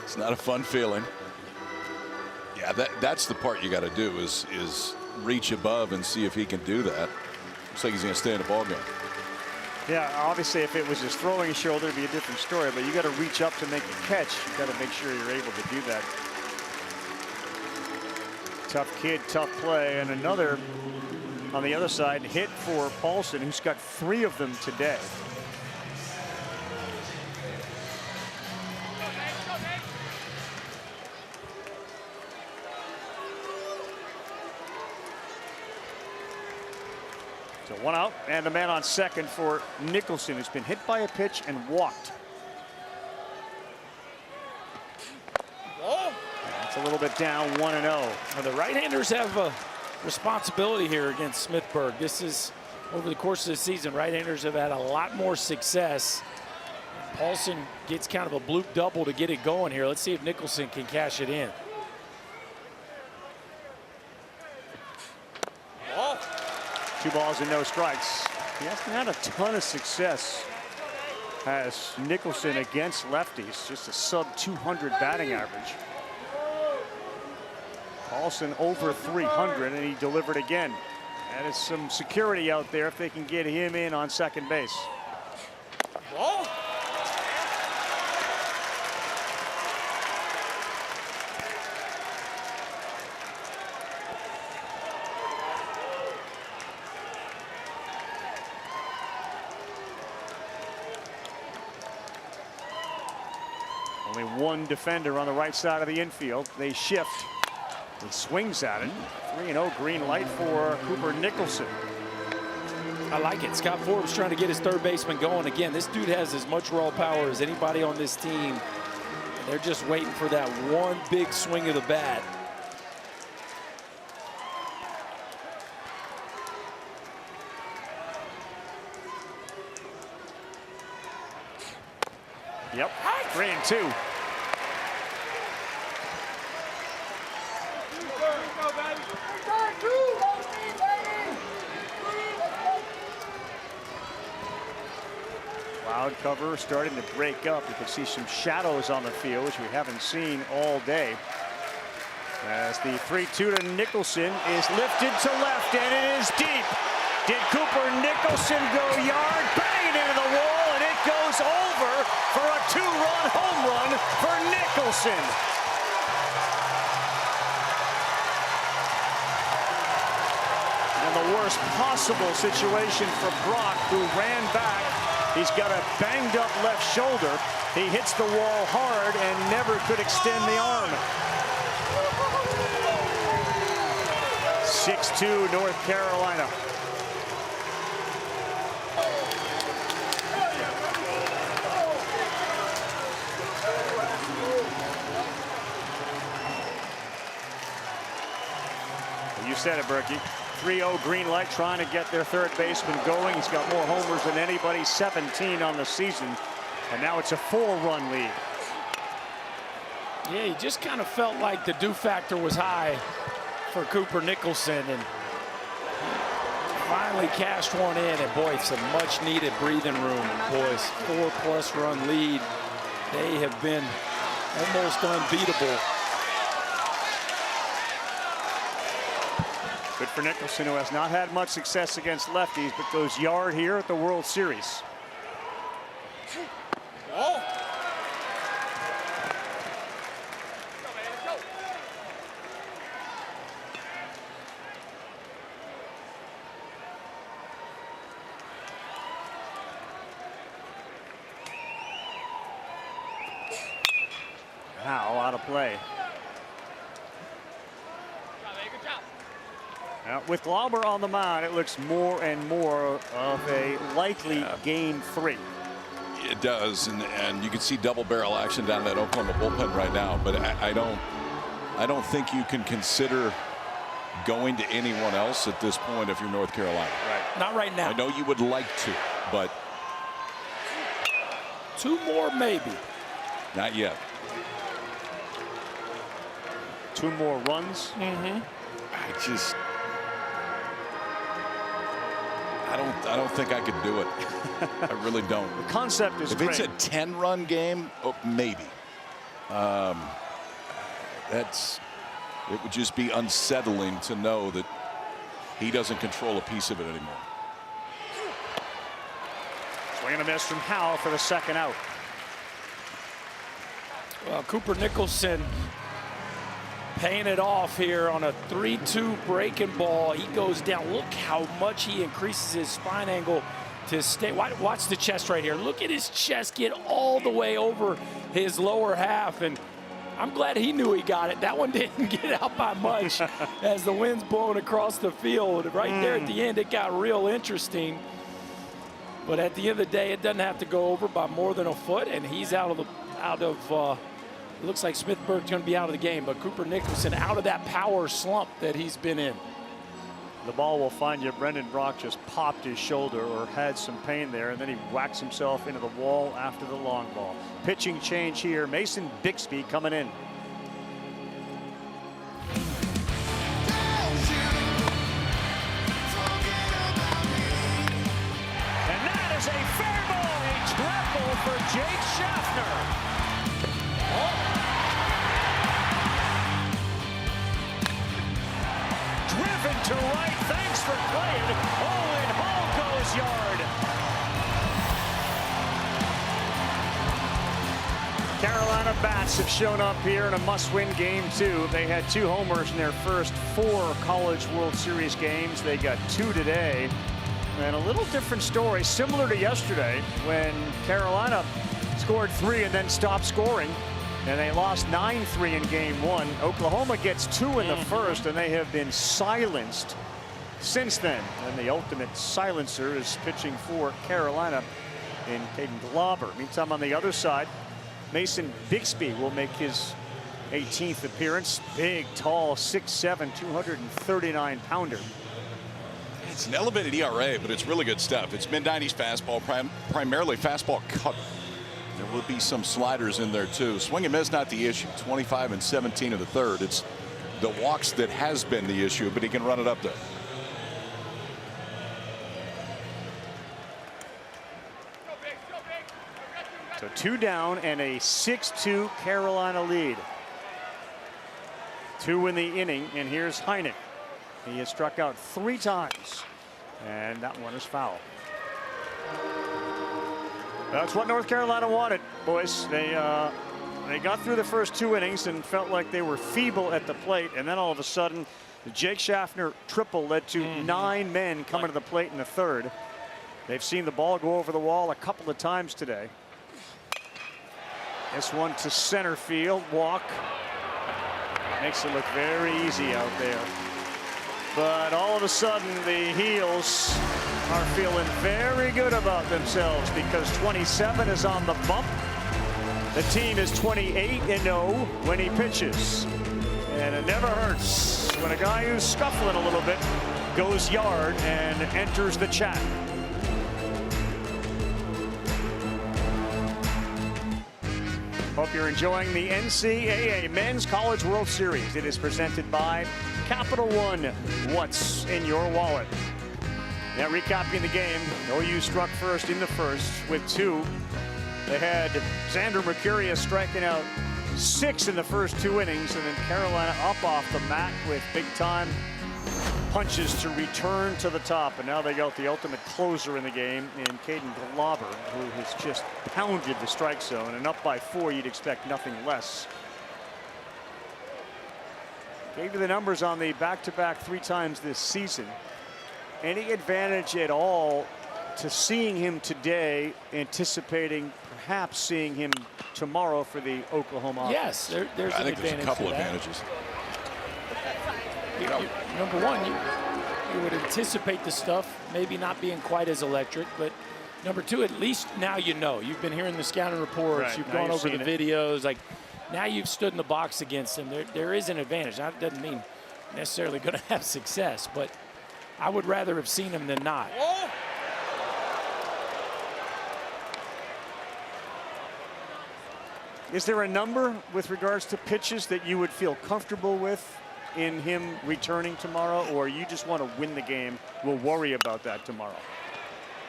B: It's not a fun feeling. Yeah, that's the part you got to do is reach above and see if he can do that. Looks like he's going to stay in the ball game.
A: Yeah, obviously, if it was his throwing shoulder, it'd be a different story. But you got to reach up to make the catch. You got to make sure you're able to do that. Tough kid, tough play, and another on the other side hit for Paulson, who's got 3 of them today. So 1 out and a man on second for Nicholson, who's been hit by a pitch and walked. That's a little bit down, 1-0.
O: Well, the right-handers have a responsibility here against Smithburg. This is over the course of the season. Right-handers have had a lot more success. Paulson gets kind of a bloop double to get it going here. Let's see if Nicholson can cash it in.
A: Oh. 2 balls and no strikes. He hasn't had a ton of success as Nicholson against lefties. Just a sub-200 batting average. Paulson over 300, and he delivered again. That is some security out there if they can get him in on second base.
N: Ball.
A: Only 1 defender on the right side of the infield. They shift. He swings at it. 3-0 green light for Cooper Nicholson.
O: I like it. Scott Forbes trying to get his third baseman going. Again, this dude has as much raw power as anybody on this team. And they're just waiting for that one big swing of the bat.
A: Yep, 3-2. Cloud cover starting to break up. You can see some shadows on the field, which we haven't seen all day. As the 3-2 to Nicholson is lifted to left, and it is deep. Did Cooper Nicholson go yard? Bang into the wall, and it goes over for a 2-run home run for Nicholson. And the worst possible situation for Brock, who ran back. He's got a banged-up left shoulder. He hits the wall hard and never could extend the arm. 6-2 North Carolina. You said it, Berkey. 3-0 green light, trying to get their third baseman going. He's got more homers than anybody, 17 on the season. And now it's a 4-run lead.
O: Yeah, he just kind of felt like the do factor was high for Cooper Nicholson, and finally cashed one in. And boy, some much needed breathing room, boys. 4+ run lead. They have been almost unbeatable.
A: Good for Nicholson, who has not had much success against lefties, but goes yard here at the World Series.
N: Oh.
A: How out of play. Now, with Glauber on the mound, it looks more and more of a likely game 3.
B: It does, and you can see double barrel action down that Oklahoma bullpen right now. But I don't think you can consider going to anyone else at this point if you're North Carolina.
O: Right. Not right now.
B: I know you would like to, but
O: 2 more maybe.
B: Not yet.
A: 2 more runs.
B: I don't think I could do it. I really don't.
A: The concept is
B: if
A: great.
B: it's a 10-run game, maybe. It would just be unsettling to know that he doesn't control a piece of it anymore.
A: Swing and a miss from Howell for the second out.
O: Well, Cooper Nicholson paying it off here on a 3-2 breaking ball. He goes down. Look how much he increases his spine angle to stay. Watch the chest right here. Look at his chest get all the way over his lower half. And I'm glad he knew he got it. That one didn't get out by much as the wind's blowing across the field. Right there at the end, it got real interesting. But at the end of the day, it doesn't have to go over by more than a foot, and he's out of it looks like Smithburg's going to be out of the game, but Cooper Nicholson out of that power slump that he's been in.
A: The ball will find you. Brendan Brock just popped his shoulder or had some pain there, and then he whacks himself into the wall after the long ball. Pitching change here. Mason Bixby coming in. And that is a fair ball. A triple for Jake Schaffner. Driven to right, thanks for playing. Owen Hall goes yard. Carolina bats have shown up here in a must-win game 2. They had 2 homers in their first 4 College World Series games. They got 2 today. And a little different story, similar to yesterday when Carolina scored 3 and then stopped scoring. And they lost 9-3 in game 1. Oklahoma gets 2 in the first, and they have been silenced since then. And the ultimate silencer is pitching for Carolina in Caden Glauber. Meantime, on the other side, Mason Bixby will make his 18th appearance. Big, tall, 6'7", 239-pounder.
B: It's an elevated ERA, but it's really good stuff. It's mid-90s fastball, primarily fastball cutter. There will be some sliders in there too. Swing and miss not the issue. 25 and 17 in the third. It's the walks that has been the issue, but he can run it up there.
A: So 2 down and a 6-2 Carolina lead. 2 in the inning, and here's Heineck. He has struck out 3 times, and that one is foul. That's what North Carolina wanted, boys. They got through the first 2 innings and felt like they were feeble at the plate, and then all of a sudden, the Jake Schaffner triple led to 9 men coming to the plate in the third. They've seen the ball go over the wall a couple of times today. This one to center field, walk. Makes it look very easy out there. But all of a sudden, the Heels are feeling very good about themselves because 27 is on the bump. The team is 28-0 when he pitches. And it never hurts when a guy who's scuffling a little bit goes yard and enters the chat. Hope you're enjoying the NCAA Men's College World Series. It is presented by Capital One. What's in your wallet? Now recapping the game, OU struck first in the first with 2. They had Xander Mercurius striking out 6 in the first 2 innings, and then Carolina up off the mat with big-time punches to return to the top. And now they got the ultimate closer in the game in Caden Glauber, who has just pounded the strike zone. And up by 4, you'd expect nothing less. Gave you the numbers on the back-to-back 3 times this season. Any advantage at all to seeing him today, anticipating perhaps seeing him tomorrow for the Oklahoma
O: Yes,
B: offense?
O: there's
B: I
O: an
B: think
O: advantage.
B: there's a couple
O: to that.
B: advantages.
O: Number one, you would anticipate the stuff maybe not being quite as electric, but number 2, at least now you know. You've been hearing the scouting reports,
A: Right,
O: you've
A: now
O: gone
A: you've
O: over the
A: seen it.
O: videos. Like now you've stood in the box against him. There is an advantage. That doesn't mean necessarily going to have success, but I would rather have seen him than not.
A: Is there a number with regards to pitches that you would feel comfortable with in him returning tomorrow, or you just want to win the game? We'll worry about that tomorrow.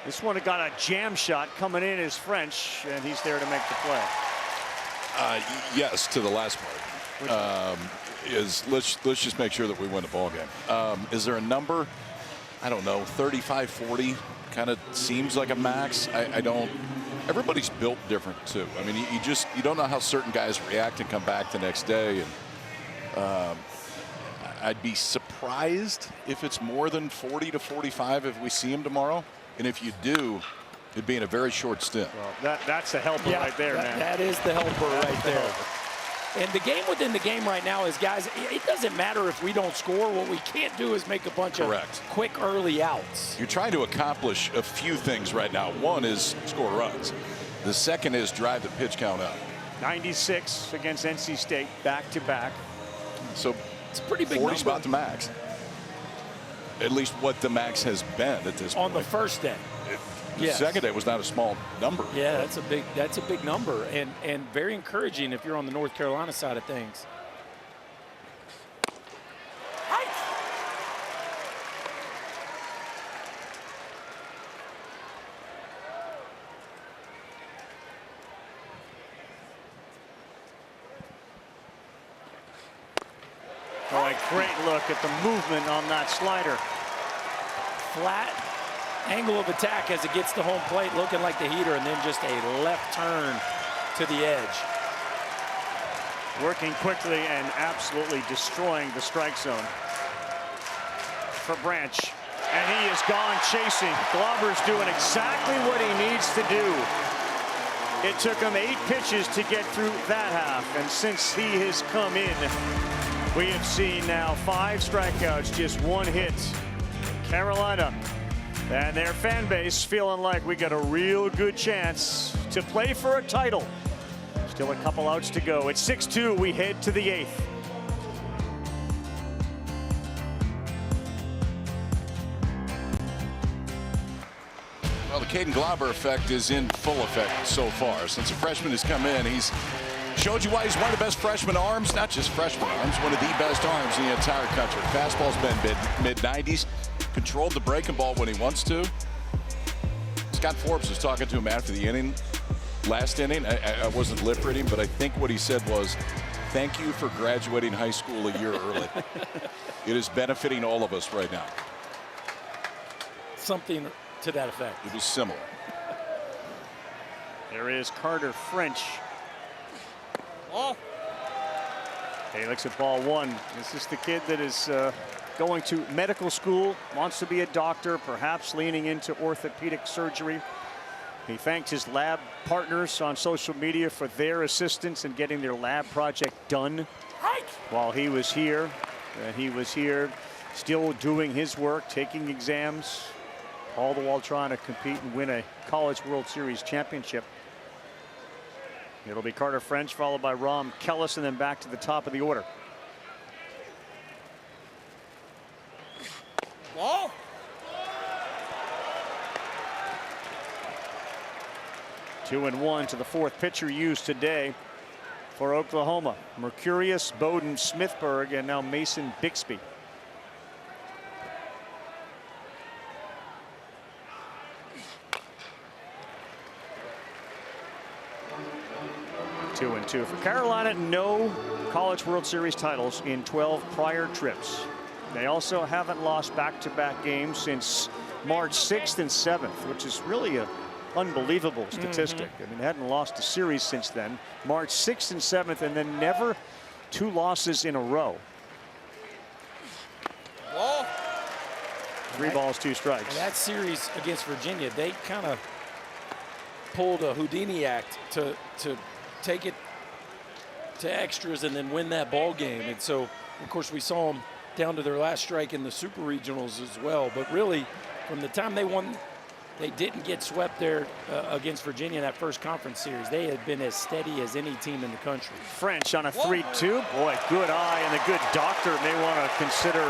A: This one got a jam shot coming in is French, and he's there to make the play.
B: Yes, to the last part. Let's just make sure that we win the ball game. Is there a number? I don't know. 35, 40 kind of seems like a max. I don't. Everybody's built different too. I mean, you don't know how certain guys react and come back the next day. And I'd be surprised if it's more than 40 to 45 if we see him tomorrow. And if you do, it'd be in a very short stint.
A: Well, that's the helper right there, man.
O: That is the helper right there. And the game within the game right now is, guys, it doesn't matter if we don't score. What we can't do is make a bunch of quick early outs.
B: You're trying to accomplish a few things right now. One is score runs. The second is drive the pitch count up.
A: 96 against NC State, back-to-back.
B: So
O: it's a pretty big
B: 40's
O: number.
B: about the max. At least what the max has been at this point.
O: On the first day.
B: The second day was not a small number.
O: Yeah, that's a big number, and very encouraging if you're on the North Carolina side of things.
A: Oh, a great look at the movement on that slider.
O: Flat angle of attack as it gets to home plate, looking like the heater, and then just a left turn to the edge.
A: Working quickly and absolutely destroying the strike zone for Branch. And he is gone chasing. Glauber's doing exactly what he needs to do. It took him 8 pitches to get through that half, and since he has come in, we have seen now 5 strikeouts, just 1 hit. Carolina and their fan base feeling like we got a real good chance to play for a title. Still a couple outs to go. It's 6-2. We head to the 8th.
B: Well, the Caden Glauber effect is in full effect so far. Since a freshman has come in, he's showed you why he's one of the best freshman arms, not just freshman arms, one of the best arms in the entire country. Fastball's been mid-90s, controlled the breaking ball when he wants to. Scott Forbes was talking to him after the inning, last inning. I wasn't lip reading, but I think what he said was, thank you for graduating high school a year early. It is benefiting all of us right now.
O: Something to that effect.
B: It was similar.
A: There is Carter French. Oh. He looks at ball one. This is the kid that is going to medical school, wants to be a doctor, perhaps leaning into orthopedic surgery. He thanked his lab partners on social media for their assistance in getting their lab project done while he was here. He was here still doing his work, taking exams, all the while trying to compete and win a College World Series championship. It'll be Carter French, followed by Rom Kellis, and then back to the top of the order.
N: Ball.
A: 2-1 to the fourth pitcher used today for Oklahoma. Mercurius, Bowden, Smithburg, and now Mason Bixby. Two and two for Carolina. No College World Series titles in 12 prior trips. They also haven't lost back-to-back games since March 6th and 7th, which is really a unbelievable statistic. I mean, they hadn't lost a series since then. March 6th and 7th, and then never two losses in a row.
N: Ball.
A: 3 balls, 2 strikes.
O: And that series against Virginia, they kind of pulled a Houdini act to take it to extras and then win that ball game. And so, of course, we saw them down to their last strike in the Super Regionals as well. But really, from the time they won, they didn't get swept there against Virginia in that first conference series. They had been as steady as any team in the country.
A: French on a 3-2. Boy, good eye, and the good doctor may want to consider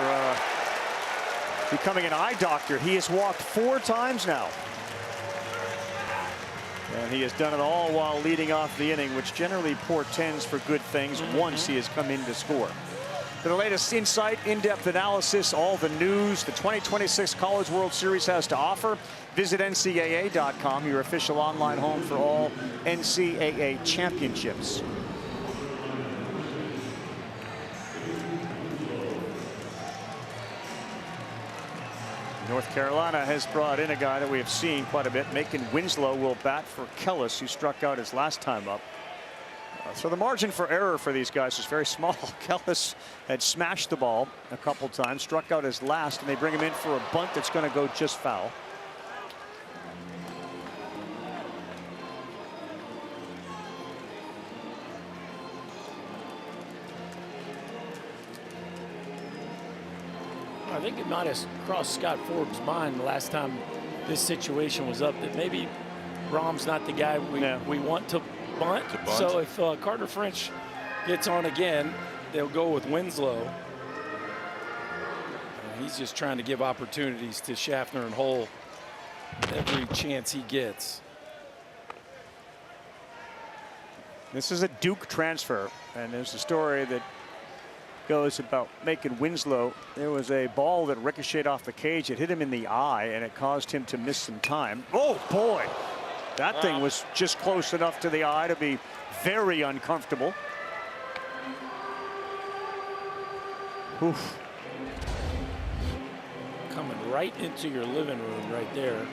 A: becoming an eye doctor. He has walked 4 times now. And he has done it all while leading off the inning, which generally portends for good things once he has come in to score. For the latest insight, in-depth analysis, all the news the 2026 College World Series has to offer, visit NCAA.com, your official online home for all NCAA championships. North Carolina has brought in a guy that we have seen quite a bit. Macon Winslow will bat for Kellis, who struck out his last time up. So the margin for error for these guys is very small. Kellis had smashed the ball a couple times, struck out his last, and they bring him in for a bunt that's going to go just foul.
O: I think it might have crossed Scott Forbes' mind the last time this situation was up that maybe Rom's not the guy we want to bunt. So if Carter French gets on again, they'll go with Winslow. He's just trying to give opportunities to Schaffner and Hull every chance he gets.
A: This is a Duke transfer, and there's a story that goes about Macon Winslow. There was a ball that ricocheted off the cage. It hit him in the eye, and it caused him to miss some time. Oh, boy. That thing was just close enough to the eye to be very uncomfortable. Oof.
O: Coming right into your living room right there.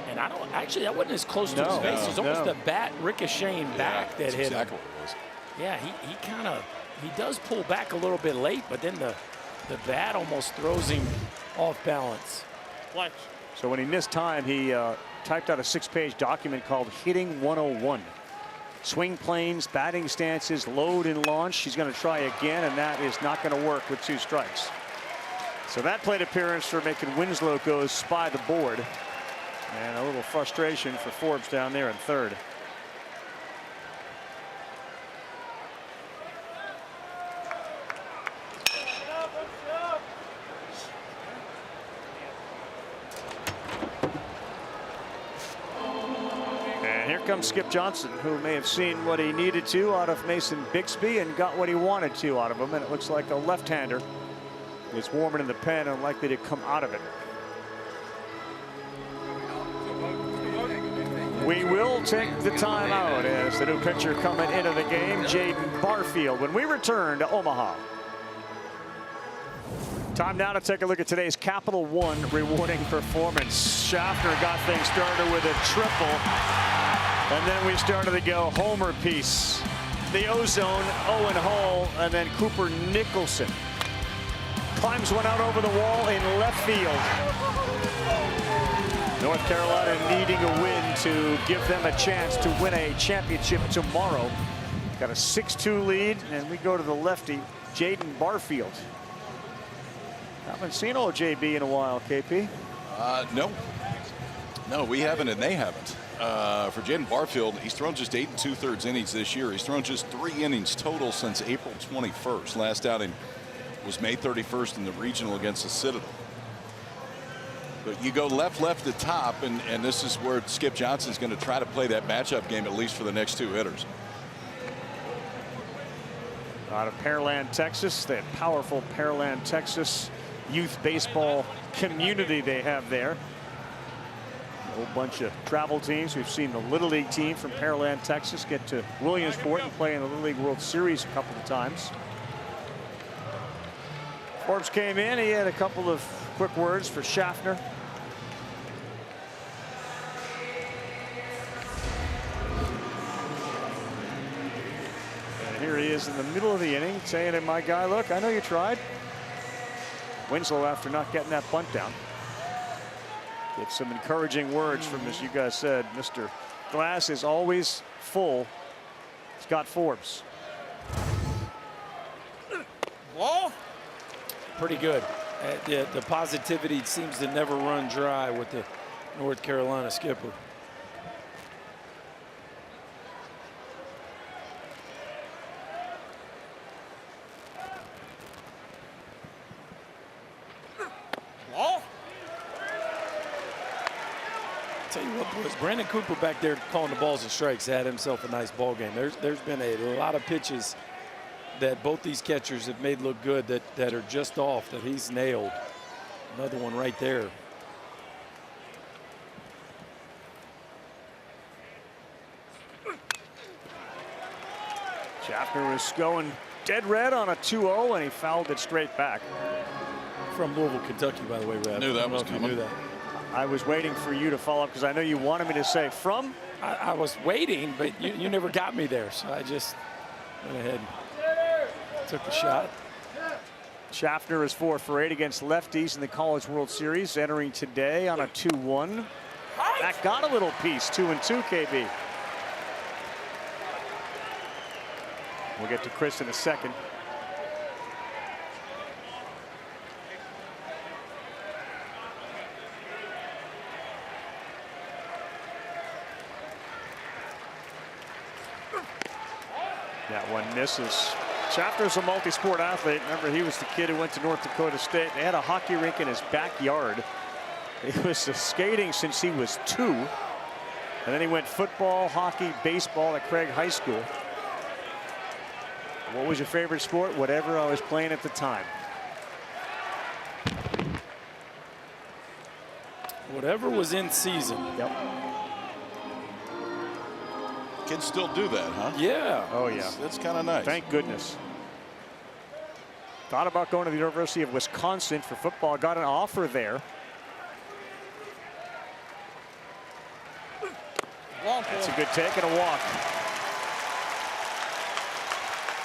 O: And I don't actually, that wasn't as close to his face. It was almost a bat ricocheting back that hit him.
B: What it was.
O: Yeah, he kind of, he does pull back a little bit late, but then the bat almost throws him off balance.
N: Watch.
A: So when he missed time, he typed out a 6-page document called Hitting 101. Swing planes, batting stances, load and launch. He's going to try again, and that is not going to work with 2 strikes. So that plate appearance for Macon Winslow goes by the board. And a little frustration for Forbes down there in third. And here comes Skip Johnson, who may have seen what he needed to out of Mason Bixby and got what he wanted to out of him. And it looks like a left-hander is warming in the pen and likely to come out of it. We will take the timeout as the new pitcher coming into the game, Jaden Barfield, when we return to Omaha. Time now to take a look at today's Capital One rewarding performance. Schaffner got things started with a triple, and then we started to go homer piece. The Ozone, Owen Hall, and then Cooper Nicholson. Climbs one out over the wall in left field. North Carolina needing a win to give them a chance to win a championship tomorrow. Got a 6-2 lead, and we go to the lefty, Jaden Barfield. Haven't seen old JB in a while, KP.
B: No, we haven't, and they haven't. For Jaden Barfield, he's thrown just 8 2/3 innings this year. He's thrown just 3 innings total since April 21st. Last outing was May 31st in the regional against the Citadel. But you go left to top, and this is where Skip Johnson's going to try to play that matchup game, at least for the next 2 hitters.
A: Out of Pearland, Texas, that powerful Pearland, Texas youth baseball community they have there. A whole bunch of travel teams. We've seen the Little League team from Pearland, Texas get to Williamsport and play in the Little League World Series a couple of times. Forbes came in. He had a couple of quick words for Schaffner. And here he is in the middle of the inning saying to my guy, look, I know you tried. Winslow, after not getting that bunt down, get some encouraging words from, as you guys said, Mr. Glass is always full. Scott Forbes.
O: Ball. Pretty good. The positivity seems to never run dry with the North Carolina skipper. Ball. Tell you what, boys, Brandon Cooper back there calling the balls and strikes had himself a nice ball game. There's been a lot of pitches that both these catchers have made look good that are just off, that he's nailed. Another one right there.
A: Schaffner was going dead red on a 2-0, and he fouled it straight back.
O: From Louisville, Kentucky, by the way, Brad.
B: Knew that was coming.
O: Knew that.
A: I was waiting for you to follow up because I know you wanted me to say from.
O: I was waiting, but you never got me there, so I just went ahead and took the shot.
A: Schaffner is 4 for 8 against lefties in the College World Series, entering today on a 2-1. That got a little piece, 2-2, KB. We'll get to Chris in a second. That one misses. Schaffner's a multi-sport athlete. Remember, he was the kid who went to North Dakota State. They had a hockey rink in his backyard. He was skating since he was 2. And then he went football, hockey, baseball at Craig High School. What was your favorite sport? Whatever I was playing at the time.
O: Whatever was in season.
A: Yep.
B: Kids still do that, huh?
O: Yeah.
A: Oh, yeah.
B: That's kind of nice.
A: Thank goodness. Thought about going to the University of Wisconsin for football. Got an offer there. That's a good take and a walk.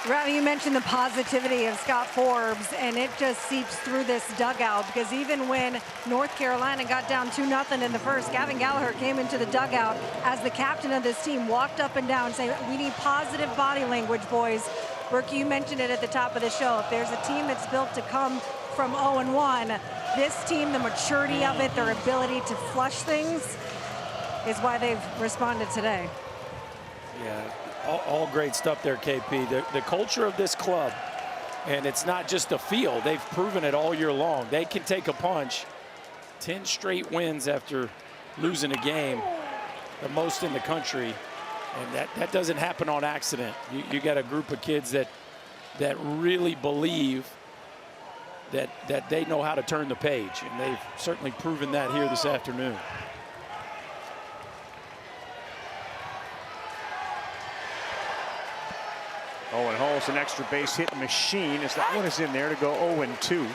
D: Ravi, you mentioned the positivity of Scott Forbes, and it just seeps through this dugout because even when North Carolina got down 2-0 in the first, Gavin Gallagher came into the dugout as the captain of this team, walked up and down saying, we need positive body language, boys. Berkey, you mentioned it at the top of the show. If there's a team that's built to come from 0-1, this team, the maturity of it, their ability to flush things is why they've responded today.
O: Yeah. All great stuff there, KP. The culture of this club, and it's not just a feel. They've proven it all year long. They can take a punch. 10 straight wins after losing a game. the most in the country. And that doesn't happen on accident. You got a group of kids that really believe that they know how to turn the page, and they've certainly proven that here this afternoon.
A: Owen Hall's an extra base hit machine as that one is in there to go 0-2.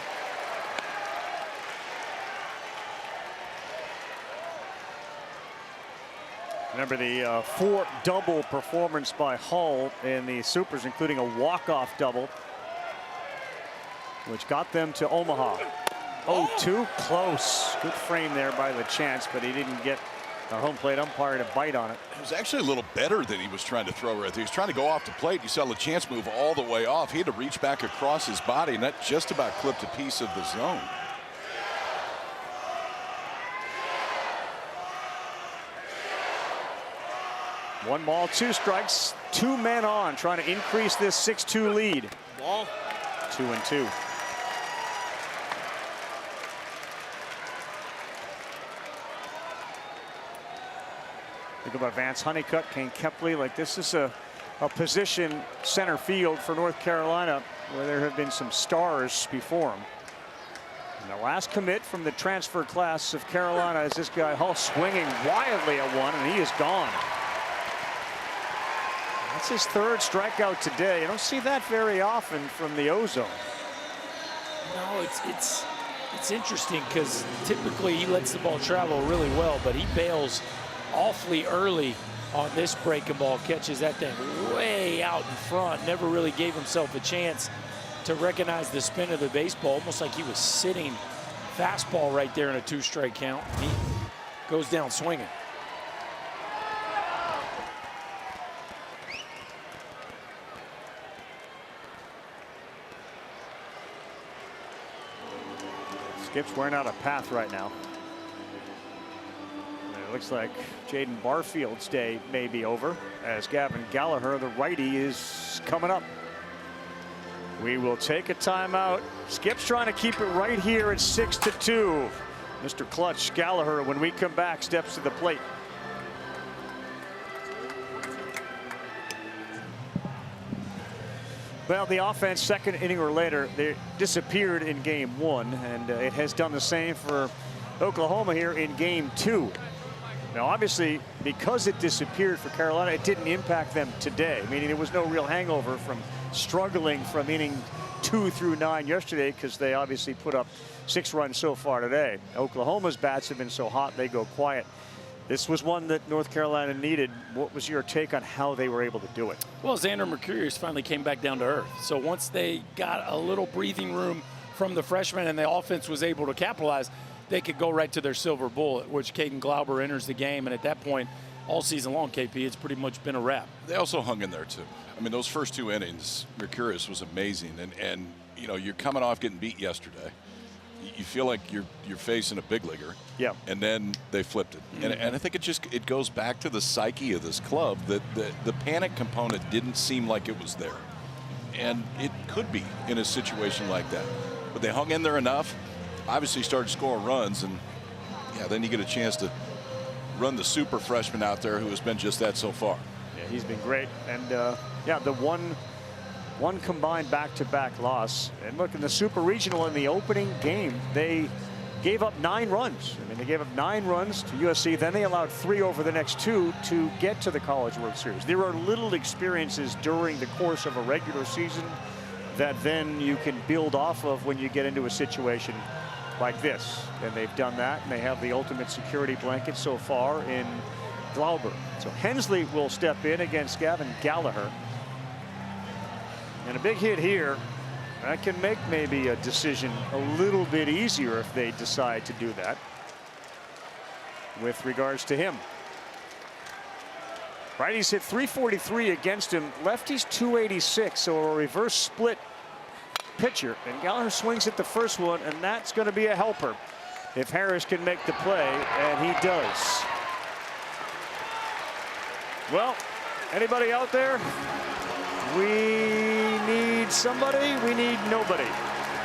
A: Remember the 4-double performance by Hall in the Supers, including a walk-off double, which got them to Omaha. 0-2, close. Good frame there by LeChance, but he didn't get the home plate umpire to bite on it.
B: It was actually a little better than he was trying to throw right there. He was trying to go off the plate. You saw LeChance move all the way off. He had to reach back across his body, and that just about clipped a piece of the zone.
A: One ball, 2 strikes, 2 men on, trying to increase this 6-2 lead.
N: Ball.
A: 2-2. Think about Vance Honeycutt, Kane Kepley. Like, this is a position center field for North Carolina where there have been some stars before him. And the last commit from the transfer class of Carolina is this guy Hall, swinging wildly at one, and he is gone. That's his 3rd strikeout today. You don't see that very often from the ozone.
O: No, it's interesting because typically he lets the ball travel really well, but he bails awfully early on this breaking ball, catches that thing way out in front, never really gave himself a chance to recognize the spin of the baseball, almost like he was sitting fastball right there in a 2-strike count. He goes down swinging.
A: Skip's wearing out a path right now. And it looks like Jaden Barfield's day may be over as Gavin Gallagher, the righty, is coming up. We will take a timeout. Skip's trying to keep it right here at 6-2. Mr. Clutch Gallagher, when we come back, steps to the plate. Well, the offense, second inning or later, they disappeared in game 1, and it has done the same for Oklahoma here in game 2. Now, obviously, because it disappeared for Carolina, it didn't impact them today, meaning there was no real hangover from struggling from inning 2 through 9 yesterday, because they obviously put up 6 runs so far today. Oklahoma's bats have been so hot, they go quiet. This was one that North Carolina needed. What was your take on how they were able to do it?
O: Well, Xander Mercurius finally came back down to earth. So once they got a little breathing room from the freshman and the offense was able to capitalize, they could go right to their silver bullet, which Caden Glauber enters the game. And at that point, all season long, KP, it's pretty much been a wrap.
B: They also hung in there, too. I mean, those first 2 innings, Mercurius was amazing. And you know, you're coming off getting beat yesterday. You feel like you're facing a big leaguer.
A: Yeah. And
B: then they flipped it. And I think it goes back to the psyche of this club that the panic component didn't seem like it was there. And it could be in a situation like that. But they hung in there enough, obviously started scoring runs, and yeah, then you get a chance to run the super freshman out there who has been just that so far.
A: Yeah, he's been great. And yeah, the one combined back-to-back loss. And look, in the Super Regional in the opening game, they gave up 9 runs. I mean, they gave up 9 runs to USC. Then they allowed 3 over the next 2 to get to the College World Series. There are little experiences during the course of a regular season that then you can build off of when you get into a situation like this. And they've done that, and they have the ultimate security blanket so far in Glauber. So Hensley will step in against Gavin Gallagher. And a big hit here, that can make maybe a decision a little bit easier if they decide to do that with regards to him. Righties hit .343 against him, lefties .286, so a reverse split pitcher. And Gallagher swings at the first one, and that's going to be a helper if Harris can make the play, and he does. Well, anybody out there? We need somebody. We need nobody.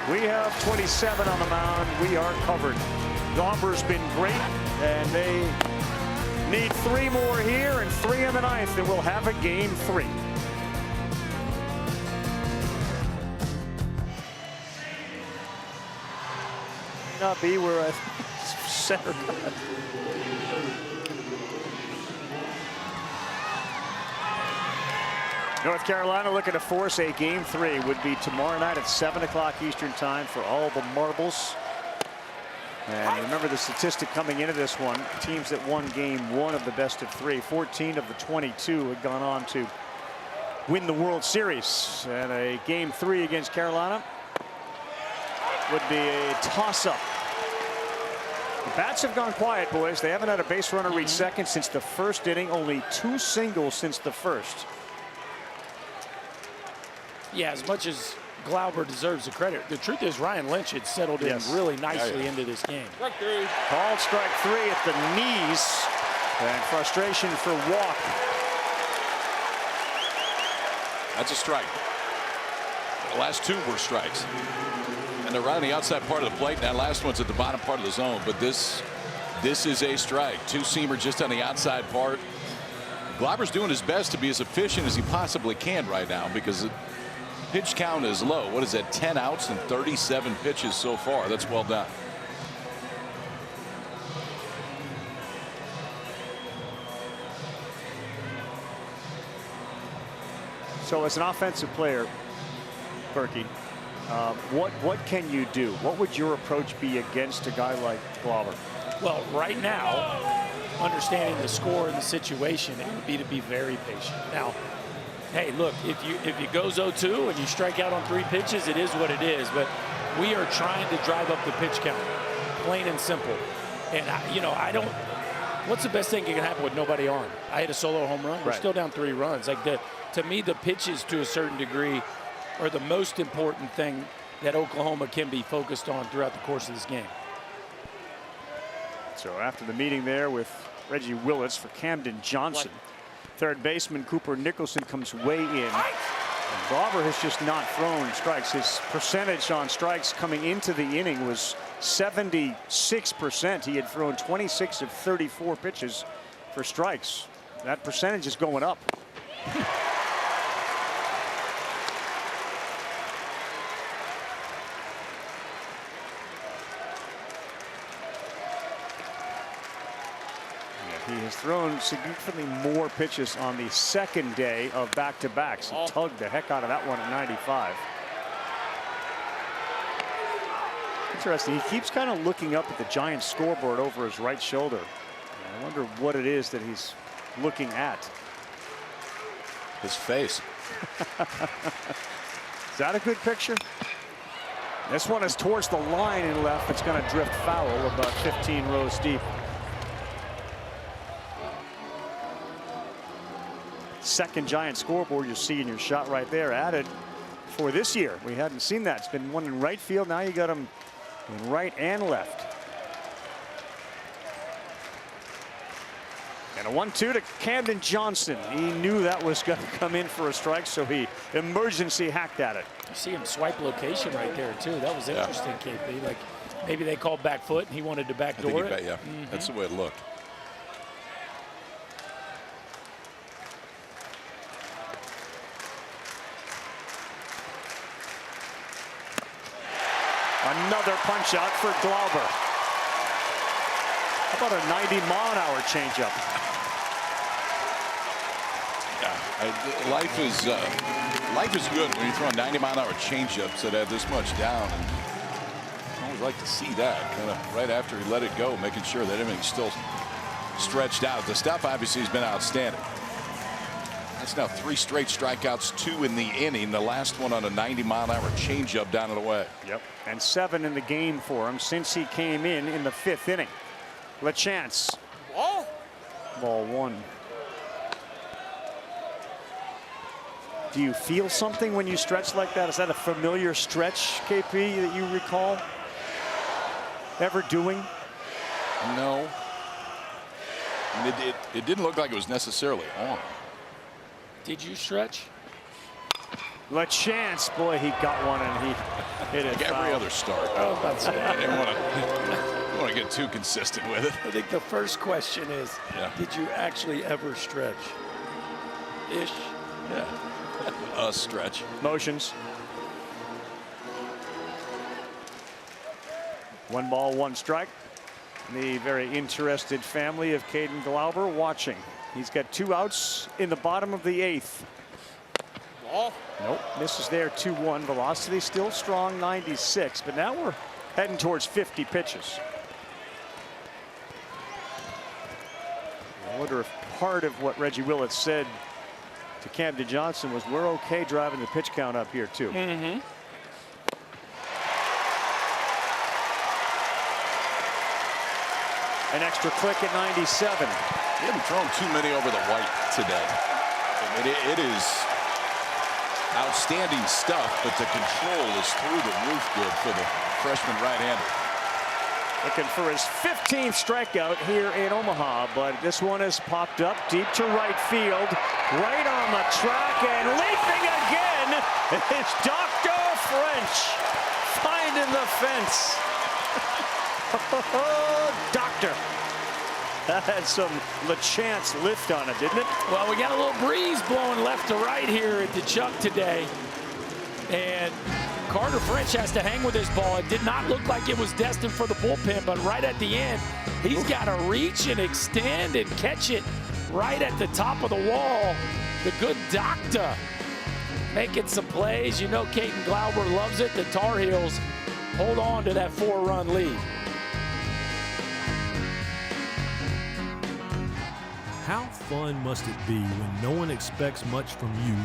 A: We have 27 on the mound. We are covered. Glauber's been great, and they Need 3 more here and 3 in the 9th, and we'll have a game 3. Not be where I center cut. North Carolina looking to force a game 3. Would be tomorrow night at 7 o'clock Eastern time for all the marbles. And remember the statistic coming into this one, teams that won game 1 of the best of 3, 14 of the 22 had gone on to win the World Series. And a game 3 against Carolina would be a toss-up. The bats have gone quiet, boys. They haven't had a base runner reach second since the first inning. Only 2 singles since the first.
O: Yeah, as much as Glauber deserves the credit, the truth is Ryan Lynch had settled in really nicely into this game.
A: Called strike 3 at the knees. And frustration for Walk.
B: That's a strike. The last 2 were strikes. And they're right on the outside part of the plate. That last one's at the bottom part of the zone. But this is a strike. 2-seamer just on the outside part. Glauber's doing his best to be as efficient as he possibly can right now because the pitch count is low. What is that? 10 outs and 37 pitches so far. That's well done.
A: So as an offensive player, Berkey, what can you do? What would your approach be against a guy like Glauber?
O: Well, right now, understanding the score and the situation, it would be to be very patient. Now, hey, look, if it goes 0-2 and you strike out on 3 pitches, it is what it is. But we are trying to drive up the pitch count, plain and simple. And I don't. What's the best thing that can happen with nobody on? I hit a solo home run. We're still down 3 runs. Like to me, the pitches to a certain degree are the most important thing that Oklahoma can be focused on throughout the course of this game.
A: So after the meeting there with Reggie Willits for Camden Johnson, third baseman Cooper Nicholson comes way in. And Glauber has just not thrown strikes. His percentage on strikes coming into the inning was 76%. He had thrown 26 of 34 pitches for strikes. That percentage is going up. He has thrown significantly more pitches on the second day of back-to-backs. He tugged the heck out of that one at 95. Interesting. He keeps kind of looking up at the Giants scoreboard over his right shoulder. I wonder what it is that he's looking at.
B: His face.
A: Is that a good picture? This one is towards the line in left. It's going to drift foul about 15 rows deep. Second Giant scoreboard you see in your shot right there added for this year. We hadn't seen that. It's been one in right field. Now you got him in right and left. And a 1-2 to Camden Johnson. He knew that was going to come in for a strike, so he emergency hacked at it.
O: You see him swipe location right there too. That was interesting, KP. Like maybe they called back foot and he wanted to backdoor it.
B: Yeah, that's the way it looked.
A: Another punch out for Glauber. How about a 90-mile-an-hour changeup?
B: Yeah, life is good when you throw 90-mile-an-hour changeups that have this much down. And I always like to see that kind of right after he let it go, making sure that everything's still stretched out. The stuff obviously has been outstanding. That's now 3 straight strikeouts, 2 in the inning. The last one on a 90-mile-an-hour changeup down and away.
A: Yep, and 7 in the game for him since he came in the 5th inning. LaChance. Ball 1. Do you feel something when you stretch like that? Is that a familiar stretch, KP, that you recall ever doing?
B: No. It didn't look like it was necessarily on.
O: Did you stretch?
A: LaChance, boy, he got one and he hit it.
B: Like every other start.
O: Oh, that's
B: I didn't want want to get too consistent with it.
O: I think the first question is, did you actually ever stretch? Ish.
B: Yeah. A stretch.
A: Motions. 1 ball, 1 strike. The very interested family of Caden Glauber watching. He's got 2 outs in the bottom of the 8th.
N: Ball.
A: Nope, misses there. 2-1. Velocity still strong, 96, but now we're heading towards 50 pitches. I wonder if part of what Reggie Willett said to Camden Johnson was, we're okay driving the pitch count up here too.
O: Mm-hmm.
A: An extra click at 97.
B: He hasn't thrown too many over the white today. I mean, it is outstanding stuff, but the control is through the roof good for the freshman right-hander.
A: Looking for his 15th strikeout here in Omaha, but this one has popped up deep to right field, right on the track, and leaping again is Dr. French, finding the fence. Doctor. That had some LeChance lift on it, didn't it?
O: Well, we got a little breeze blowing left to right here at the Chuck today. And Carter French has to hang with this ball. It did not look like it was destined for the bullpen, but right at the end, he's got to reach and extend and catch it right at the top of the wall. The good Doctor making some plays. You know Caden Glauber loves it. The Tar Heels hold on to that 4-run lead.
P: How fun must it be when no one expects much from you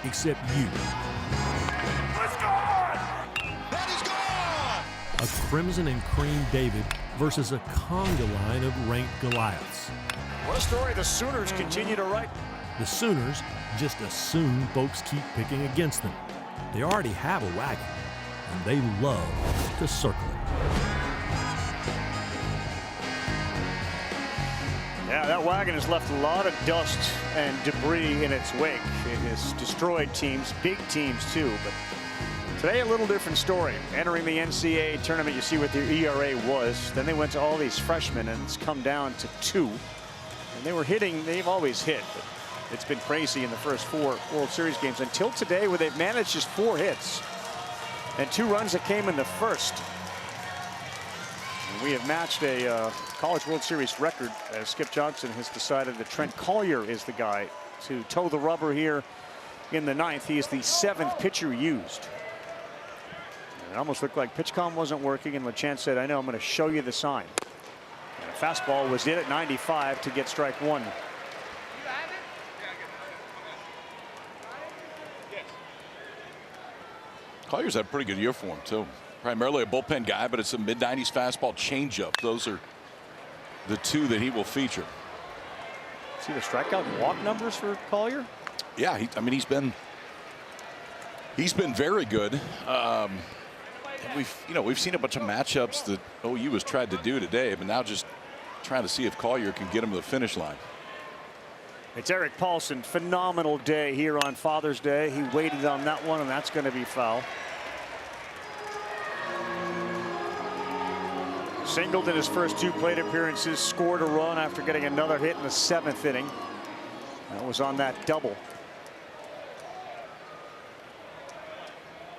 P: except you?
N: It's gone! That is gone!
P: A Crimson and Cream David versus a conga line of ranked Goliaths.
A: What a story the Sooners continue to write.
P: The Sooners just assume folks keep picking against them. They already have a wagon, and they love to circle it.
A: Yeah, that wagon has left a lot of dust and debris in its wake. It has destroyed teams, big teams too, but today a little different story. Entering the NCAA tournament, you see what their ERA was. Then they went to all these freshmen and it's come down to 2. And they were hitting, they've always hit, but it's been crazy in the first 4 World Series games until today, where they've managed just 4 hits and 2 runs that came in the first. We have matched a College World Series record as Skip Johnson has decided that Trent Collier is the guy to toe the rubber here in the 9th. He is the 7th pitcher used. And it almost looked like PitchCom wasn't working, and LeChance said, I know, I'm going to show you the sign. And a fastball was in at 95 to get strike 1.
B: Collier's had a pretty good year for him, too. Primarily a bullpen guy, but it's a mid-90s fastball changeup. Those are the 2 that he will feature.
A: See the strikeout and walk numbers for Collier?
B: Yeah, I mean, he's been very good. We've seen a bunch of matchups that OU has tried to do today, but now just trying to see if Collier can get him to the finish line.
A: It's Eric Paulson. Phenomenal day here on Father's Day. He waited on that one, and that's going to be foul. Singled in his first 2 plate appearances, scored a run after getting another hit in the 7th inning. That was on that double.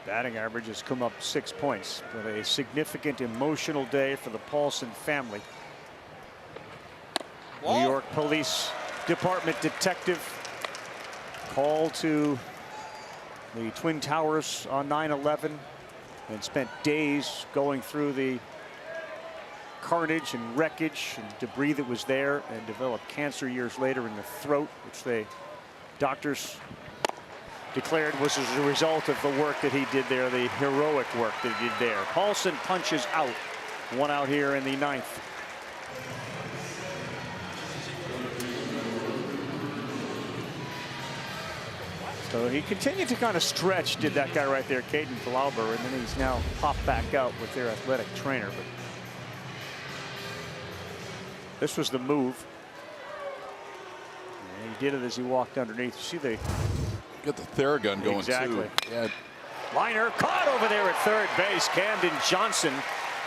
A: Batting average has come up 6 points, but a significant emotional day for the Paulson family. New York Police Department detective called to the Twin Towers on 9/11 and spent days going through the carnage and wreckage and debris that was there, and developed cancer years later in the throat, which doctors declared was as a result of the work that he did there, the heroic work that he did there. Paulson punches out. 1 out here in the 9th. So he continued to kind of stretch, did that guy right there, Caden Glauber, and then he's now popped back out with their athletic trainer. But this was the move. And he did it as he walked underneath. You see the
B: got the Theragun going
A: exactly.
B: too. Yeah.
A: Liner caught over there at third base. Camden Johnson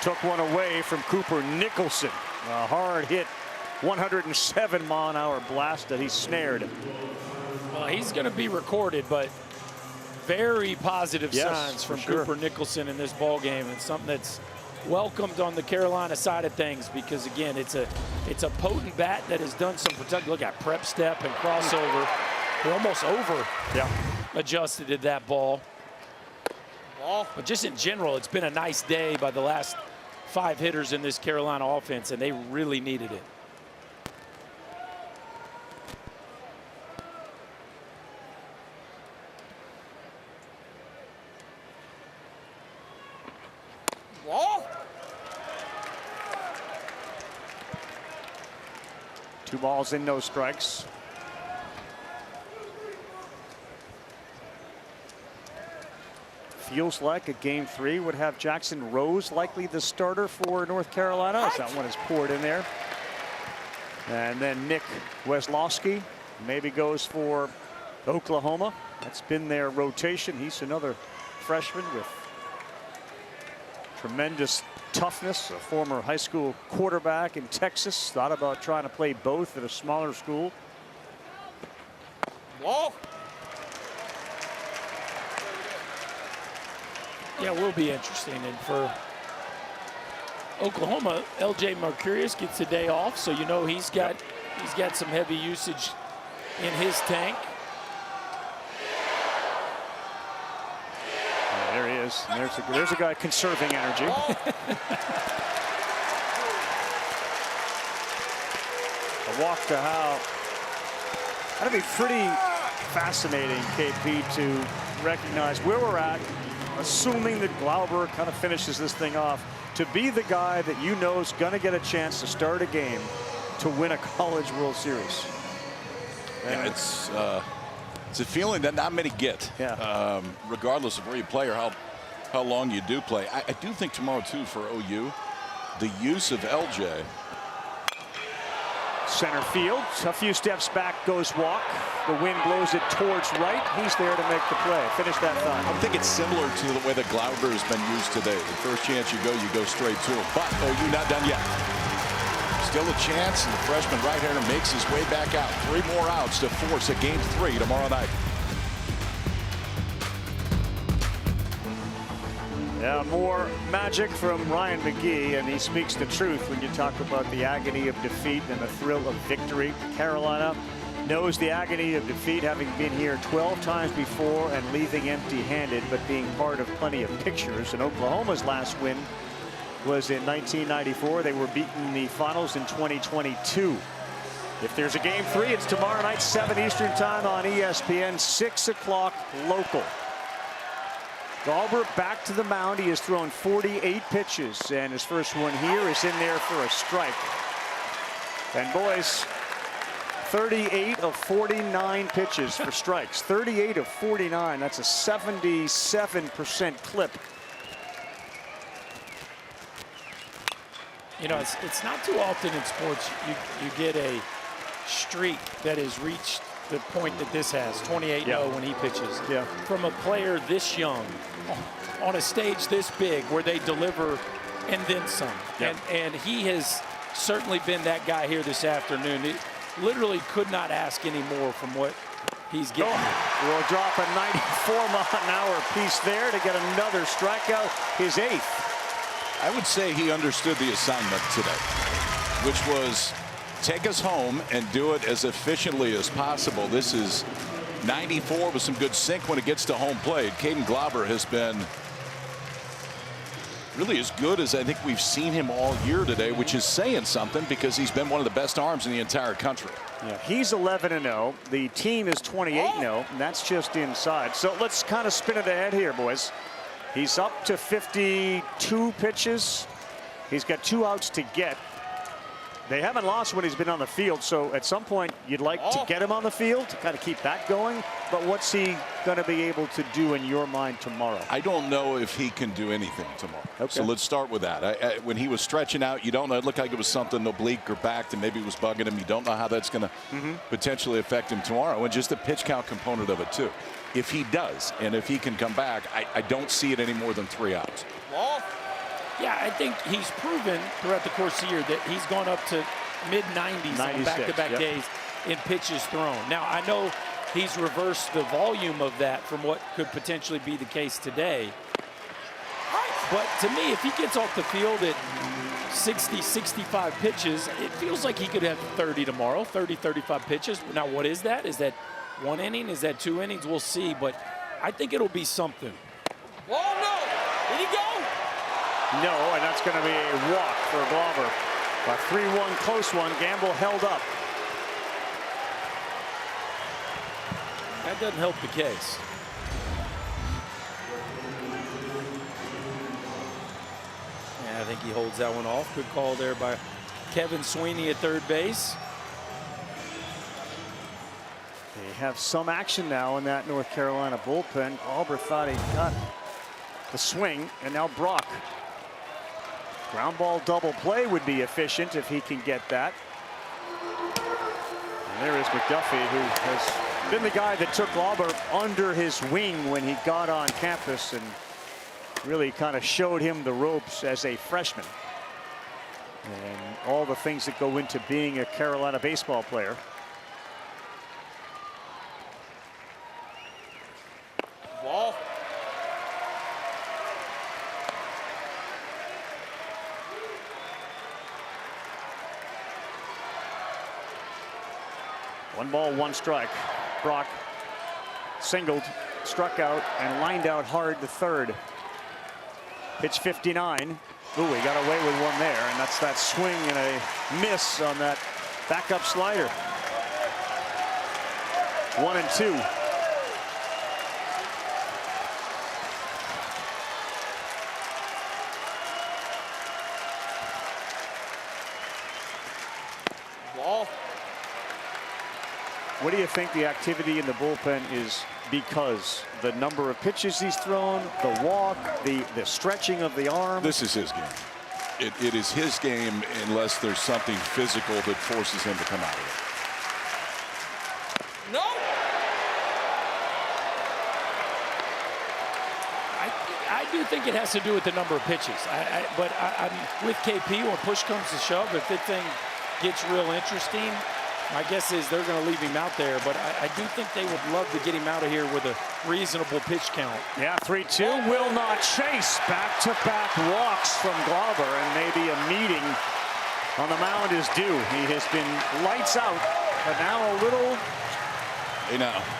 A: took one away from Cooper Nicholson. A hard hit, 107-mile-an-hour blast that he snared.
O: Well, he's going to be recorded, but very positive signs from Cooper Nicholson in this ball game, and something that's welcomed on the Carolina side of things, because again, it's a potent bat that has done some protection. Look at prep step and crossover. They're almost over adjusted at that ball. But just in general, it's been a nice day by the last 5 hitters in this Carolina offense, and they really needed it.
A: Two balls in, no strikes. Feels like a game 3 would have Jackson Rose likely the starter for North Carolina. As that one is poured in there. And then Nick Weslowski maybe goes for Oklahoma. That's been their rotation. He's another freshman with tremendous toughness, a former high school quarterback in Texas. Thought about trying to play both at a smaller school.
O: Yeah, it will be interesting. And for Oklahoma, LJ Mercurius gets a day off, so you know he's got some heavy usage in his tank.
A: Yeah, there he is. There's a guy conserving energy. A walk to Howe. That'd be pretty fascinating, KP, to recognize where we're at, assuming that Glauber kind of finishes this thing off, to be the guy that you know is going to get a chance to start a game to win a College World Series.
B: And it's a feeling that not many get, regardless of where you play or how long you do play. I do think tomorrow, too, for OU, the use of LJ.
A: Center field, a few steps back goes walk. The wind blows it towards right. He's there to make the play. Finish that thought.
B: I think it's similar to the way that Glauber has been used today. The first chance you go straight to him. But OU not done yet. Still a chance, and the freshman right-hander makes his way back out. 3 more outs to force a game 3 tomorrow night.
A: Yeah, more magic from Ryan McGee, and he speaks the truth when you talk about the agony of defeat and the thrill of victory. Carolina knows the agony of defeat, having been here 12 times before and leaving empty-handed, but being part of plenty of pictures. And Oklahoma's last win was in 1994. They were beaten in the finals in 2022. If there's a game 3, it's tomorrow night, 7 Eastern time on ESPN, 6 o'clock local. Glauber back to the mound. He has thrown 48 pitches, and his first one here is in there for a strike. And boys, 38 of 49 pitches for strikes. 38 of 49. That's a 77% clip.
O: You know, it's not too often in sports you get a streak that has reached the point that this has, 28-0 when he pitches.
A: Yeah.
O: From a player this young, on a stage this big, where they deliver and then some.
A: Yeah.
O: And he has certainly been that guy here this afternoon. It literally could not ask any more from what he's getting.
A: Will drop a 94-mile-an-hour piece there to get another strikeout, his 8th.
B: I would say he understood the assignment today, which was take us home and do it as efficiently as possible. This is 94 with some good sink when it gets to home plate. Caden Glauber has been really as good as I think we've seen him all year today, which is saying something because he's been one of the best arms in the entire country.
A: Yeah, he's 11-0. The team is 28-0, and that's just inside. So let's kind of spin it ahead here, boys. He's up to 52 pitches. He's got 2 outs to get. They haven't lost when he's been on the field, so at some point you'd like to get him on the field to kind of keep that going. But what's he going to be able to do in your mind tomorrow?
B: I don't know if he can do anything tomorrow.
A: Okay.
B: So let's start with that. When he was stretching out, you don't know. It looked like it was something oblique or back that maybe was bugging him. You don't know how that's going to potentially affect him tomorrow. And just the pitch count component of it, too. If he does, and if he can come back, I don't see it any more than 3 outs.
O: Yeah, I think he's proven throughout the course of the year that he's gone up to mid-90s on back-to-back days in pitches thrown. Now, I know he's reversed the volume of that from what could potentially be the case today. But to me, if he gets off the field at 60, 65 pitches, it feels like he could have 30 tomorrow, 30, 35 pitches. Now, what is that? Is that 1 inning? Is that 2 innings? We'll see, but I think it'll be something.
N: Oh, no. Did he go?
A: No, and that's going to be a walk for Glauber. A 3-1 close one. Gamble held up.
O: That doesn't help the case. Yeah, I think he holds that one off. Good call there by Kevin Sweeney at third base.
A: They have some action now in that North Carolina bullpen. Glauber thought he got the swing, and now Brock. Ground ball double play would be efficient if he can get that. And there is McDuffie, who has been the guy that took Glauber under his wing when he got on campus and really kind of showed him the ropes as a freshman. And all the things that go into being a Carolina baseball player.
N: Ball.
A: One ball, one strike. Brock singled, struck out, and lined out hard to third. Pitch 59. Ooh, he got away with one there, and that's that swing and a miss on that backup slider. 1-2.
N: Ball.
A: What do you think the activity in the bullpen is because? The number of pitches he's thrown, the walk, the stretching of the arm?
B: This is his game. It is his game unless there's something physical that forces him to come out of it.
N: No.
O: I do think it has to do with the number of pitches. But I'm with KP when push comes to shove. If the thing gets real interesting, my guess is they're going to leave him out there, but I do think they would love to get him out of here with a reasonable pitch count.
A: Yeah, 3-2 will not chase. Back-to-back walks from Glauber, and maybe a meeting on the mound is due. He has been lights out, but now a little,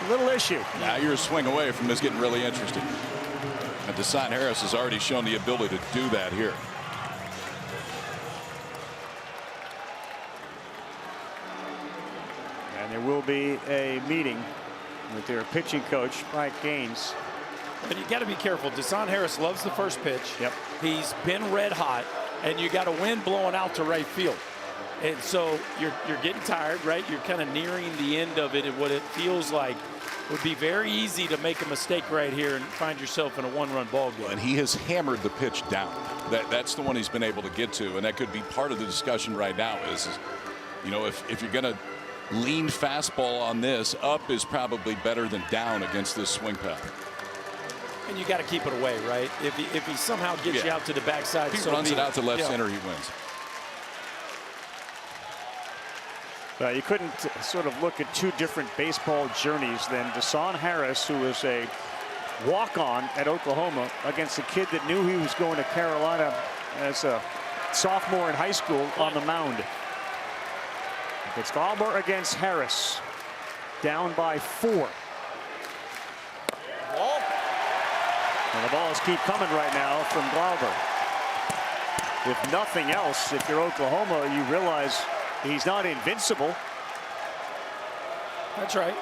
A: little issue.
B: Now you're a swing away from this getting really interesting. And Desan Harris has already shown the ability to do that here.
A: There will be a meeting with their pitching coach, Mike Gaines.
O: But you got to be careful. Desan Harris loves the first pitch.
A: Yep.
O: He's been red hot, and you got a wind blowing out to right field. And so you're getting tired, right? You're kind of nearing the end of it, and what it feels like would be very easy to make a mistake right here and find yourself in a one-run ball game.
B: And he has hammered the pitch down. That's the one he's been able to get to, and that could be part of the discussion right now is you know, if you're going to lean fastball on this, up is probably better than down against this swing path.
O: And you got to keep it away, right? If he somehow gets you out to the backside,
B: if he runs it out to left center, he wins.
A: You couldn't sort of look at two different baseball journeys than Desan Harris, who was a walk-on at Oklahoma, against a kid that knew he was going to Carolina as a sophomore in high school on the mound. It's Glauber against Harris, down by 4.
N: Ball.
A: And the balls keep coming right now from Glauber. If nothing else, if you're Oklahoma, you realize he's not invincible.
O: That's right.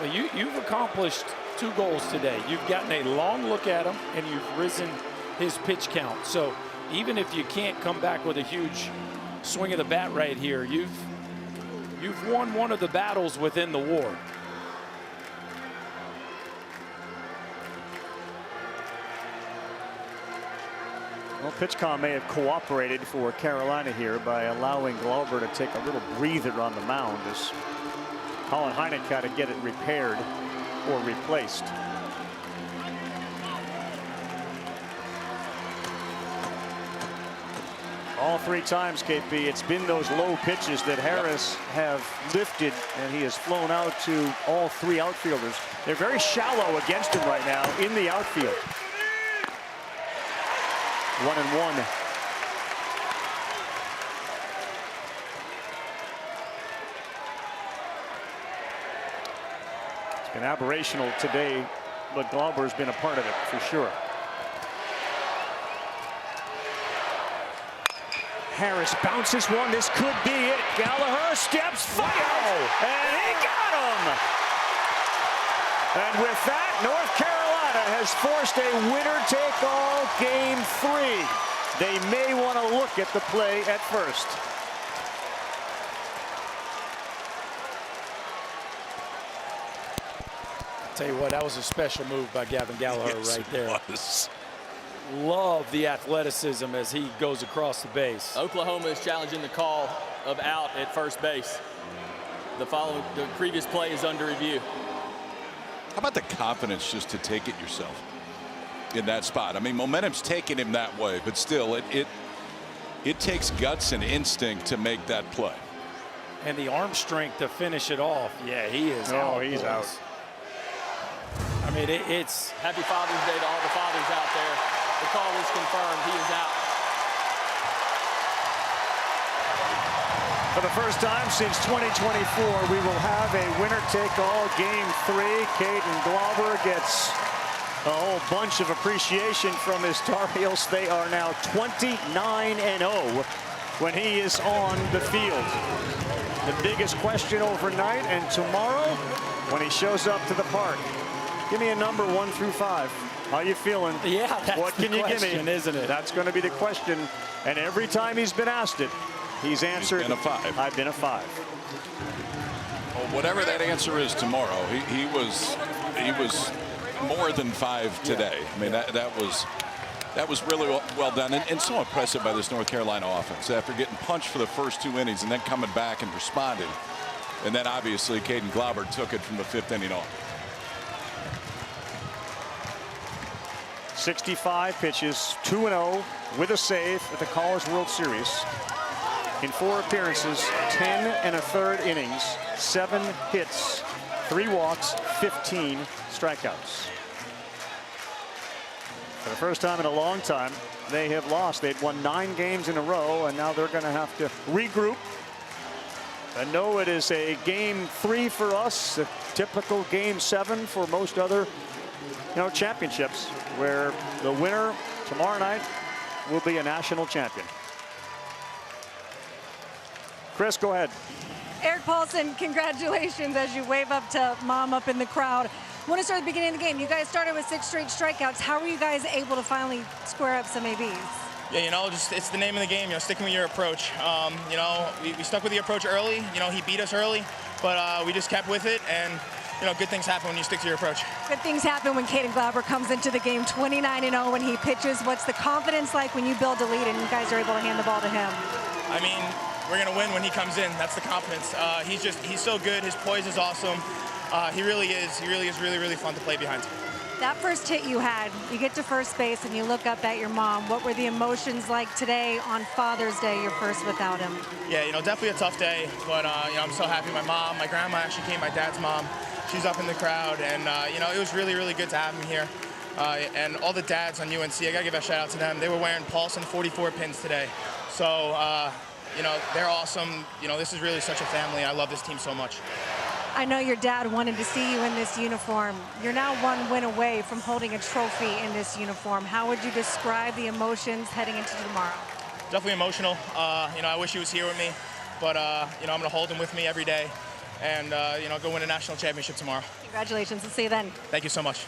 O: Well, you've accomplished 2 goals today. You've gotten a long look at him, and you've risen his pitch count. So even if you can't come back with a huge swing of the bat right here, you've won one of the battles within the war.
A: Well, PitchCom may have cooperated for Carolina here by allowing Glauber to take a little breather on the mound as Colin Heineck had to get it repaired or replaced. All 3 times, KP, it's been those low pitches that Harris have lifted, and he has flown out to all 3 outfielders. They're very shallow against him right now in the outfield. 1-1. It's been aberrational today, but Glauber's been a part of it for sure. Harris bounces one. This could be it. Gallagher steps forward, and he got him. And with that, North Carolina has forced a winner-take-all game 3. They may want to look at the play at first.
O: Tell you what, that was a special move by Gavin Gallagher right there. Love the athleticism as he goes across the base.
J: Oklahoma is challenging the call of out at first base. The previous play is under review.
B: How about the confidence just to take it yourself in that spot? I mean, momentum's taking him that way, but still, it takes guts and instinct to make that play.
O: And the arm strength to finish it off. Yeah, he is out.
A: Oh, he's out.
O: I mean, it's
J: Happy Father's Day to all the fathers out there. The call is confirmed. He is out.
A: For the first time since 2024, we will have a winner-take-all game 3. Caden Glauber gets a whole bunch of appreciation from his Tar Heels. They are now 29-0 when he is on the field. The biggest question overnight and tomorrow when he shows up to the park. Give me a number 1 through 5. How you feeling?
O: Yeah, that's
A: what can
O: the
A: you
O: question,
A: give me?
O: isn't it?
A: That's going to be the question. And every time he's been asked it, he's answered,
B: He's been a 5.
A: I've been a 5.
B: Well, whatever that answer is tomorrow, he was more than 5 today. I mean, that was really well done and so impressive by this North Carolina offense after getting punched for the first 2 innings and then coming back and responding. And then obviously Caden Glauber took it from the 5th inning on.
A: 65 pitches, 2-0 with a save at the College World Series. In 4 appearances, 10 1/3 innings, 7 hits, 3 walks, 15 strikeouts. For the first time in a long time, they have lost. They'd won 9 games in a row, and now they're going to have to regroup. And no, it is a game 3 for us, a typical game 7 for most other championships, where the winner tomorrow night will be a national champion. Chris, go ahead.
D: Eric Paulson, congratulations as you wave up to mom up in the crowd. I want to start at the beginning of the game. You guys started with 6 straight strikeouts. How were you guys able to finally square up some ABs?
Q: Yeah, just it's the name of the game, sticking with your approach. We stuck with the approach early. He beat us early, but we just kept with it, and good things happen when you stick to your approach.
D: Good things happen when Caden Glauber comes into the game 29-0 when he pitches. What's the confidence like when you build a lead and you guys are able to hand the ball to him?
Q: I mean, we're going to win when he comes in. That's the confidence. He's so good. His poise is awesome. He really is really fun to play behind.
D: That first hit you had, you get to first base and you look up at your mom. What were the emotions like today on Father's Day, your first without him?
Q: Yeah, definitely a tough day, but I'm so happy. My grandma actually came, my dad's mom. She's up in the crowd, and it was really good to have him here. And all the dads on UNC, I gotta give a shout out to them. They were wearing Paulson 44 pins today. So, they're awesome. This is really such a family. I love this team so much.
D: I know your dad wanted to see you in this uniform. You're now 1 win away from holding a trophy in this uniform. How would you describe the emotions heading into tomorrow?
Q: Definitely emotional. I wish he was here with me, but I'm going to hold him with me every day and, go win a national championship tomorrow.
D: Congratulations. We'll see you then.
Q: Thank you so much.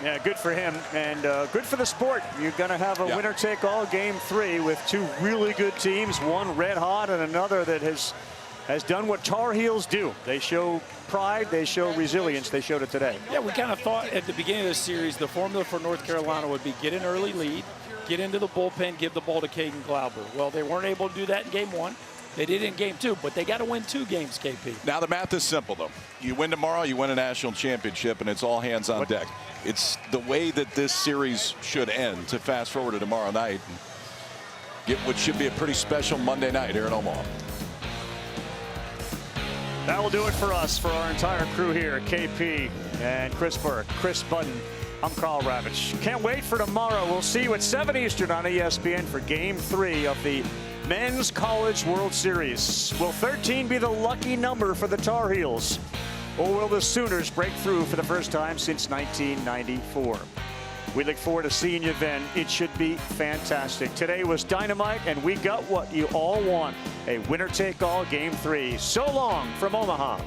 A: Yeah, good for him and good for the sport. You're going to have a winner-take-all game 3 with 2 really good teams, one red hot and another that has done what Tar Heels do. They show pride, they show resilience. They showed it today.
O: Yeah, we kind of thought at the beginning of the series the formula for North Carolina would be get an early lead, get into the bullpen, give the ball to Caden Glauber. Well, they weren't able to do that in game 1. They did in game 2, but they got to win 2 games, KP.
B: Now the math is simple, though. You win tomorrow, you win a national championship, and it's all hands on deck. It's the way that this series should end to fast forward to tomorrow night. get what should be a pretty special Monday night here in Omaha.
A: That will do it for us, for our entire crew here. KP and Chris Burke, Chris Budden. I'm Carl Ravitch. Can't wait for tomorrow. We'll see you at 7 Eastern on ESPN for Game 3 of the Men's College World Series. Will 13 be the lucky number for the Tar Heels? Or will the Sooners break through for the first time since 1994? We look forward to seeing you then. It should be fantastic. Today was dynamite, and we got what you all want. A winner-take-all Game 3. So long from Omaha.